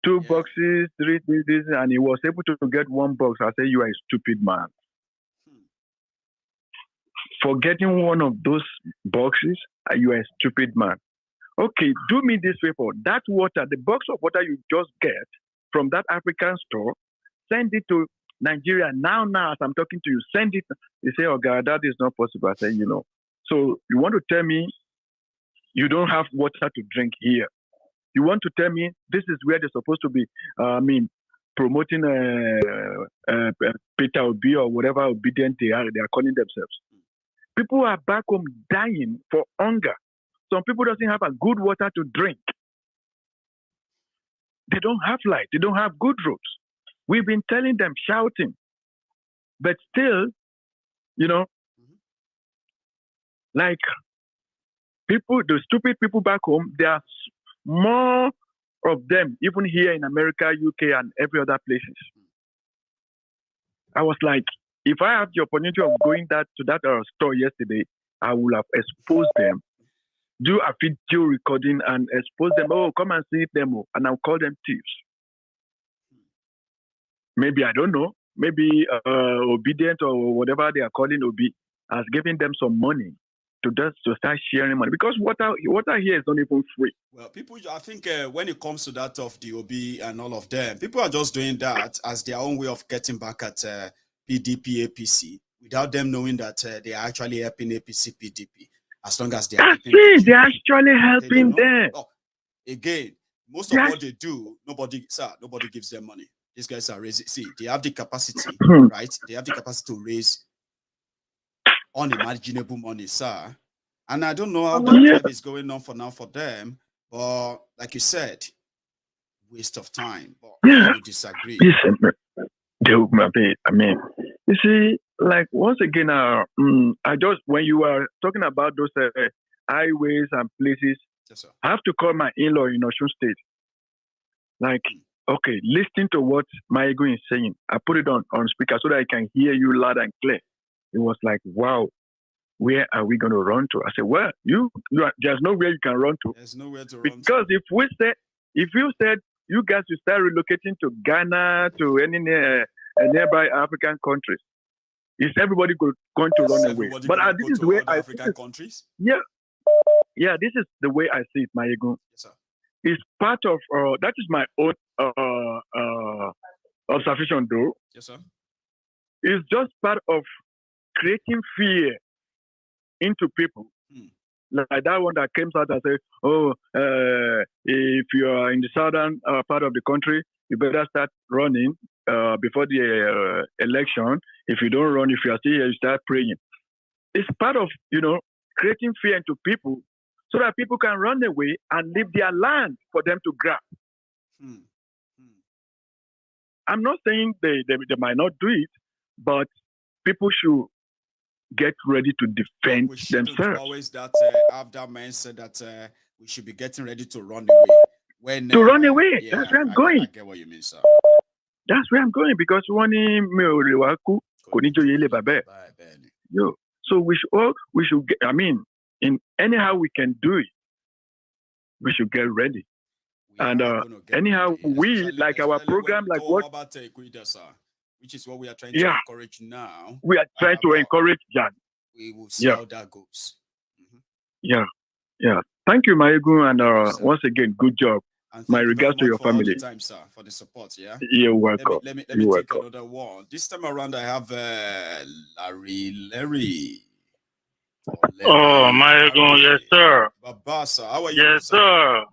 2 boxes, 3 this, and he was able to get 1 box. I say, you are a stupid man. For getting 1 of those boxes, you are a stupid man. Okay, do me this favor. That water, the box of water you just get from that African store, send it to Nigeria now as I'm talking to you. Send it. They say, oh God, that is not possible. I say, you know. So you want to tell me you don't have water to drink here? You want to tell me this is where they're supposed to be, promoting Peter Obi or whatever obedient they are calling themselves. People are back home dying for hunger. Some people doesn't have a good water to drink. They don't have light. They don't have good roads. We've been telling them, shouting, but still, you know, like people, the stupid people back home, there are more of them, even here in America, UK, and every other places. I was like, if I had the opportunity of going to that store yesterday, I would have exposed them, do a video recording and expose them. Oh, come and see them, and I'll call them thieves. Maybe, I don't know, maybe Obedient or whatever they are calling Obi has given them some money to start sharing money, because water here is not even free. Well, people, I think when it comes to that of the OB and all of them, people are just doing that as their own way of getting back at PDP, APC, without them knowing that they are actually helping APC, PDP, as long as they are. That's it. They're actually helping them. Oh, again, most of what they do, nobody gives them money. These guys are raising. See, they have the capacity, right? They have the capacity to raise unimaginable money, sir. And I don't know how that is going on for now for them, but like you said, waste of time. But I would disagree. I mean, you see, like once again, when you are talking about those highways and places, yes, sir. I have to call my in-law in Osun State. Like, okay, listen to what Maiyegun is saying. I put it on speaker so that I can hear you loud and clear. It was like, wow, where are we going to run to? I said, well, there's nowhere you can run to. There's nowhere to run to. Because if you said you guys should start relocating to Ghana, to any nearby African countries, is everybody going to run away? But this is the way I African countries. Yeah, this is the way I see it, Maiyegun. Yes, sir. It's part of that is my own observation, though. Yes, sir. It's just part of creating fear into people. Like that one that came out and said, oh, if you are in the southern part of the country, you better start running before the election. If you don't run, if you are still here, you start praying. It's part of, creating fear into people so that people can run away and leave their land for them to grab. I'm not saying they might not do it, but people should get ready to defend themselves. Always that have that mindset that we should be getting ready to run away. Run away. Yeah, that's where I'm going. I get what you mean, sir. That's where I'm going, because so we should get, I mean, in anyhow we can do it, we should get ready. And anyhow, we like our program, like what about Equida, sir, which is what we are trying to encourage now. We are trying to encourage that. We will see how that goes. Yeah. Thank you, Maiyegun, and once again, good job. My regards to your family. Time, sir, for the support. Yeah. You're welcome. Let me take another one. This time around, I have Larry. Oh, Maiyegun, yes, sir. Babasa, how are you? Yes, sir.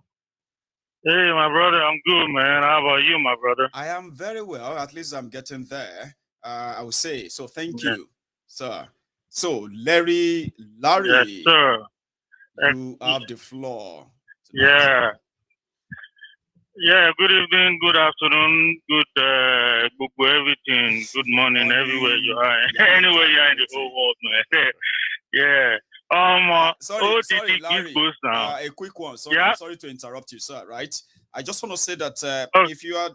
Hey, my brother, I'm good, man. How about you, my brother? I am very well. At least I'm getting there. I would say so. Thank you, sir. So, Larry, yes, sir. You have the floor. Yeah. Good evening, good afternoon, good everything, good morning, everywhere you are, anywhere you are in the whole world, man. Sorry, Larry. A quick one. Sorry, I'm sorry to interrupt you, sir. Right? I just want to say that if you are,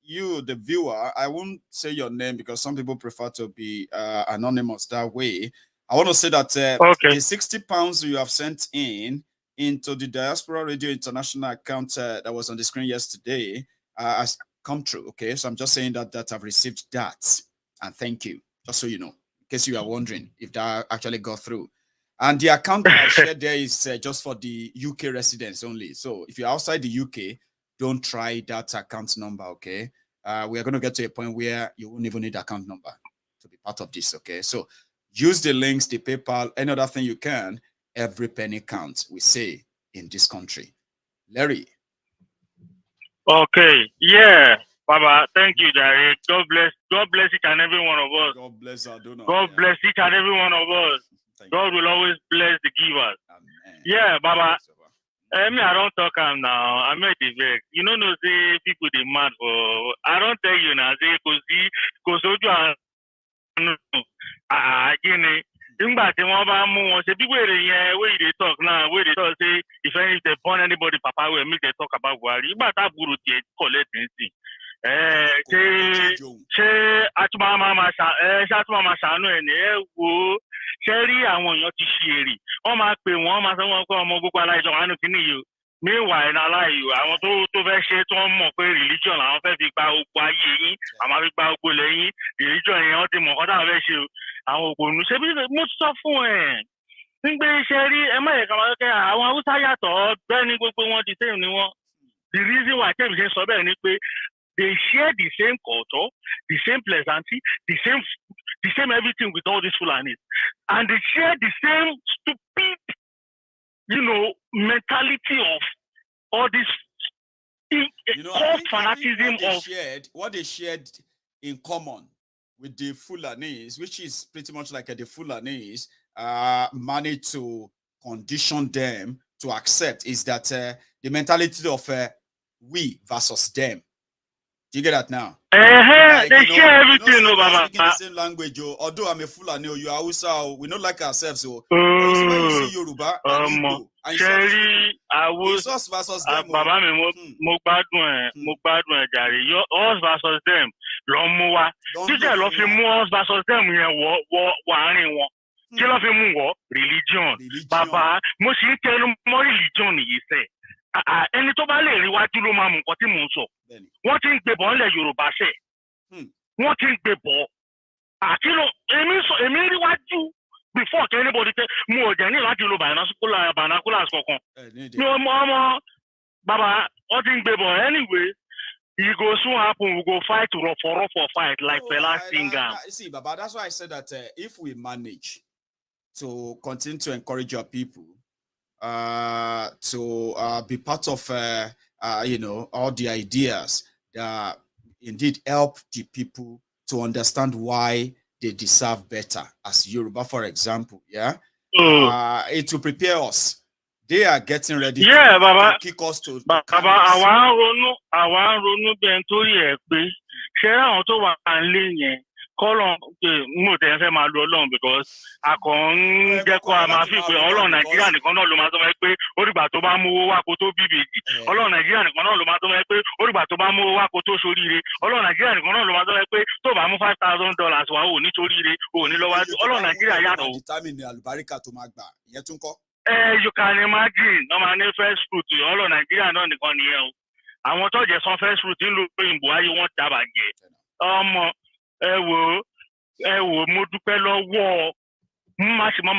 you, the viewer, I won't say your name because some people prefer to be anonymous that way. I want to say that the £60 you have sent into the Diaspora Radio International account that was on the screen yesterday has come true. Okay, so I'm just saying that I've received that, and thank you. Just so you know, in case you are wondering if that actually got through. And the account that I shared there is just for the UK residents only. So if you're outside the UK, don't try that account number. Okay, we are going to get to a point where you won't even need account number to be part of this. Okay, so use the links, the PayPal, any other thing you can. Every penny counts, we say in this country. Larry. Okay, yeah, Baba, thank you, Jerry. God bless each and every one of us. God bless our donor. God bless each and every one of us. God will always bless the givers. Amen. Yeah, Baba. Me, I don't talk am now. I made the vex. You know, no say people they mad for. I don't tell you now. Say cause ojú gini. Nígbà tí wọ́n bá mú wọn ṣe bí wèrè yẹn wey dey talk now wey dey talk say if they burn anybody papa wey make they talk about Buhari. Nígbà tá àbúrò tiẹ̀ collect anything. Ṣé atúmọ̀ máa ṣàánú ẹ̀ ní ẹ wo ṣé rí àwọn èèyàn ti ṣe èrè wọ́n máa pè wọ́n máa sọ wọn pé ọmọ gbogbo aláìjọ wà nù kíní yìí o meanwhile aláìyò àwọn tó fẹ́ ṣe tí wọ́n mọ̀ pé religion làwọn fẹ́ fi gba gbogbo ayé yín àwọn fi gba gbogbo lẹ́yìn religion yẹn wọ́n ti mọ̀ kọ́ táwọn fẹ́ ṣe o àwọn òpònú ṣe bí mo sọ fún ẹ̀ nígbà iṣẹ́ rí ẹ má yẹ ká máa kẹ́ àwọn haúsá yàtọ̀ bẹ́ẹ̀ ni gbogbo wọn ti sẹ́yìn ni wọ́n the reason why tẹ́mi ṣe sọ bẹ́ẹ̀ ni pé they share the same culture, the same pleasantry, the same everything with all these Fulanis. And they share the same stupid, mentality of all this fanatism what they shared in common with the Fulanis, which is pretty much like the Fulanis managed to condition them to accept, is that the mentality of we versus them. Do you get that now? They share everything, Baba. Speaking the same language, although I'm a Fulani, you are Hausa, we don't like ourselves. So you see Yoruba and Igbo, Sherry, I was us versus them. Baba, mo gbádùn jàre. Us versus them. Lọ́múwa. Jíjẹ́ lọ fi mú us versus them yẹn wọ àárín wọn. Kí ló fi mú wọ? Religion. Baba, mo sì ń tẹnu mọ́ religion yìí sẹ́. Ẹni tó bá lè rí wájú ló máa mú nǹkan tí mò ń sọ. Wọ́n ti ń gbé bọ̀ ńlẹ̀ Yorùbá ṣẹ̀. Wọ́n ti ń gbé bọ̀. Àkìlọ̀ èmi rí wájú before kí anybody tẹ mo ò jẹ́ ní láti lo binoculars kankan. Mi ò mọ ọmọ bàbá wọ́n ti ń gbé bọ̀ anyway. It go soon happen. We go fight rough fight like Fela singer. See, Baba, that's why I said that if we manage to continue to encourage your people to be part of, all the ideas that indeed help the people to understand why they deserve better. As Yoruba, for example, it will prepare us. They are getting ready to kick us to Baba, àwa ń ronú bẹ́ẹ̀ nítorí ẹ̀ pé ṣé àwọn tó wà nílé yẹn kọ́lọ̀ mo tẹ̀ fẹ́ máa lo Ọlọ́run because a kàn ń jẹ́ kó a máa fi pé Ọlọ́run Nàìjíríà nìkan náà ló máa tó máa pé orígbà tó bá mówó wá kó tó bíbèjì Ọlọ́run Nàìjíríà nìkan náà ló máa tó máa pé orígbà tó bá mówó wá kó tó ṣoríire Ọlọ́run Nàìjíríà nìkan náà ló máa tó máa pé tó bá mú $5,000 wá ò ní ṣoríire ò ní lọ́wọ́ Ọlọ́run Nàìjíríà yàtọ̀. You can imagine ọmọ ní first fruit Ọlọ́run Nàìjíríà náà nìkan nìyẹn o àwọn tó jẹ san first fruit ń lo òyìnbó ayé wọn dábàá jẹ ọmọ ẹ wò mo dúpẹ́ lọ́wọ́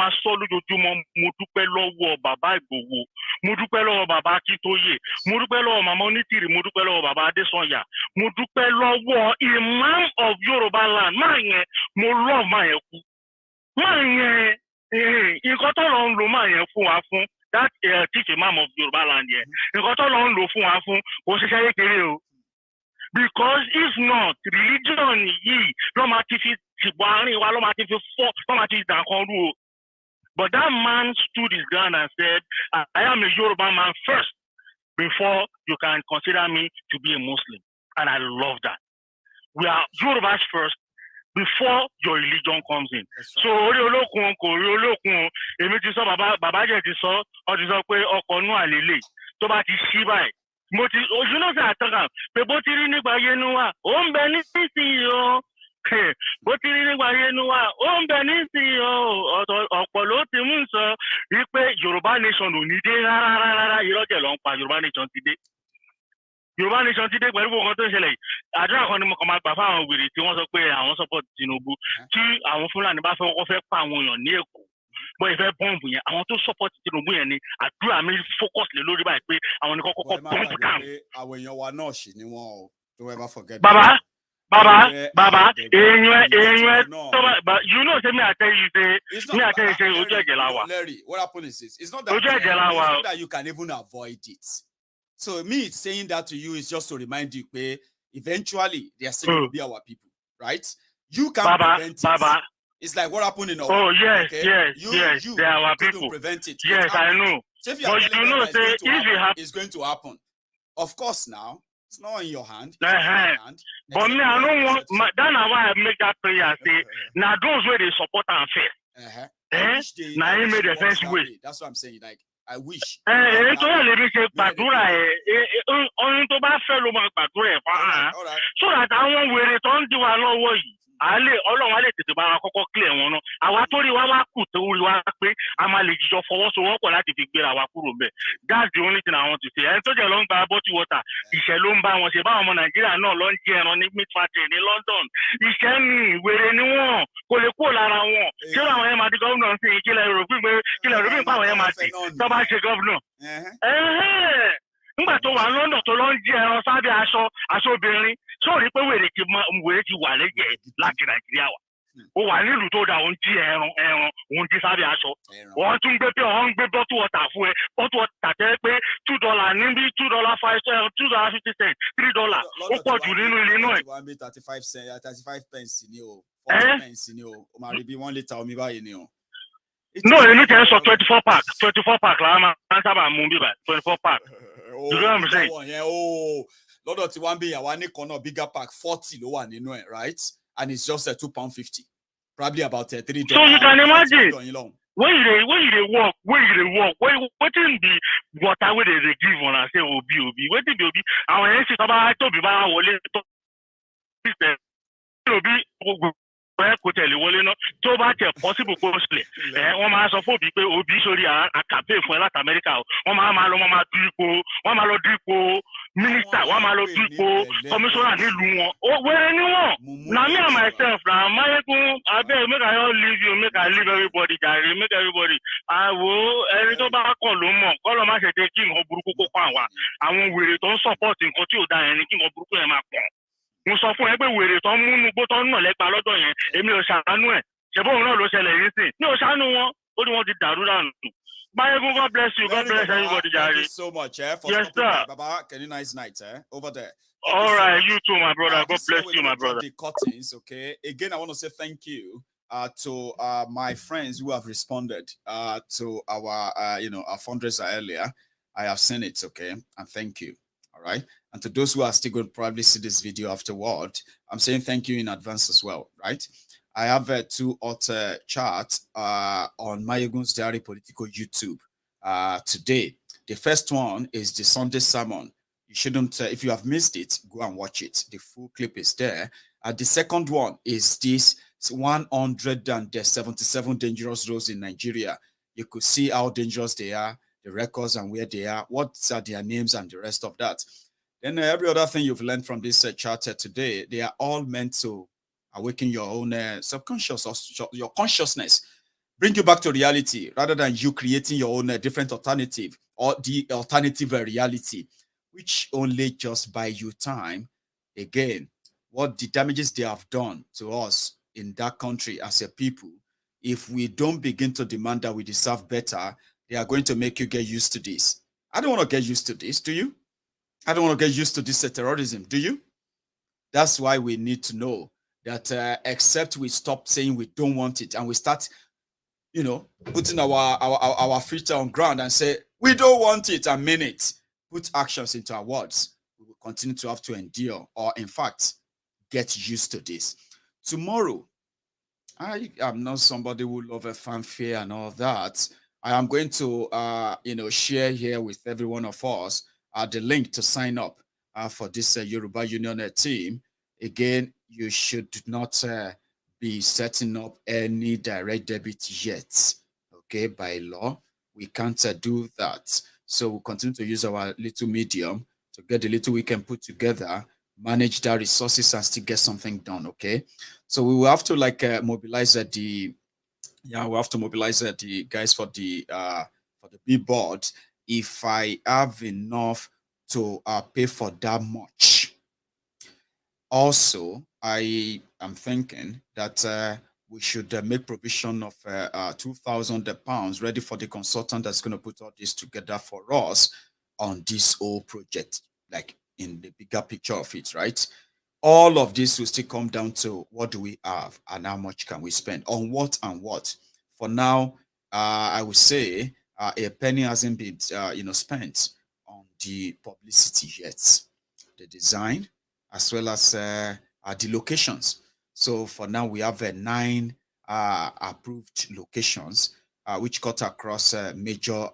máa sọ lójoojúmọ́ mo dúpẹ́ lọ́wọ́ bàbá Ìgbòho mo dúpẹ́ lọ́wọ́ bàbá Akíntóyè mo dúpẹ́ lọ́wọ́ màmá Onítìrì mo dúpẹ́ lọ́wọ́ bàbá Adésànyà mo dúpẹ́ lọ́wọ́ Imam of Yorùbá land máa yẹn mo love máa yẹn kú máa yẹn nǹkan tó lọ ń lo máa yẹn fún wa fún that chief Imam of Yorùbá land yẹn nǹkan tó lọ ń lo fún wa fún kò ṣiṣẹ́ kékeré o. Because if not, religion yìí ló máa ti fi ṣìbọn àárín wa ló máa ti fi fọ́ ló máa ti fi dàkan rú o. But that man stood his ground and said, I am a Yoruba man first before you can consider me to be a Muslim. And I love that. We are Yorubas first before your religion comes in. So orí olókun kò rí olókun èmi ti sọ bàbá jẹ́ ti sọ ọ ti sọ pé ọkọ̀ nú àlélẹ̀ tó bá ti ṣí báyìí. Mo ti ojúná sí àtọ́kà pé bó ti rí nígbà yẹnu wa ó ń bẹ nísìnyí o bó ti rí nígbà yẹnu wa ó ń bẹ nísìnyí o ọ̀pọ̀ ló ti mú sọ wípé Yorùbá nation ò ní dé rárá ìrọ́jẹ̀ ló ń pa Yorùbá nation ti dé. Yorùbá nation ti dé pẹ̀lú gbogbo nǹkan tó ń ṣẹlẹ̀ yìí àdúrà kan ni mo kàn máa gbà fáwọn wèrè tí wọ́n sọ pé àwọn support Tinubu tí àwọn Fúlàní bá fẹ́ kọ́kọ́ fẹ́ pa àwọn èèyàn ní Èkó bọ́ ìfẹ́ bọ́ǹbù yẹn àwọn tó support Tinubu yẹn ni àdúrà mi focus lé lórí báyìí pé àwọn ni kọ́kọ́ bọ́ǹbù down. àwọn èèyàn wa náà ṣì ni wọn o don't ever forget. Baba èèyàn you know say me I tell you say ojú ẹ̀jẹ̀ la wà. Larry, what happened is this, it's not that you can even avoid it. So me saying that to you is just to remind you pé eventually they are still going to be our people, right? You can't prevent it. It's like what happened in our. Oh yes, okay? yes, You they are our couldn't people. prevent it. Yes, It I know. so if But you know, say if it happens, it's going to happen. Of course, now it's not in your hand. But me, I don't want. That's why I make that prayer. Say now those where they support and faith. Now he made the first way. That's what I'm saying. Like I wish. Ètò yẹn lè fi ṣe gbàdúrà ohun tó bá fẹ́ ló máa gbàdúrà ẹ̀ fáwọn. So that àwọn wèrè tó ń di wa lọ́wọ́ yìí. Ọlọ́run á lè tètè bá wa kọ́kọ́ clear wọn náà. Àwa tó rí wa wá kù tó rí wa pé a máa lè jíjọ fọwọ́sowọ́pọ̀ láti fi gbéra wa kúrò ńbẹ̀. That's the only thing I want to say. Ẹni tó jẹ́ ló ń gba bottle water, ìṣẹ́ ló ń bá wọn ṣe. Báwọn ọmọ Nàìjíríà náà ló ń jẹ ẹran ní meat factory ní London. Ìṣẹ́ ni ìwèrè ni wọ́n kò lè kúrò lára wọn. Ṣé àwọn yẹn máa di gómìnà sí ìkílẹ̀ Yorùbá pàwọn yẹn máa di tó bá ṣe gómìnà? Nígbà tó wà London tó lọ ń jẹ ẹran sábẹ́ aṣọ obìnrin, sóòrí pé wèrè ti wà lẹ́jẹ̀ láti Nàìjíríà wà. Ó wà nílùú tó dà òun jí ẹran òun jí sábẹ́ aṣọ. Wọ́n tún gbé bottle water fún ẹ. Bottle water tẹ́ pé $2 níbí $2.50 $3. Ó pọ̀ jù nínú ilé náà. 35 pence ni o. 40 pence ni o. O máa rí bí 1 litre omi báyìí ni o. No, èmi tẹ́ sọ 24 pack la máa ń sábà mú bíbá 24 pack. You know what I'm saying? Lọ́dọ̀ tí wọ́n ń bí ìyàwó nìkan náà bigger pack 40 ló wà nínú ẹ̀, right? And it's just £2.50. Probably about $3. So you can imagine when you dey work, wetin be water wey dey give una say obi, wetin be obi? Àwọn yẹn sì tọ́ bá tóbi bá wọlé tó obi kò tẹ̀lé wọlé náà tó bá tẹ̀ possible kó sílẹ̀ wọ́n máa sọ fún òbí pé òbí sórí àkàpé fún ẹ láti Amẹ́ríkà o wọ́n máa lọ dípò mínísítà wọ́n máa lọ dípò kọmíṣọ́nà nílùú wọn wẹ́rẹ́ ni wọ́n na me and myself na Maiyegun abeg make I no leave you make I leave everybody jare make everybody àwọ̀ ẹni tó bá kàn ló mọ̀ kọ́lọ́ má ṣe dé kí nǹkan burúkú kó pa àwọn wèrè tó ń support nǹkan tí ò da yẹn ni kí nǹkan burúkú yẹn máa pọ̀. Mo sọ fún ẹ pé wèrè tó ń múnú gbó tó ń nà lẹ́gbàá lọ́dọ̀ yẹn èmi ò ṣàánú ẹ̀ ṣèbóun náà ló ṣẹlẹ̀ yìí sìn mi ò ṣàánú wọn ó ní wọn ti dàrú dànù. Maiyegun, God bless you. God bless everybody, Jare. Thank you so much, for yes, sir. Baba, can you nice night, over there. All right, you too, my brother. God bless you, my brother. The cuttings, okay. Again, I want to say thank you to my friends who have responded to our our fundraiser earlier. I have seen it, okay, and thank you. All right. And to those who are still going to probably see this video afterward, I'm saying thank you in advance as well, right? I have 2 author charts on Maiyegun's Diary Politico YouTube today. The first one is the Sunday sermon. You shouldn't, if you have missed it, go and watch it. The full clip is there. The second one is this 177 dangerous roads in Nigeria. You could see how dangerous they are, the records and where they are, what are their names and the rest of that. Then every other thing you've learned from this chart today, they are all meant to awaken your own subconscious or your consciousness, bring you back to reality rather than you creating your own different alternative or the alternative reality, which only just buy you time. Again, what the damages they have done to us in that country as a people, if we don't begin to demand that we deserve better, they are going to make you get used to this. I don't want to get used to this, do you? I don't want to get used to this terrorism, do you? That's why we need to know that except we stop saying we don't want it and we start, putting our feet on ground and say, we don't want it and mean it, put actions into our words, we will continue to have to endure or, in fact, get used to this. Tomorrow, I am not somebody who loves a fanfare and all that. I am going to, share here with every one of us the link to sign up for this Yoruba Union team. Again, you should not be setting up any direct debit yet. Okay, by law, we can't do that. So we'll continue to use our little medium to get the little we can put together, manage the resources and still get something done. Okay, so we will have to mobilize the guys for the billboard. If I have enough to pay for that much. Also, I am thinking that we should make provision of £2,000 ready for the consultant that's going to put all this together for us on this whole project, like in the bigger picture of it, right? all of this will still come down to what do we have and how much can we spend on what and what. For now, I would say a penny hasn't been spent on the publicity yet, the design, as well as the locations. So for now, we have 9 approved locations, which cut across major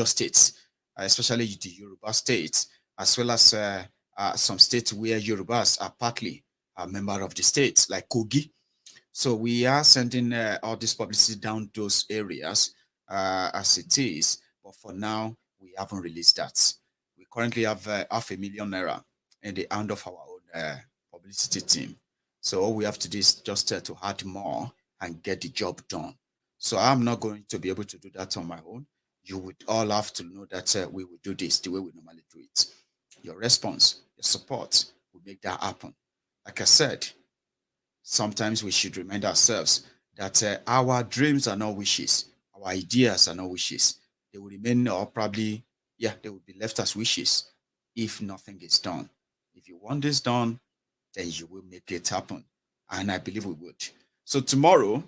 states, especially the Yoruba states, as well as some states where Yorubas are partly a member of the states, like Kogi. So we are sending all this publicity down those areas as it is. But for now, we haven't released that. We currently have ₦500,000 in the hand of our own publicity team. So all we have to do is just to add more and get the job done. So I'm not going to be able to do that on my own. You would all have to know that we will do this the way we normally do it. Your response, your support will make that happen. Like I said, sometimes we should remind ourselves that our dreams are not wishes. Our ideas are not wishes. They will remain, or probably, they will be left as wishes if nothing is done. If you want this done, then you will make it happen. And I believe we would. So tomorrow,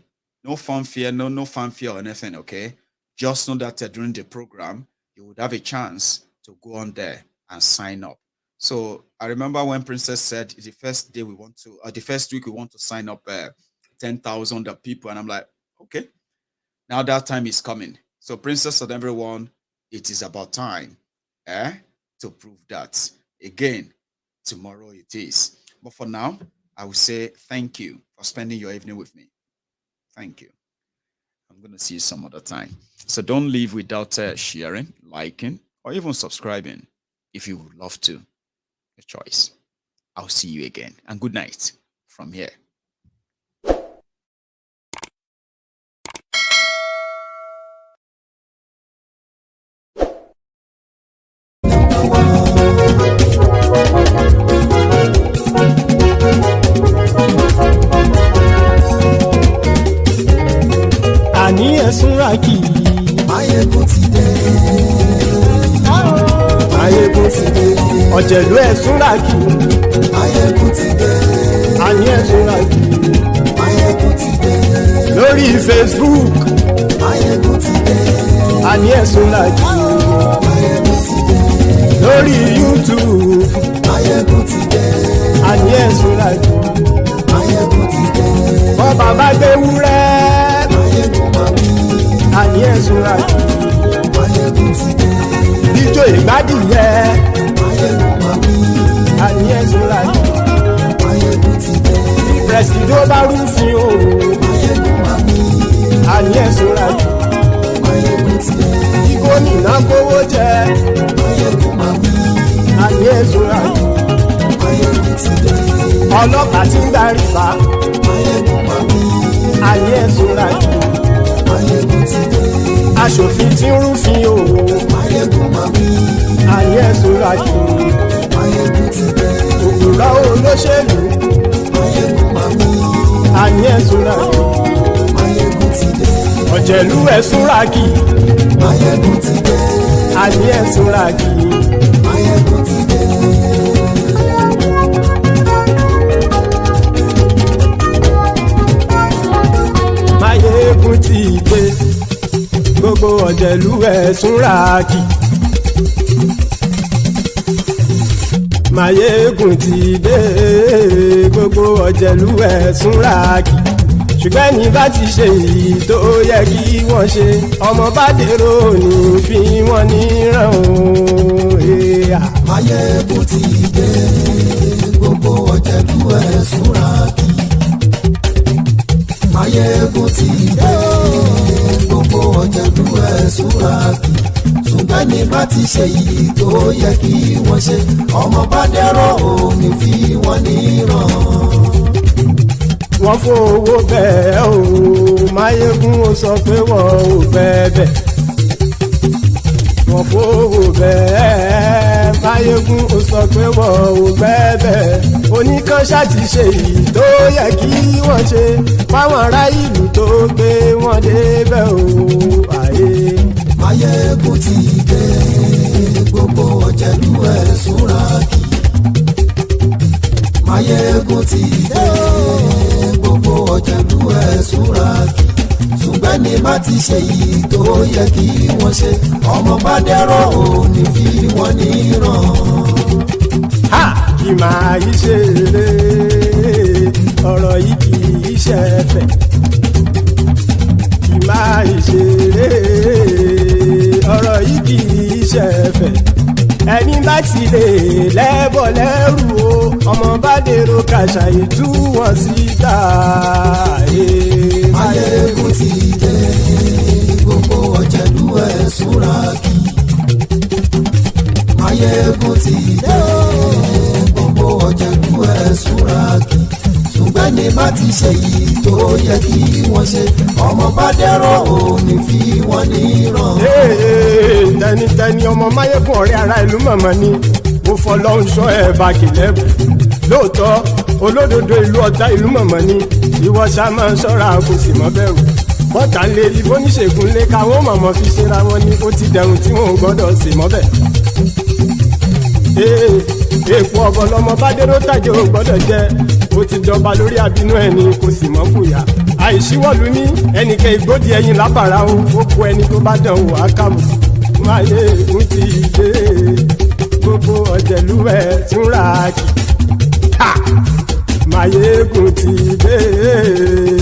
no fanfare, no fanfare or anything, okay? Just know that during the program, you would have a chance to go on there and sign up. So I remember when Princess said the first day the first week we want to sign up 10,000 people. And I'm like, okay, now that time is coming. So Princess and everyone, it is about time to prove that. Again, tomorrow it is. But for now, I will say thank you for spending your evening with me. Thank you. I'm going to see you some other time. So don't leave without sharing, liking, or even subscribing if you would love to. Your choice. I'll see you again. And good night from here. Àní ẹ̀sùnra kì í. Maiyegun ti dé. Maiyegun ti dé. Ọ̀jẹ̀lú ẹ̀sùnra kì í. Maiyegun ti dé. Àní ẹ̀sùnra kì í. Maiyegun ti dé. Lórí Facebook. Maiyegun ti dé. Àní ẹ̀sùnra kì í. Maiyegun ti dé. Lórí YouTube. Maiyegun ti dé. Àní ẹ̀sùnra kì í. Maiyegun ti dé. Bọ́ bàbá gbé wúrẹ́. Àní ẹ̀sùnra kì í. Maiyegun ti dé. Ijó ìgbádìyẹ. Maiyegun máa wí. Àní ẹ̀sùnra kì í. Maiyegun ti dé. Pẹ̀sìdó bá rúfin o. Maiyegun máa wí. Àní ẹ̀sùnra kì í. Maiyegun ti dé. Igbó nìna kówó jẹ. Maiyegun máa wí. Àní ẹ̀sùnra kì í. Maiyegun ti dé. Ọlọ́pàá ti ń darí bá. Maiyegun máa wí. Àní ẹ̀sùnra kì í. Maiyegun ti dé. Aṣòfin tí ń rúfin o. Maiyegun máa wí. Àní ẹ̀sùnra kì í. Maiyegun ti dé. Òpùrọ́ olóṣèlú. Maiyegun máa wí. Àní ẹ̀sùnra kì í. Maiyegun ti dé. Ọ̀jẹ̀lú ẹ̀sùnra kì í. Maiyegun ti dé. Àní ẹ̀sùnra kì í. Maiyegun ti dé. Maiyegun ti dé. Gbogbo ọ̀jẹ̀lú ẹ̀sùnra kì í. Maiyegun ti dé. Gbogbo ọ̀jẹ̀lú ẹ̀sùnra kì í. Ṣùgbọ́n ní bá ti ṣe èyí tó yẹ kí wọ́n ṣe, ọmọ bá dèrò ní fi wọ́n níran o. Maiyegun ti dé. Gbogbo ọ̀jẹ̀lú ẹ̀sùnra kì í. Maiyegun ti dé. Gbogbo ọ̀jẹ̀lú ẹ̀sùnra kì í. Ṣùgbọ́n ní bá ti ṣe èyí tó yẹ kí wọ́n ṣe, ọmọ bá dèrò ní fi wọ́n níran. Wọ́n fowó bẹ́ẹ̀ o. Maiyegun ó sọ pé wọ́n ò fẹ́ bẹ́ẹ̀. Wọ́n fowó bẹ́ẹ̀. Maiyegun ó sọ pé wọ́n ò fẹ́ bẹ́ẹ̀. Oníkan ṣáàtì ṣe èyí tó yẹ kí wọ́n ṣe fáwọn ará ìlú tó gbé wọn débẹ̀ o. Maiyegun ti dé. Gbogbo ọ̀jẹ̀lú ẹ̀sùnra kì í. Maiyegun ti dé gbogbo ọ̀jẹ̀lú ẹ̀ súnra kì ṣùgbọ́n ní má ti ṣe yìí tó yẹ kí wọ́n ṣe ọmọ bá dẹ́rọ̀ ò ní fi wọ́n níran. Ha! Kì máa yí ṣe eré ọ̀rọ̀ yìí kì í ṣe ẹ̀fẹ̀. Kì máa yí ṣe eré ọ̀rọ̀ yìí kì í ṣe ẹ̀fẹ̀. Ẹni bá ti lè lẹ́bọ̀ lẹ́rù o ọmọ bá dèrò kàṣàyè tú wọn síta. Maiyegun ti dé gbogbo ọ̀jẹ̀lú ẹ̀ súnra kì Maiyegun ti dé gbogbo ọ̀jẹ̀lú ẹ̀ súnra kì ṣùgbọ́n ní bá ti ṣe yìí tó yẹ kí wọ́n ṣe ọmọ bá dẹ́rọ̀ ò ní fi wọ́n níran. Tẹnitẹni ọmọ Maiyegun ọ̀rẹ́ ara ìlú mọ̀mọ́ ni mo fọlọ́run sọ ẹ̀ bá kìlẹ́bù lóòótọ́ olódodo ìlú ọ̀tá ìlú mọ̀mọ́ ni ìwọ ṣá máa ń ṣọ́ra kò sì mọ́ bẹ̀rù bọ́tà ń lé ibo níṣègùn lé káwọn mọ̀mọ́ fi ṣera wọn ni ó ti dẹrùn tí wọn ò gbọ́dọ̀ sì mọ́ bẹ̀. èèpo ọ̀bọ lọmọ bá dérò tàjẹ́ ò gbọ́dọ̀ jẹ́ ó ti jọba lórí àbínú ẹni kò sì mọ́ kùyà àìsíwọ́lu ní ẹnìkẹ́ ìgbódì ẹyin lábàrá ó kó ẹni tó bá dán wò á kàmù. Maiyegun ti dé gbogbo ọ̀jẹ̀lú ẹ̀ túnra kì Maiyegun ti dé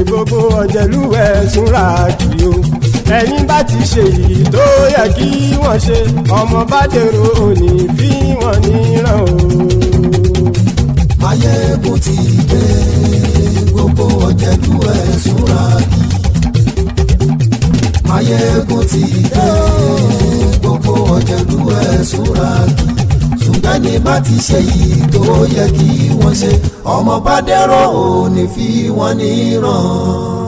gbogbo ọ̀jẹ̀lú ẹ̀ túnra kì o ẹni bá ti ṣe yìí tó yẹ kí wọ́n ṣe ọmọ bá dèrò òní fi wọ́n níran o. Maiyegun ti dé gbogbo ọ̀jẹ̀lú ẹ̀ túnra kì Maiyegun ti dé gbogbo ọ̀jẹ̀lú ẹ̀ súnra kì ṣùgbọ́n ní bá ti ṣe yìí tó yẹ kí wọ́n ṣe ọmọ bá dẹ́rọ̀ ò ní fi wọ́n níran.